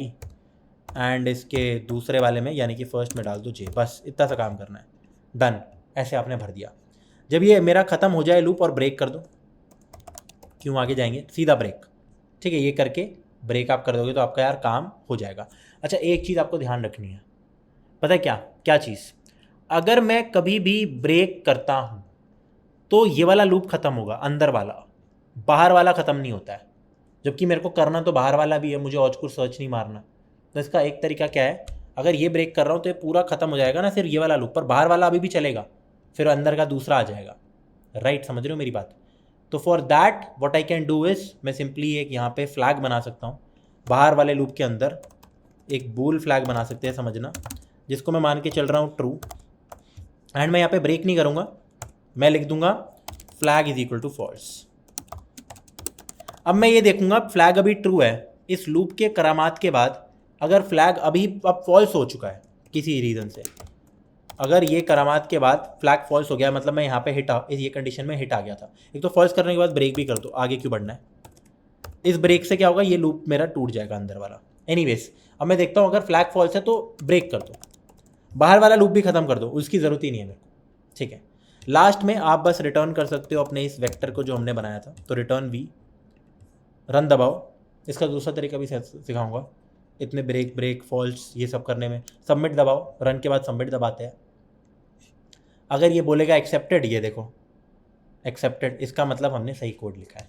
एंड इसके दूसरे वाले में यानी कि फर्स्ट में डाल दो j, बस इतना सा काम करना है, डन। ऐसे आपने भर दिया। जब ये मेरा ख़त्म हो जाए लूप और ब्रेक कर दो, क्यों आगे जाएंगे, सीधा ब्रेक, ठीक है, ये करके ब्रेक आप कर दोगे तो आपका यार काम हो जाएगा। अच्छा एक चीज़ आपको ध्यान रखनी है, पता है क्या क्या चीज़, अगर मैं कभी भी ब्रेक करता हूँ तो ये वाला लूप ख़त्म होगा, अंदर वाला, बाहर वाला ख़त्म नहीं होता है। जबकि मेरे को करना तो बाहर वाला भी है, मुझे और कुछ सर्च नहीं मारना। तो इसका एक तरीका क्या है, अगर ये ब्रेक कर रहा हूँ तो ये पूरा ख़त्म हो जाएगा ना, सिर्फ ये वाला लूप, पर बाहर वाला अभी भी चलेगा, फिर अंदर का दूसरा आ जाएगा। राइट, समझ रहे हो मेरी बात। तो for that what I can do is, मैं सिंपली एक यहाँ पे फ्लैग बना सकता हूँ, बाहर वाले लूप के अंदर एक बूल फ्लैग बना सकते हैं, समझना, जिसको मैं मान के चल रहा हूँ ट्रू, एंड मैं यहाँ पे ब्रेक नहीं करूँगा, मैं लिख दूंगा flag is equal to false. अब मैं ये देखूंगा फ्लैग अभी ट्रू है, इस लूप के करामात के बाद अगर फ्लैग अभी अब फॉल्स हो चुका है किसी रीज़न से, अगर ये करामात के बाद फ्लैग फॉल्स हो गया, मतलब मैं यहाँ पे ये कंडीशन में हिट आ गया था। एक तो फॉल्स करने के बाद ब्रेक भी कर दो, आगे क्यों बढ़ना है। इस ब्रेक से क्या होगा, ये लूप मेरा टूट जाएगा अंदर वाला। एनीवेज अब मैं देखता हूँ अगर फ्लैग फॉल्स है तो ब्रेक कर दो, बाहर वाला लूप भी ख़त्म कर दो, उसकी ज़रूरत ही नहीं है मेरे को, ठीक है। लास्ट में आप बस रिटर्न कर सकते हो अपने इस वेक्टर को जो हमने बनाया था, तो रिटर्न v, रन दबाओ। इसका दूसरा तरीका भी सिखाऊंगा, इतने ब्रेक फॉल्स ये सब करने में। सबमिट दबाओ, रन के बाद सबमिट दबाते हैं। अगर ये बोलेगा एक्सेप्टेड, ये देखो एक्सेप्टेड, इसका मतलब हमने सही कोड लिखा है।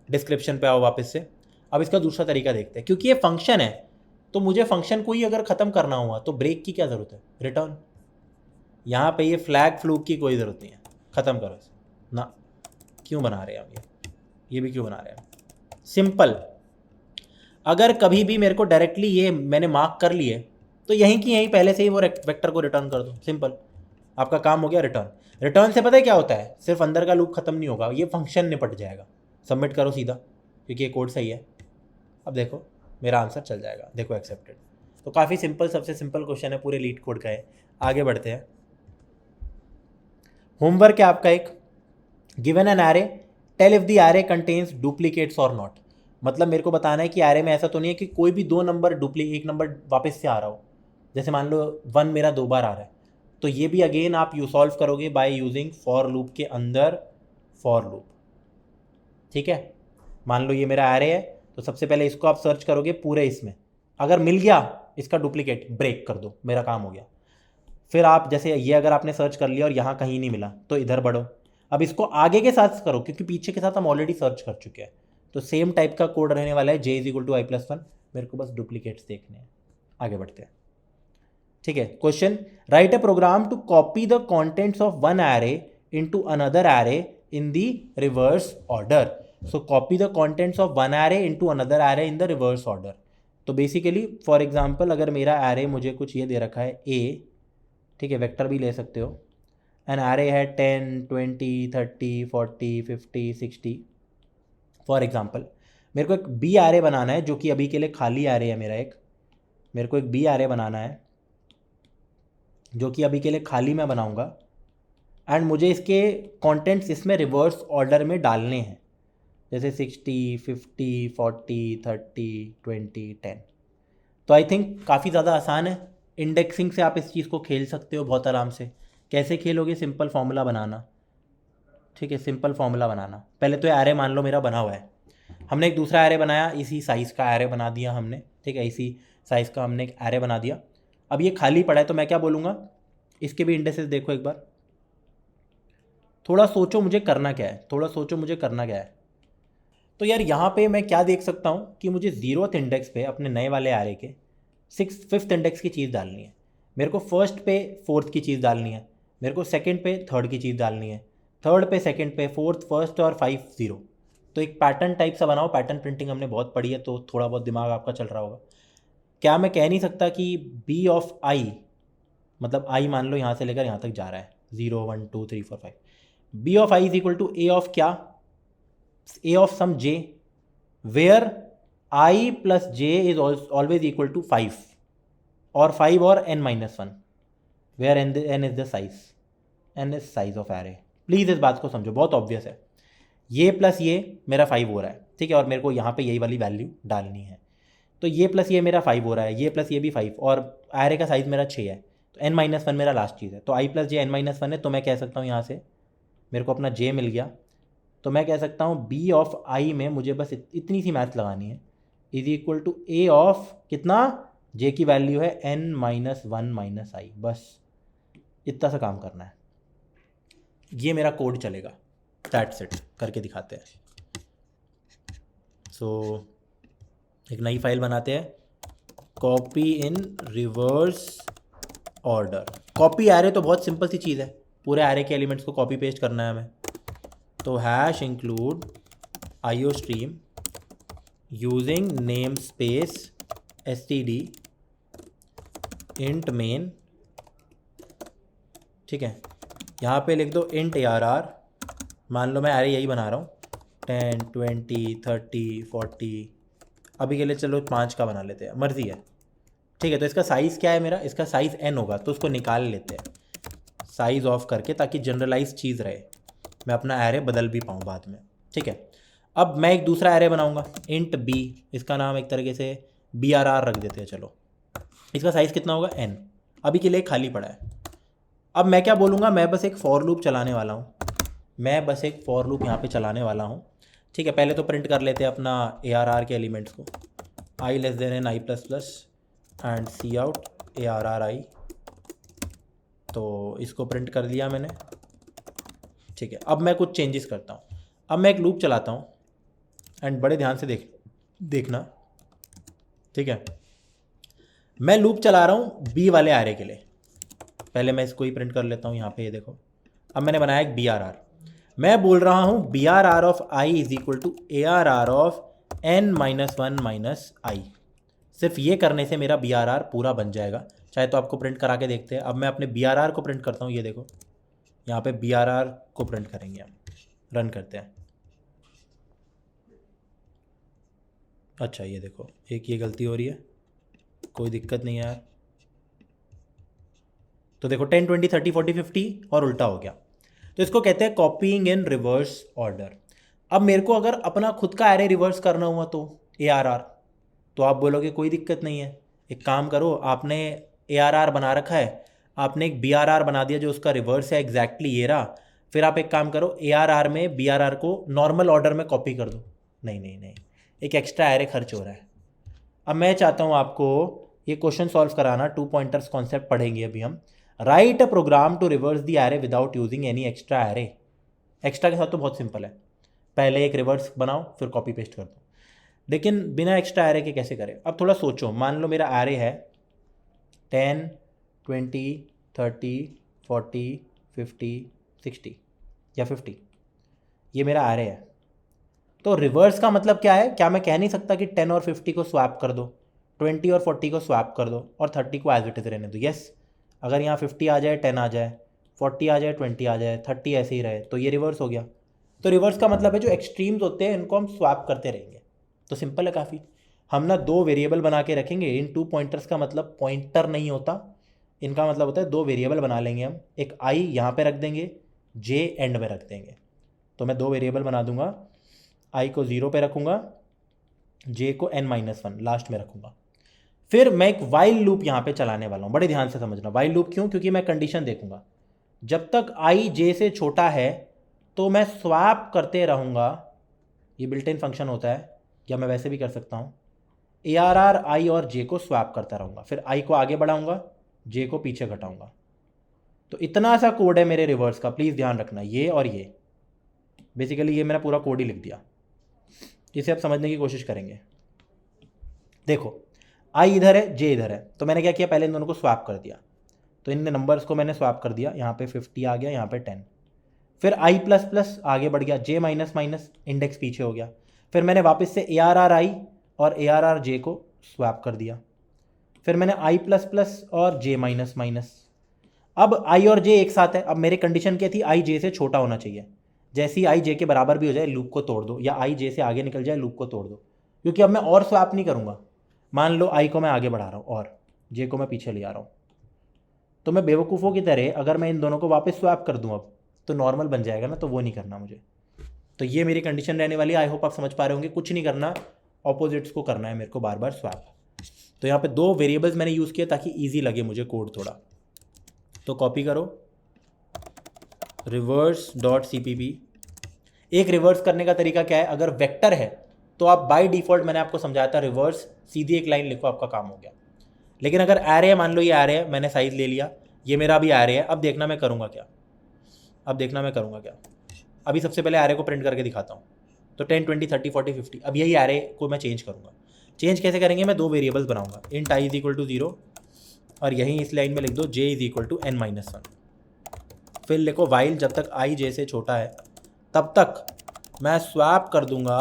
डिस्क्रिप्शन पे आओ वापस से। अब इसका दूसरा तरीका देखते हैं, क्योंकि ये फंक्शन है तो मुझे फंक्शन को ही अगर ख़त्म करना हुआ तो ब्रेक की क्या ज़रूरत है, रिटर्न। यहाँ पे ये फ्लैग फ्लूक की कोई ज़रूरत नहीं है, ख़त्म करो इसे ना। क्यों बना रहे हैं हम ये भी क्यों बना रहे हैं, सिंपल। अगर कभी भी मेरे को डायरेक्टली ये मैंने मार्क कर लिए तो यहीं की यहीं पहले से ही वो वेक्टर को रिटर्न कर दो, सिंपल, आपका काम हो गया रिटर्न। रिटर्न से पता है क्या होता है, सिर्फ अंदर का लूप ख़त्म नहीं होगा, ये फंक्शन निपट जाएगा। सबमिट करो सीधा, क्योंकि ये कोड सही है। अब देखो मेरा आंसर चल जाएगा, देखो एक्सेप्टेड। तो काफ़ी सिंपल, सबसे सिंपल क्वेश्चन है, पूरे लीड कोड का है। आगे बढ़ते हैं। होमवर्क है आपका एक, given an array, tell if the array contains duplicates और नॉट। मतलब मेरे को बताना है कि एरे में ऐसा तो नहीं है कि कोई भी 2 नंबर एक नंबर वापस से आ रहा हो। जैसे मान लो 1 मेरा 2 बार आ रहा है, तो ये भी अगेन आप सॉल्व करोगे बाय यूजिंग फॉर लूप के अंदर फॉर लूप, ठीक है। मान लो ये मेरा एरे है, तो सबसे पहले इसको आप सर्च करोगे पूरे इसमें, अगर मिल गया इसका डुप्लीकेट, ब्रेक कर दो, मेरा काम हो गया। फिर आप जैसे ये अगर आपने सर्च कर लिया और यहाँ कहीं नहीं मिला तो इधर बढ़ो, अब इसको आगे के साथ करो, क्योंकि पीछे के साथ हम ऑलरेडी सर्च कर चुके हैं। तो सेम टाइप का कोड रहने वाला है, j is equal to i+1। मेरे को बस डुप्लीकेट्स देखने हैं। आगे बढ़ते हैं। ठीक है, question, right a program to copy the contents of one array into another array in the reverse order. So copy the contents of one array into another array in the reverse order. तो basically for example अगर मेरा array मुझे कुछ ये दे रखा है ए, ठीक है, वेक्टर भी ले सकते हो, एन एरे है 10 20 30 40 50 60. फॉर एग्जांपल मेरे को एक बी एरे बनाना है जो कि अभी के लिए खाली एरे है मेरा एक. मेरे को एक बी एरे बनाना है जो कि अभी के लिए खाली मैं बनाऊंगा, एंड मुझे इसके कंटेंट्स इसमें रिवर्स ऑर्डर में डालने हैं, जैसे 60 50 40 30 20 10. तो आई थिंक काफ़ी ज़्यादा आसान है. इंडेक्सिंग से आप इस चीज़ को खेल सकते हो बहुत आराम से. कैसे खेलोगे? सिंपल फार्मूला बनाना, ठीक है, सिंपल फार्मूला बनाना. पहले तो एरे मान लो मेरा बना हुआ है, हमने एक दूसरा एरे बनाया, इसी साइज़ का एरे बना दिया हमने, ठीक है, इसी साइज़ का हमने एक एरे बना दिया. अब ये खाली पड़ा है तो मैं क्या बोलूँगा, इसके भी इंडेक्सेस देखो एक बार. थोड़ा सोचो मुझे करना क्या है, थोड़ा सोचो मुझे करना क्या है. तो यार यहाँ पे मैं क्या देख सकता हूँ कि मुझे 0th इंडेक्स पे अपने नए वाले एरे के 5th इंडेक्स की चीज़ डालनी है. मेरे को फर्स्ट पे 4th की चीज़ डालनी है, मेरे को सेकंड पे 3rd की चीज़ डालनी है, 3rd पे सेकंड पे 4th फर्स्ट और 5 0. तो एक पैटर्न टाइप सा बनाओ. पैटर्न प्रिंटिंग हमने बहुत पढ़ी है तो थोड़ा बहुत दिमाग आपका चल रहा होगा. क्या मैं कह नहीं सकता कि बी ऑफ आई, मतलब आई मान लो यहाँ से लेकर यहाँ तक जा रहा है 0 1 2 3 4 5, B of I is equal to A of क्या, A of some J, where I plus J is always equal to 5 और 5 और n-1, where n is the size, n is size of array. Please इस बात को समझो, बहुत obvious है. ये प्लस ये मेरा 5 हो रहा है, ठीक है, और मेरे को यहाँ पे यही वाली वैल्यू डालनी है. तो ये प्लस ये मेरा 5 हो रहा है, ये प्लस ये भी 5, और एरे का साइज़ मेरा 6 है, तो n-1 मेरा लास्ट चीज़ है. तो i प्लस जे n-1 है, तो मैं कह सकता हूँ यहाँ से मेरे को अपना j मिल गया. तो मैं कह सकता हूँ b ऑफ i में मुझे बस इतनी सी मैथ लगानी है, is equal to a of कितना, j की वैल्यू है n-1 - i. बस इतना सा काम करना है, ये मेरा कोड चलेगा. That's it. करके दिखाते हैं. सो एक नई फाइल बनाते हैं, copy in reverse order. Copy array तो बहुत सिंपल सी चीज़ है, पूरे एरे के एलिमेंट्स को कॉपी पेस्ट करना है हमें. तो hash include IO stream using name space std int main, ठीक है. यहाँ पे लिख दो इंट arr. मान लो मैं एरे यही बना रहा हूँ, 10 20 30 40, अभी के लिए चलो 5 का बना लेते हैं, मर्जी है, ठीक है. तो इसका साइज़ क्या है मेरा, इसका साइज़ n होगा, तो उसको निकाल लेते हैं साइज़ ऑफ करके, ताकि जनरलाइज चीज़ रहे, मैं अपना एरे बदल भी पाऊँ बाद में, ठीक है. अब मैं एक दूसरा एरे बनाऊँगा, इंट b, इसका नाम एक तरीके से brr रख देते हैं. चलो, इसका साइज़ कितना होगा, n. अभी के लिए खाली पड़ा है. अब मैं क्या बोलूँगा, मैं बस एक फॉर लूप चलाने वाला हूँ, मैं बस एक फॉर लूप यहाँ पे चलाने वाला हूँ, ठीक है. पहले तो प्रिंट कर लेते हैं अपना arr के एलिमेंट्स को, i less than n i plus plus and cout arr i. तो इसको प्रिंट कर दिया मैंने, ठीक है. अब मैं कुछ चेंजेस करता हूँ. अब मैं एक लूप चलाता हूँ, एंड बड़े ध्यान से देखना, ठीक है. मैं लूप चला रहा हूँ बी वाले एरे के लिए. पहले मैं इसको ही प्रिंट कर लेता हूँ यहाँ पे, ये देखो. अब मैंने बनाया एक BRR. मैं बोल रहा हूँ BRR of i is equal to ARR of n-1 - i. सिर्फ ये करने से मेरा BRR पूरा बन जाएगा. चाहे तो आपको प्रिंट करा के देखते हैं. अब मैं अपने BRR को प्रिंट करता हूँ, ये देखो, यहाँ पे BRR को प्रिंट करेंगे हम. रन करते हैं. अच्छा, ये देखो, एक ये गलती हो रही है, कोई दिक्कत नहीं है यार. तो देखो 10 20 30 40 50 और उल्टा हो गया. तो इसको कहते हैं कॉपीइंग इन रिवर्स ऑर्डर. अब मेरे को अगर अपना खुद का एरे रिवर्स करना हुआ तो ARR, तो आप बोलोगे कोई दिक्कत नहीं है, एक काम करो, आपने ARR बना रखा है, आपने एक BRR बना दिया जो उसका रिवर्स है, एग्जैक्टली ये रहा. फिर आप एक काम करो, ARR में BRR को नॉर्मल ऑर्डर में कॉपी कर दो. नहीं नहीं नहीं, एक एक्स्ट्रा एरे खर्च हो रहा है. अब मैं चाहता हूँ आपको ये क्वेश्चन सॉल्व कराना. 2 पॉइंटर्स कॉन्सेप्ट पढ़ेंगे अभी हम. Write a program to reverse the array without using any extra array. Extra के साथ तो बहुत सिंपल है, पहले एक रिवर्स बनाओ फिर कॉपी पेस्ट कर दो. लेकिन बिना एक्स्ट्रा एरे के कैसे करें? अब थोड़ा सोचो. मान लो मेरा एरे है 10 20, 30, 40, 50, 60 या 50, ये मेरा एरे है। तो रिवर्स का मतलब क्या है? क्या मैं कह नहीं सकता कि 10 और 50 को स्वैप कर दो, 20 और 40 को स्वैप कर दो और 30 को एज इट इज रहने दो? यस, अगर यहाँ 50 आ जाए, 10 आ जाए, 40 आ जाए, 20 आ जाए, 30 ऐसे ही रहे, तो ये रिवर्स हो गया। तो रिवर्स का मतलब है जो एक्सट्रीम्स होते हैं इनको हम स्वैप करते रहेंगे। तो सिंपल है काफ़ी। हम ना दो वेरिएबल बना के रखेंगे। इन टू पॉइंटर्स का मतलब पॉइंटर नहीं होता, इनका मतलब होता है दो वेरिएबल बना लेंगे हम। एक आई यहाँ पे रख देंगे, जे एंड में रख देंगे। तो मैं दो वेरिएबल बना दूंगा, आई को 0 पे रखूँगा, जे को n-1 लास्ट में रखूँगा। फिर मैं एक वाइल लूप यहाँ पे चलाने वाला हूँ। बड़े ध्यान से समझना, वाइल लूप क्यों? क्योंकि मैं कंडीशन देखूंगा। जब तक आई जे से छोटा है तो मैं स्वैप करते रहूँगा। ये बिल्ट इन फंक्शन होता है, या मैं वैसे भी कर सकता हूँ। ARR आई और जे को स्वैप करता रहूँगा, फिर आई को आगे बढ़ाऊँगा, जे को पीछे घटाऊँगा। तो इतना सा कोड है मेरे रिवर्स का, प्लीज़ ध्यान रखना। ये और ये बेसिकली ये मेरा पूरा कोड ही लिख दिया। इसे आप समझने की कोशिश करेंगे। देखो, आई इधर है, जे इधर है, तो मैंने क्या किया? पहले इन दोनों को स्वैप कर दिया। तो इन नंबर्स को मैंने स्वैप कर दिया। यहाँ पे 50 आ गया, यहाँ पे 10। फिर आई प्लस प्लस आगे बढ़ गया, जे माइनस माइनस इंडेक्स पीछे हो गया। फिर मैंने वापस से ARR आई और ARR जे को स्वैप कर दिया। फिर मैंने आई प्लस प्लस और जे माइनस माइनस। अब आई और जे एक साथ है। अब मेरी कंडीशन क्या थी? आई जे से छोटा होना चाहिए। जैसे ही आई जे के बराबर भी हो जाए, लूप को तोड़ दो, या आई जे से आगे निकल जाए, लूप को तोड़ दो। क्योंकि अब मैं और स्वैप नहीं करूँगा। मान लो आई को मैं आगे बढ़ा रहा हूँ और जे को मैं पीछे ले आ रहा हूँ, तो मैं बेवकूफ़ों की तरह अगर मैं इन दोनों को वापस स्वैप कर दूँ अब, तो नॉर्मल बन जाएगा ना, तो वो नहीं करना मुझे। तो ये मेरी कंडीशन रहने वाली है। आई होप आप समझ पा रहे होंगे। कुछ नहीं करना, ऑपोजिट्स को करना है मेरे को बार बार स्वैप। तो यहाँ पे दो वेरिएबल्स मैंने यूज़ किए ताकि ईजी लगे मुझे कोड थोड़ा। तो कॉपी करो, reverse.cpp। एक रिवर्स करने का तरीका क्या है? अगर वेक्टर है तो आप बाय डिफ़ॉल्ट, मैंने आपको समझाया था, रिवर्स सीधी एक लाइन लिखो, आपका काम हो गया। लेकिन अगर एरे है, मान लो ये एरे है, मैंने साइज ले लिया, ये मेरा अभी एरे है। अब देखना मैं करूँगा क्या, अभी सबसे पहले एरे को प्रिंट करके दिखाता हूँ। तो 10, 20, 30, 40, 50। अब यही एरे को मैं चेंज करूँगा। चेंज कैसे करेंगे? मैं दो वेरिएबल्स बनाऊँगा, int i is equal to 0 और यहीं इस लाइन में लिख दो जे इज इक्वल टू n-1। फिर लिखो वाइल, जब तक आई जे से छोटा है तब तक मैं स्वैप कर दूंगा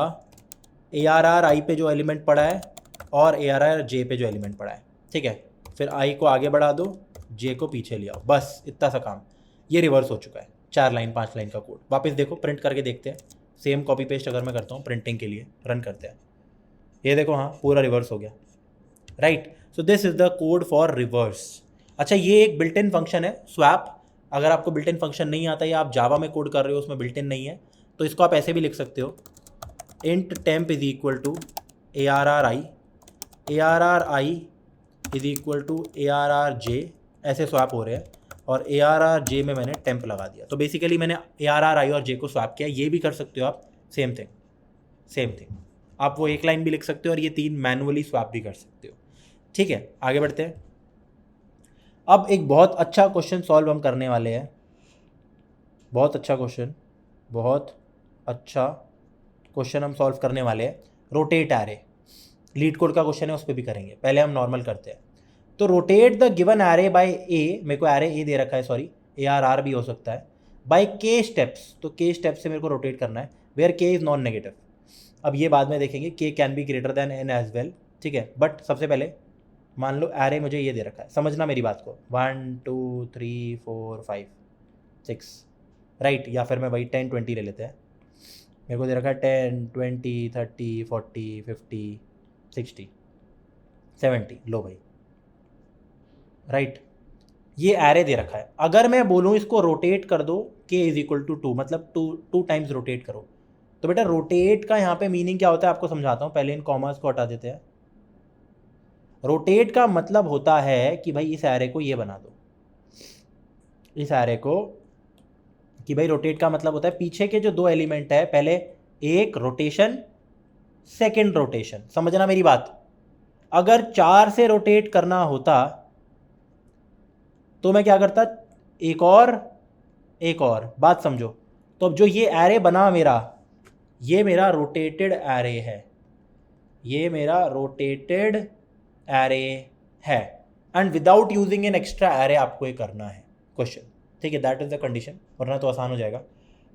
ARR आई पे जो एलिमेंट पड़ा है और ARR जे पे जो एलिमेंट पड़ा है। ठीक है, फिर आई को आगे बढ़ा दो, जे को पीछे ले आओ, बस इतना सा काम। ये रिवर्स हो चुका है। 4 लाइन 5 लाइन का कोड। वापस देखो, प्रिंट करके देखते हैं। सेम कॉपी पेस्ट अगर मैं करता हूँ प्रिंटिंग के लिए, रन करते हैं। ये देखो, हाँ पूरा रिवर्स हो गया, right. So this is the code for reverse. अच्छा, ये एक बिल्ट इन फंक्शन है स्वैप। अगर आपको बिल्ट इन फंक्शन नहीं आता या आप जावा में कोड कर रहे हो, उसमें बिल्ट इन नहीं है, तो इसको आप ऐसे भी लिख सकते हो, int temp is equal to ARR i is equal to ARR j. ऐसे स्वैप हो रहे हैं और ARR जे में मैंने टेम्प लगा दिया। तो बेसिकली मैंने ARR आई और जे को स्वैप किया। ये भी कर सकते हो आप, सेम थिंग। आप वो एक लाइन भी लिख सकते हो और ये 3 मैनुअली स्वैप भी कर सकते हो। ठीक है, आगे बढ़ते हैं। अब एक बहुत अच्छा क्वेश्चन सॉल्व हम करने वाले हैं। बहुत अच्छा क्वेश्चन हम सॉल्व करने वाले हैं। रोटेट एरे, लीड कोड का क्वेश्चन है, उस पर भी करेंगे। पहले हम नॉर्मल करते हैं। तो rotate the given array by A, मेरे को एरे ए दे रखा है, सॉरी ARR भी हो सकता है, बाय के स्टेप्स। तो के स्टेप्स से मेरे को रोटेट करना है, वेयर के इज़ नॉन नेगेटिव। अब ये बाद में देखेंगे, k can be greater than n as well. ठीक है, बट सबसे पहले मान लो एरे मुझे ये दे रखा है, समझना मेरी बात को, 1 2 3 4 5 6, राइट। या फिर मैं वही 10 20 ले लेते हैं। मेरे को दे रखा है 10 20 30 40 50 60 70, लो भाई, राइट। ये एरे दे रखा है। अगर मैं बोलूँ इसको रोटेट कर दो, के इज इक्वल टू 2, मतलब 2 टाइम्स रोटेट करो, तो बेटा रोटेट का यहाँ पे मीनिंग क्या होता है आपको समझाता हूँ। पहले इन कॉमर्स को हटा देते हैं। रोटेट का मतलब होता है कि भाई इस एरे को ये बना दो, इस एरे को, कि भाई रोटेट का मतलब होता है पीछे के जो 2 एलिमेंट है, पहले एक रोटेशन, सेकंड रोटेशन। समझना मेरी बात। अगर 4 से रोटेट करना होता तो मैं क्या करता, एक और बात समझो। तो अब जो ये एरे बना मेरा, ये मेरा रोटेटेड एरे है, ये मेरा रोटेटेड एरे है। And without using an extra array आपको ये करना है क्वेश्चन, ठीक है, दैट इज द कंडीशन, वरना तो आसान हो जाएगा।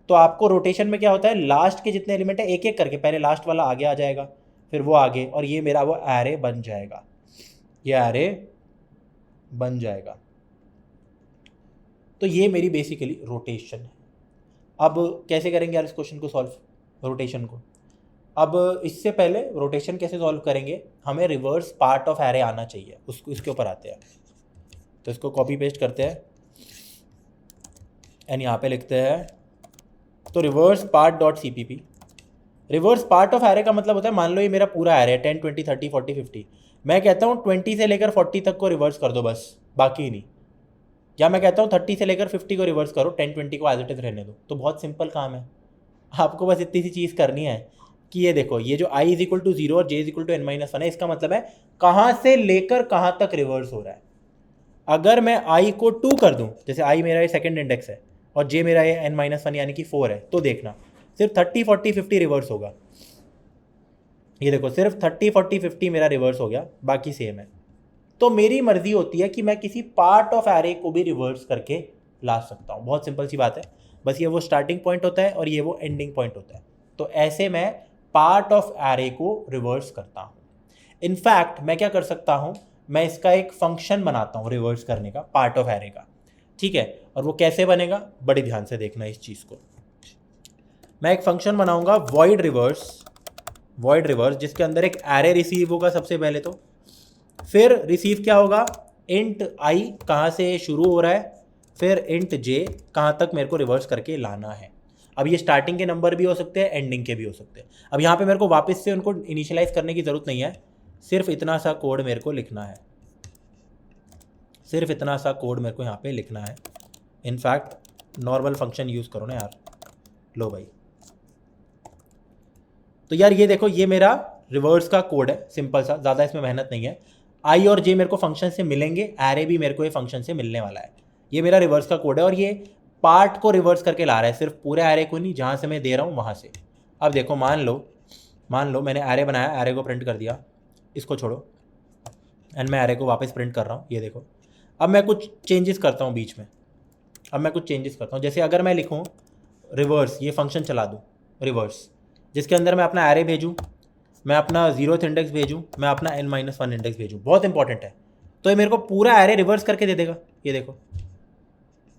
तो आपको रोटेशन में क्या होता है, लास्ट के जितने एलिमेंट है एक एक करके पहले लास्ट वाला आगे आ जाएगा, फिर वो आगे, और ये मेरा वो एरे बन जाएगा, ये एरे बन जाएगा। तो ये मेरी बेसिकली रोटेशन है। अब कैसे करेंगे यार इस क्वेश्चन को सॉल्व, रोटेशन को? अब इससे पहले रोटेशन कैसे सॉल्व करेंगे, हमें रिवर्स पार्ट ऑफ एरे आना चाहिए, उसको इसके ऊपर आते हैं। तो इसको कॉपी पेस्ट करते हैं एंड यहाँ पे लिखते हैं, तो reverse part dot CPP। Reverse part of array का मतलब होता है, मान लो ये मेरा पूरा एरे है 10 20 30 40 50, मैं कहता हूँ 20 से लेकर 40 तक को रिवर्स कर दो बस, बाकी नहीं। या मैं कहता हूँ 30 से लेकर 50 को रिवर्स करो, 10 20 को एज इट इज रहने दो। तो बहुत सिंपल काम है, आपको बस इतनी सी चीज़ करनी है कि ये देखो, ये जो i इज इक्वल टू 0 और j is equal to n-1 है, इसका मतलब है कहाँ से लेकर कहाँ तक रिवर्स हो रहा है। अगर मैं i को 2 कर दूं, जैसे i मेरा ये सेकंड इंडेक्स है और j मेरा ये n-1 यानी कि 4 है, तो देखना सिर्फ 30 40 50 रिवर्स होगा। ये देखो सिर्फ 30 40 50 मेरा रिवर्स हो गया, बाकी सेम है। तो मेरी मर्जी होती है कि मैं किसी पार्ट ऑफ एरे को भी रिवर्स करके ला सकता हूँ। बहुत सिंपल सी बात है, बस ये वो स्टार्टिंग पॉइंट होता है और ये वो एंडिंग पॉइंट होता है। तो ऐसे मैं पार्ट ऑफ एरे को रिवर्स करता हूँ। इनफैक्ट मैं क्या कर सकता हूँ, मैं इसका एक फंक्शन बनाता हूँ रिवर्स करने का, पार्ट ऑफ एरे का, ठीक है। और वो कैसे बनेगा, बड़े ध्यान से देखना इस चीज़ को। मैं एक फंक्शन बनाऊंगा वॉइड रिवर्स, जिसके अंदर एक एरे रिसीव होगा सबसे पहले, तो फिर रिसीव क्या होगा, इंट i कहाँ से शुरू हो रहा है, फिर इंट j कहाँ तक मेरे को रिवर्स करके लाना है। अब ये स्टार्टिंग के नंबर भी हो सकते हैं, एंडिंग के भी हो सकते हैं। अब यहाँ पे मेरे को वापस से उनको इनिशियलाइज करने की ज़रूरत नहीं है, सिर्फ इतना सा कोड मेरे को लिखना है, सिर्फ इतना सा कोड मेरे को यहाँ पे लिखना है। इनफैक्ट नॉर्मल फंक्शन यूज़ करो ना यार, लो भाई। तो यार ये देखो, ये मेरा रिवर्स का कोड है, सिंपल सा, ज़्यादा इसमें मेहनत नहीं है। i और j मेरे को फंक्शन से मिलेंगे, एरे भी मेरे को ये फंक्शन से मिलने वाला है। ये मेरा रिवर्स का कोड है और ये पार्ट को रिवर्स करके ला रहा है, सिर्फ पूरे एरे को नहीं, जहाँ से मैं दे रहा हूँ वहाँ से। अब देखो, मान लो मैंने एरे बनाया, एरे को प्रिंट कर दिया, इसको छोड़ो, एंड मैं एरे को वापस प्रिंट कर रहा हूँ। ये देखो, अब मैं कुछ चेंजेस करता हूँ बीच में, जैसे अगर मैं लिखूँ रिवर्स, ये फंक्शन चला दूँ रिवर्स, जिसके अंदर मैं अपना एरे भेजूँ, मैं अपना 0th इंडेक्स भेजूँ, मैं अपना n-1 इंडेक्स भेजूँ, बहुत इंपॉर्टेंट है। तो ये मेरे को पूरा एरे रिवर्स करके दे देगा। ये देखो,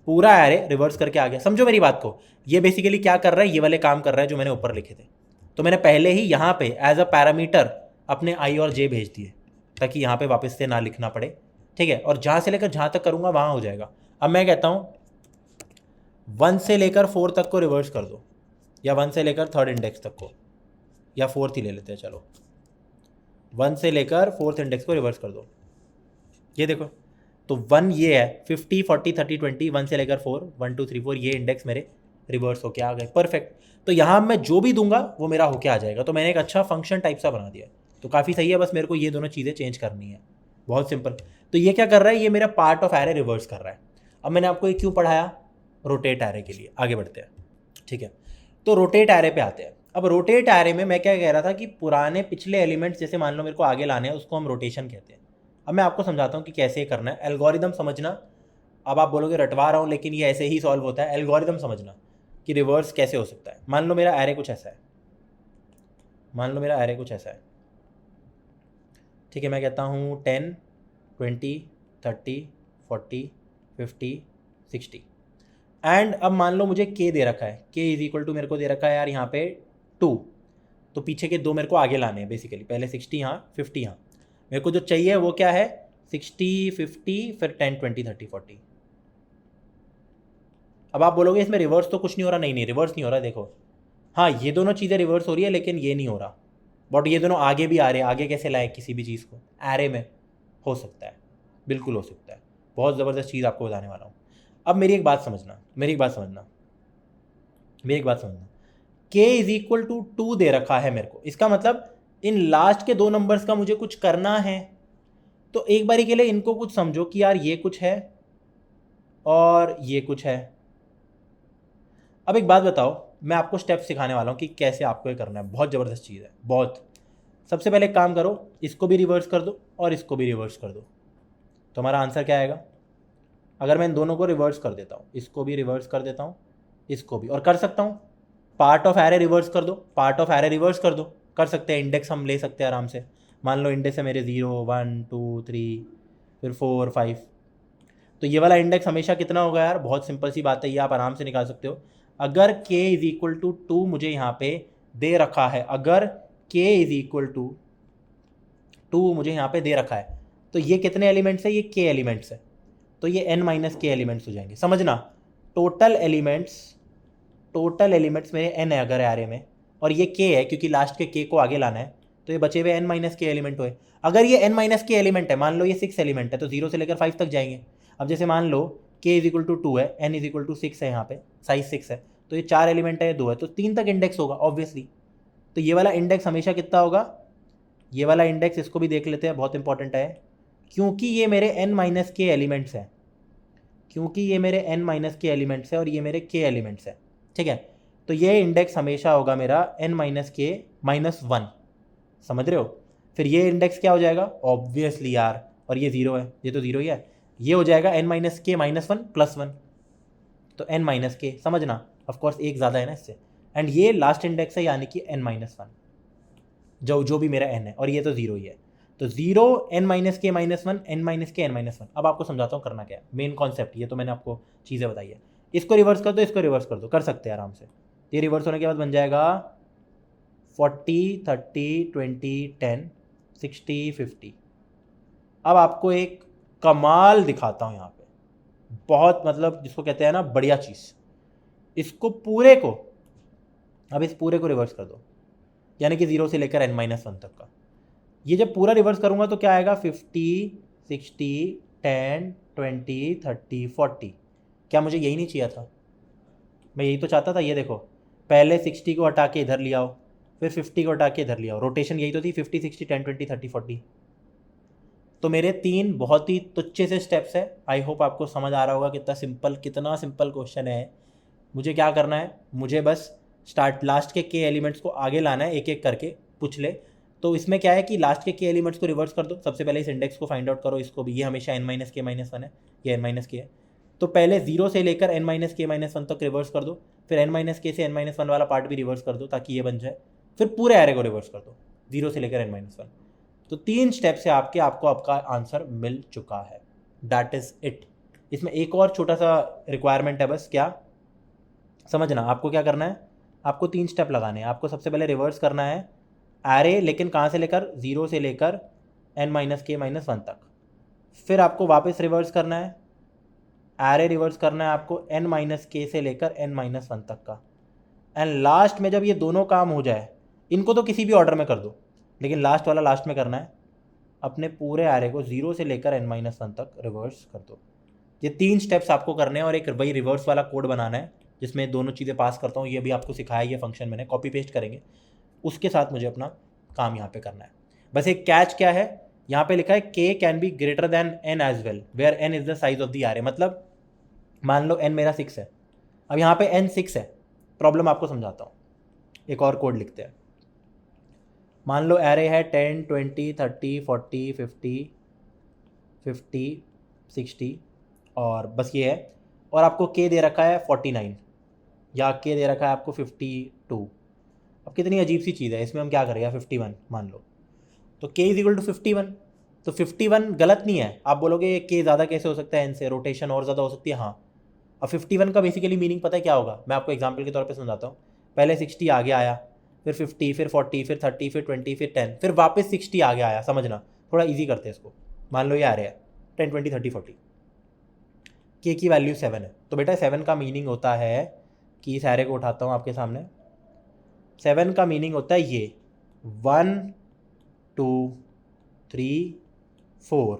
पूरा एरे रिवर्स करके आ गया। समझो मेरी बात को, ये बेसिकली क्या कर रहा है, ये वाले काम कर रहा है जो मैंने ऊपर लिखे थे। तो मैंने पहले ही यहाँ पे एज अ पैरामीटर अपने i और j भेज दिए, ताकि यहाँ पे वापस से ना लिखना पड़े, ठीक है। और जहाँ से लेकर जहाँ तक करूँगा वहाँ हो जाएगा। अब मैं कहता हूँ 1 से लेकर 4 तक को रिवर्स कर दो, या 1 से लेकर 3rd इंडेक्स तक को, या 4th ही ले लेते हैं, चलो 1 से लेकर 4th इंडेक्स को रिवर्स कर दो। ये देखो, तो 1 ये है, 50 40 30 20, 1 से लेकर 4, 1 2 3 4, ये इंडेक्स मेरे रिवर्स होके आ गए, परफेक्ट। तो यहाँ मैं जो भी दूंगा वो मेरा होके आ जाएगा। तो मैंने एक अच्छा फंक्शन टाइप सा बना दिया, तो काफ़ी सही है। बस मेरे को ये दोनों चीज़ें चेंज करनी है, बहुत सिंपल। तो ये क्या कर रहा है, ये मेरा पार्ट ऑफ एरे रिवर्स कर रहा है। अब मैंने आपको ये क्यों पढ़ाया, रोटेट एरे के लिए। आगे बढ़ते हैं, ठीक है। तो रोटेट एरे पे आते हैं। अब रोटेट एरे में मैं क्या कह रहा था कि पुराने पिछले एलिमेंट्स, जैसे मान लो मेरे को आगे लाने हैं, उसको हम रोटेशन कहते हैं। अब मैं आपको समझाता हूँ कि कैसे करना है, एल्गोरिदम समझना। अब आप बोलोगे रटवा रहा हूँ, लेकिन ये ऐसे ही सॉल्व होता है। एल्गोरिदम समझना कि रिवर्स कैसे हो सकता है। मान लो मेरा एरे कुछ ऐसा है, ठीक है। मैं कहता हूँ 10 20 30 40 50 60, एंड अब मान लो मुझे k दे रखा है, k इज इक्वल टू मेरे को दे रखा है यार यहाँ पे 2। तो पीछे के 2 मेरे को आगे लाने हैं बेसिकली, पहले 60 यहाँ 50 यहाँ। मेरे को जो चाहिए वो क्या है, 60 50 फिर 10 20 30 40। अब आप बोलोगे इसमें रिवर्स तो कुछ नहीं हो रहा। नहीं, रिवर्स नहीं हो रहा। देखो, हाँ ये दोनों चीज़ें रिवर्स हो रही है, लेकिन ये नहीं हो रहा। बट ये दोनों आगे भी आ रहे हैं। आगे कैसे लाए किसी भी चीज़ को, एरे में हो सकता है, बिल्कुल हो सकता है। बहुत ज़बरदस्त चीज़ आपको बताने वाला हूँ। अब मेरी एक बात समझना, k इज इक्वल टू 2 दे रखा है मेरे को। इसका मतलब इन लास्ट के 2 नंबर्स का मुझे कुछ करना है। तो एक बारी के लिए इनको कुछ समझो कि यार ये कुछ है और ये कुछ है। अब एक बात बताओ, मैं आपको स्टेप सिखाने वाला हूँ कि कैसे आपको ये करना है। बहुत ज़बरदस्त चीज़ है, बहुत। सबसे पहले एक काम करो, इसको भी रिवर्स कर दो और इसको भी रिवर्स कर दो। तो हमारा आंसर क्या आएगा? अगर मैं इन दोनों को रिवर्स कर देता हूँ, इसको भी रिवर्स कर देता हूँ, इसको भी, और कर सकता हूँ पार्ट ऑफ एरे रिवर्स कर दो, पार्ट ऑफ एरे रिवर्स कर दो, कर सकते हैं। इंडेक्स हम ले सकते हैं आराम से। मान लो इंडेक्स है मेरे 0 1 2 3 फिर 4 5, तो ये वाला इंडेक्स हमेशा कितना होगा यार? बहुत सिंपल सी बात है, ये आप आराम से निकाल सकते हो। अगर k इज इक्वल टू 2 मुझे यहाँ पे दे रखा है, अगर k इज इक्वल टू 2 मुझे यहाँ पे दे रखा है, तो ये कितने एलिमेंट्स है? ये k एलिमेंट्स है, तो ये n माइनस के एलिमेंट्स हो जाएंगे। समझना, टोटल एलिमेंट्स मेरे n है अगर एरे में, और ये k है क्योंकि लास्ट के k को आगे लाना है, तो ये बचे हुए n माइनस के एलिमेंट हुए। अगर ये n माइनस के एलिमेंट है, मान लो ये 6 एलिमेंट है, तो 0 से लेकर 5 तक जाएंगे। अब जैसे मान लो k इज इक्वल टू 2 है, n इज इक्वल टू 6 है, यहाँ पे साइज 6 है, तो ये 4 एलिमेंट है, ये 2 है, तो 3 तक इंडेक्स होगा ऑब्वियसली। तो ये वाला इंडेक्स हमेशा कितना होगा? ये वाला इंडेक्स, इसको भी देख लेते हैं, बहुत इंपॉर्टेंट है, क्योंकि ये मेरे n माइनस के एलिमेंट्स हैं, क्योंकि ये मेरे n माइनस के एलिमेंट्स है और ये मेरे k एलिमेंट्स है, ठीक है। तो ये इंडेक्स हमेशा होगा मेरा n माइनस के माइनस 1, समझ रहे हो? फिर ये इंडेक्स क्या हो जाएगा? ऑब्वियसली यार, और ये 0 है, ये तो 0 ही है, ये हो जाएगा n माइनस के माइनस 1 प्लस 1, तो n माइनस के, समझना, ऑफकोर्स एक ज़्यादा है ना इससे, एंड ये लास्ट इंडेक्स है यानी कि n माइनस 1, जो भी मेरा n है, और ये तो 0 ही है, तो 0 n माइनस के माइनस 1 n माइनस के n माइनस 1। अब आपको समझाता हूँ करना क्या है, मेन कॉन्सेप्ट, ये तो मैंने आपको चीज़ें बताई है। इसको रिवर्स कर दो, इसको रिवर्स कर दो, कर सकते हैं आराम से। ये रिवर्स होने के बाद बन जाएगा 40 30 20 10 60 50। अब आपको एक कमाल दिखाता हूँ यहाँ पे, बहुत मतलब जिसको कहते हैं ना बढ़िया चीज़। इसको पूरे को, अब इस पूरे को रिवर्स कर दो, यानी कि 0 से लेकर n माइनस 1 तक का। ये जब पूरा रिवर्स करूँगा तो क्या आएगा? 50 60 10 20 30 40। क्या मुझे यही नहीं चाहिए था? मैं यही तो चाहता था। ये देखो, पहले 60 को हटा के इधर ले आओ, फिर 50 को हटा के इधर ले आओ, रोटेशन यही तो थी, 50 60 10 20 30 40। तो मेरे 3 बहुत ही तुच्छे से स्टेप्स है। आई होप आपको समझ आ रहा होगा कितना सिंपल क्वेश्चन है। मुझे क्या करना है? मुझे बस लास्ट के k एलिमेंट्स को आगे लाना है, एक एक करके पूछ ले। तो इसमें क्या है कि लास्ट के k एलिमेंट्स को रिवर्स कर दो। सबसे पहले इस इंडेक्स को फाइंड आउट करो, इसको भी, ये हमेशा n माइनस के माइनस 1 है, ये n माइनस के है, तो पहले 0 से लेकर n माइनस के माइनस 1 तक रिवर्स कर दो, फिर n माइनस के से n माइनस 1 वाला पार्ट भी रिवर्स कर दो ताकि ये बन जाए, फिर पूरे एरे को रिवर्स कर दो 0 से लेकर n माइनस 1। तो 3 स्टेप से आपको आपका आंसर मिल चुका है। That is it. इसमें एक और छोटा सा रिक्वायरमेंट है बस, क्या समझना, आपको क्या करना है? आपको 3 स्टेप लगाने हैं। आपको सबसे पहले रिवर्स करना है एरे, लेकिन कहाँ से लेकर? 0 से लेकर n माइनस के माइनस 1 तक। फिर आपको वापस रिवर्स करना है, एरे रिवर्स करना है आपको n माइनस के से लेकर n माइनस 1 तक का। एंड लास्ट में जब ये दोनों काम हो जाए, इनको तो किसी भी ऑर्डर में कर दो, लेकिन लास्ट वाला लास्ट में करना है, अपने पूरे एरे को 0 से लेकर n माइनस 1 तक रिवर्स कर दो। ये 3 स्टेप्स आपको करने हैं, और एक वही रिवर्स वाला कोड बनाना है जिसमें दोनों चीज़ें पास करता हूँ। ये भी आपको सिखाया, ये फंक्शन मैंने कॉपी पेस्ट करेंगे, उसके साथ मुझे अपना काम यहाँ पे करना है। बस एक कैच क्या है, यहाँ पे लिखा है k can be greater than n as well where n is the size of the array. मतलब मान लो n मेरा 6 है, अब यहाँ पे n 6 है, प्रॉब्लम आपको समझाता हूँ। एक और कोड लिखते हैं। मान लो एरे है 10 20 30 40 50 50 60, और बस ये है, और आपको k दे रखा है 49, या k दे रखा है आपको 52। अब कितनी अजीब सी चीज़ है, इसमें हम क्या करेंगे? 51 मान लो, तो k इज इक्वल टू 51, तो 51 गलत नहीं है। आप बोलोगे k ज़्यादा कैसे हो सकता है n से, रोटेशन और ज़्यादा हो सकती है, हाँ। अब 51 का बेसिकली मीनिंग पता है क्या होगा? मैं आपको एग्जांपल के तौर पे समझाता हूँ। पहले 60 आगे आया, फिर 50, फिर 40, फिर 30, फिर 20, फिर 10, फिर वापस 60 आगे आया। समझना, थोड़ा इजी करते हैं इसको। मान लो ये आ रहा है 10 20 30 40, k की वैल्यू 7 है, तो बेटा 7 का मीनिंग होता है कि इस एरे को उठाता हूँ आपके सामने, 7 का मीनिंग होता है ये 1 2 3 4,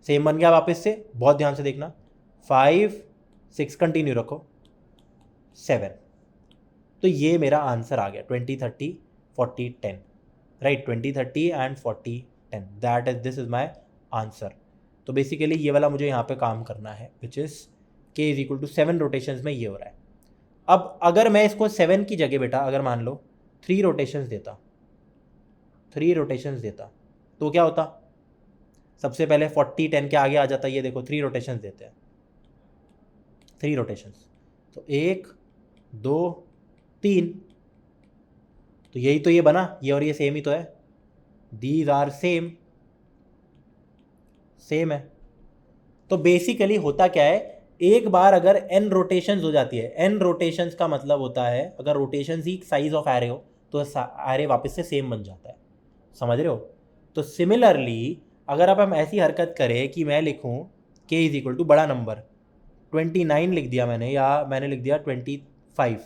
सेम बन गया वापस से, बहुत ध्यान से देखना, 5 6 कंटिन्यू रखो 7। तो ये मेरा आंसर आ गया 20 30 40 10, right, 20 30 and 40 10, this is my answer. तो बेसिकली ये वाला मुझे यहाँ पे काम करना है, which is k is equal to 7 rotations में ये हो रहा है। अब अगर मैं इसको 7 की जगह बेटा अगर मान लो 3 रोटेशंस देता, तो क्या होता? सबसे पहले 40 10 के आगे आ जाता है, ये देखो 3 रोटेशंस देते हैं, 3 रोटेशंस, तो 1 2 3, तो यही तो ये बना, ये और ये सेम ही तो है, दीज आर सेम है। तो बेसिकली होता क्या है, एक बार अगर n रोटेशंस हो जाती है, n रोटेशंस का मतलब होता है अगर rotations he size of array हो तो एरे वापस से सेम बन जाता है, समझ रहे हो। तो सिमिलरली अगर अब हम ऐसी हरकत करें कि मैं लिखूं k इज इक्वल टू बड़ा नंबर 29 लिख दिया मैंने, या मैंने लिख दिया 25,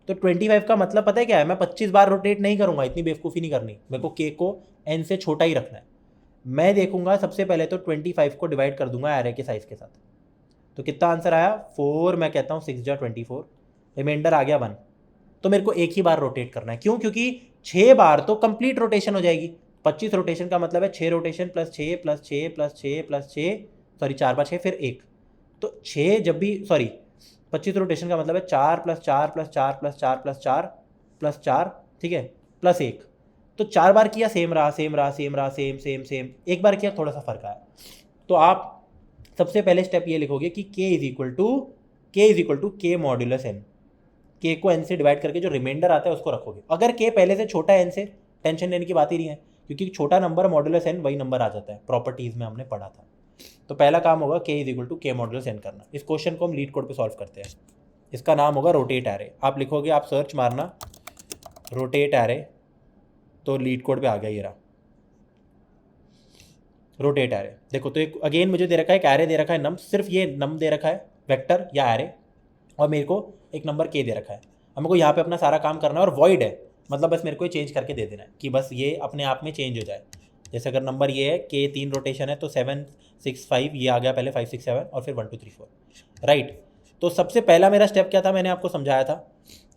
तो 25 का मतलब पता है क्या है, मैं 25 बार रोटेट नहीं करूंगा, इतनी बेवकूफ़ी नहीं करनी, मेरे को k को n से छोटा ही रखना है। मैं देखूंगा सबसे पहले तो 25 को डिवाइड कर दूंगा एरे के साइज के साथ, तो कितना आंसर आया 4, मैं कहता हूँ 6 जा 24, रिमाइंडर आ गया 1। तो मेरे को एक ही बार रोटेट करना है, क्यों, क्योंकि 6 बार तो कंप्लीट रोटेशन हो जाएगी, 25 रोटेशन का मतलब है 6 rotation plus 6 plus 6 plus 6 plus 6, sorry 4 बार 6 फिर 1, तो 6 जब भी, सॉरी 25 रोटेशन का मतलब है 4 plus 4 plus 4 plus 4 plus 4 plus 4, ठीक है, प्लस 1, तो 4 बार किया सेम रहा सेम रहा सेम रहा सेम सेम सेम, एक बार किया थोड़ा सा फर्क आया। तो आप सबसे पहले स्टेप ये लिखोगे कि k is equal to k modulus n, k को n से डिवाइड करके जो रिमाइंडर आता है उसको रखोगे। अगर k पहले से छोटा है n से, टेंशन लेने की बात ही नहीं है, क्योंकि छोटा नंबर मॉड्यूलस n वही नंबर आ जाता है, प्रॉपर्टीज में हमने पढ़ा था। तो पहला काम होगा k is equal to k modulus n करना। इस क्वेश्चन को हम लीड कोड पे सॉल्व करते हैं, इसका नाम होगा रोटेट एरे। आप लिखोगे, आप सर्च मारना रोटेट एरे, तो लीड कोड पे आ गया ये रहा रोटेट एरे। देखो तो एक अगेन मुझे दे रखा है, एक एरे दे रखा है नम, सिर्फ ये नम दे रखा है वेक्टर या एरे, और मेरे को एक नंबर k दे रखा है। अब मेरे को यहाँ पे अपना सारा काम करना है, और वॉइड है मतलब बस मेरे को चेंज करके दे देना है कि बस ये अपने आप में चेंज हो जाए। जैसे अगर नंबर ये है k 3 रोटेशन है तो 7 6 5 ये आ गया पहले, 5 6 7 और फिर 1 2 3 4, राइट। तो सबसे पहला मेरा स्टेप क्या था, मैंने आपको समझाया था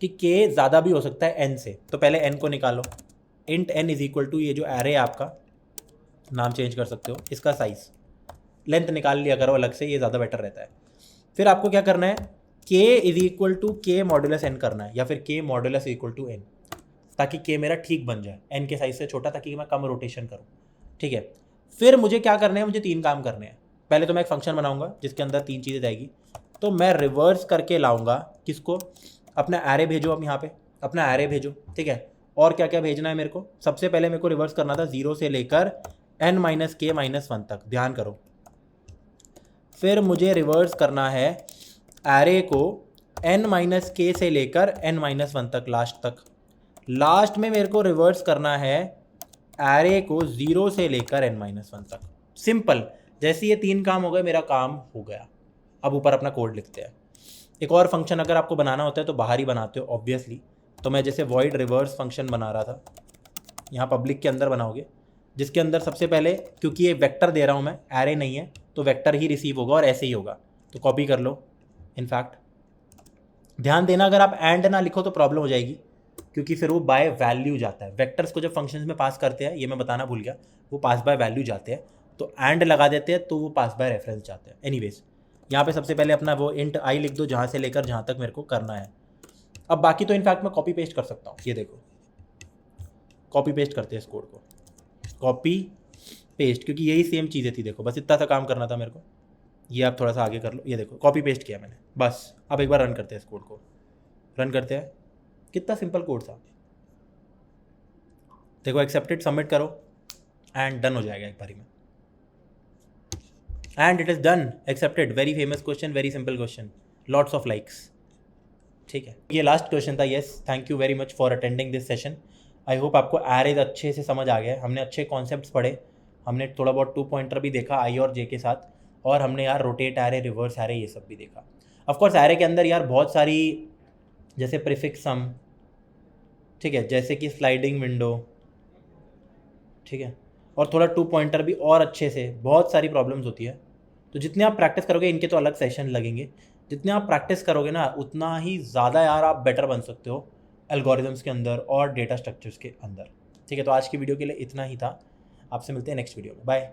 कि k ज़्यादा भी हो सकता है n से, तो पहले n को निकालो, int n is equal to ये जो एरे है आपका, नाम चेंज कर सकते हो, इसका साइज लेंथ निकाल लिया करो अलग से, ये ज़्यादा बेटर रहता है। फिर आपको क्या करना है, k is equal to k modulus n करना है, या फिर k modulus equal to n, ताकि k मेरा ठीक बन जाए, n के साइज से छोटा, ताकि मैं कम रोटेशन करूँ, ठीक है। फिर मुझे क्या करने हैं, मुझे 3 काम करने हैं। पहले तो मैं एक फंक्शन बनाऊंगा जिसके अंदर 3 चीज़ें जाएगी, तो मैं रिवर्स करके लाऊंगा किसको, अपना एरे भेजो, अब यहाँ पे अपना एरे भेजो, ठीक है। और क्या क्या भेजना है मेरे को, सबसे पहले मेरे को रिवर्स करना था 0 से लेकर n माइनस k माइनस 1 तक, ध्यान करो। फिर मुझे रिवर्स करना है एरे को n माइनस k से लेकर n माइनस 1 तक, लास्ट तक। लास्ट में मेरे को रिवर्स करना है एरे को 0 से लेकर n माइनस 1 तक। सिंपल, जैसे ये 3 काम हो गए मेरा काम हो गया। अब ऊपर अपना कोड लिखते हैं। एक और फंक्शन अगर आपको बनाना होता है तो बाहर ही बनाते हो ऑब्वियसली, तो मैं जैसे वॉइड रिवर्स फंक्शन बना रहा था, यहाँ पब्लिक के अंदर बनाओगे, जिसके अंदर सबसे पहले, क्योंकि ये वेक्टर दे रहा हूँ मैं, एरे नहीं है, तो वेक्टर ही रिसीव होगा और ऐसे ही होगा, तो कॉपी कर लो। इनफैक्ट ध्यान देना, अगर आप एंड ना लिखो तो प्रॉब्लम हो जाएगी, क्योंकि फिर वो बाय वैल्यू जाता है। वेक्टर्स को जब फंक्शंस में पास करते हैं, ये मैं बताना भूल गया, वो पास बाय वैल्यू जाते हैं, तो एंड लगा देते हैं तो वो पास बाय रेफरेंस जाते हैं। एनीवेज यहाँ पे सबसे पहले अपना वो इंट आई लिख दो, जहाँ से लेकर जहाँ तक मेरे को करना है। अब बाकी तो इनफैक्ट मैं कॉपी पेस्ट कर सकता हूँ, ये देखो कॉपी पेस्ट करते हैं इस कोड को, कॉपी पेस्ट, क्योंकि यही सेम चीज़ें थी। देखो बस इतना सा काम करना था मेरे को, ये आप थोड़ा सा आगे कर लो, ये देखो कॉपी पेस्ट किया मैंने बस। अब एक बार रन करते हैं इस कोड को, रन करते हैं, कितना सिंपल कोड था। देखो एक्सेप्टेड, सबमिट करो एंड डन हो जाएगा एक बारी में, and it is done, accepted. Very famous question, very simple question, lots of likes, ठीक है। ये लास्ट क्वेश्चन था। Yes, thank you very much for attending this session. I hope आपको एरेज अच्छे से समझ आ गया। हमने अच्छे कॉन्सेप्ट्स पढ़े, हमने थोड़ा बहुत 2 पॉइंटर भी देखा आई और जे के साथ, और हमने यार रोटेट एरे, रिवर्स एरे, ये सब भी देखा। ऑफकोर्स एरे के अंदर यार बहुत सारी, जैसे प्रीफिक्स सम, ठीक है, जैसे कि स्लाइडिंग विंडो, ठीक है, और थोड़ा 2 पॉइंटर भी, और अच्छे से बहुत सारी प्रॉब्लम्स होती है। तो जितने आप प्रैक्टिस करोगे, इनके तो अलग सेशन लगेंगे, जितने आप प्रैक्टिस करोगे ना उतना ही ज़्यादा यार आप बेटर बन सकते हो एल्गोरिथम्स के अंदर और डेटा स्ट्रक्चर्स के अंदर, ठीक है। तो आज की वीडियो के लिए इतना ही था, आपसे मिलते हैं नेक्स्ट वीडियो में, बाय।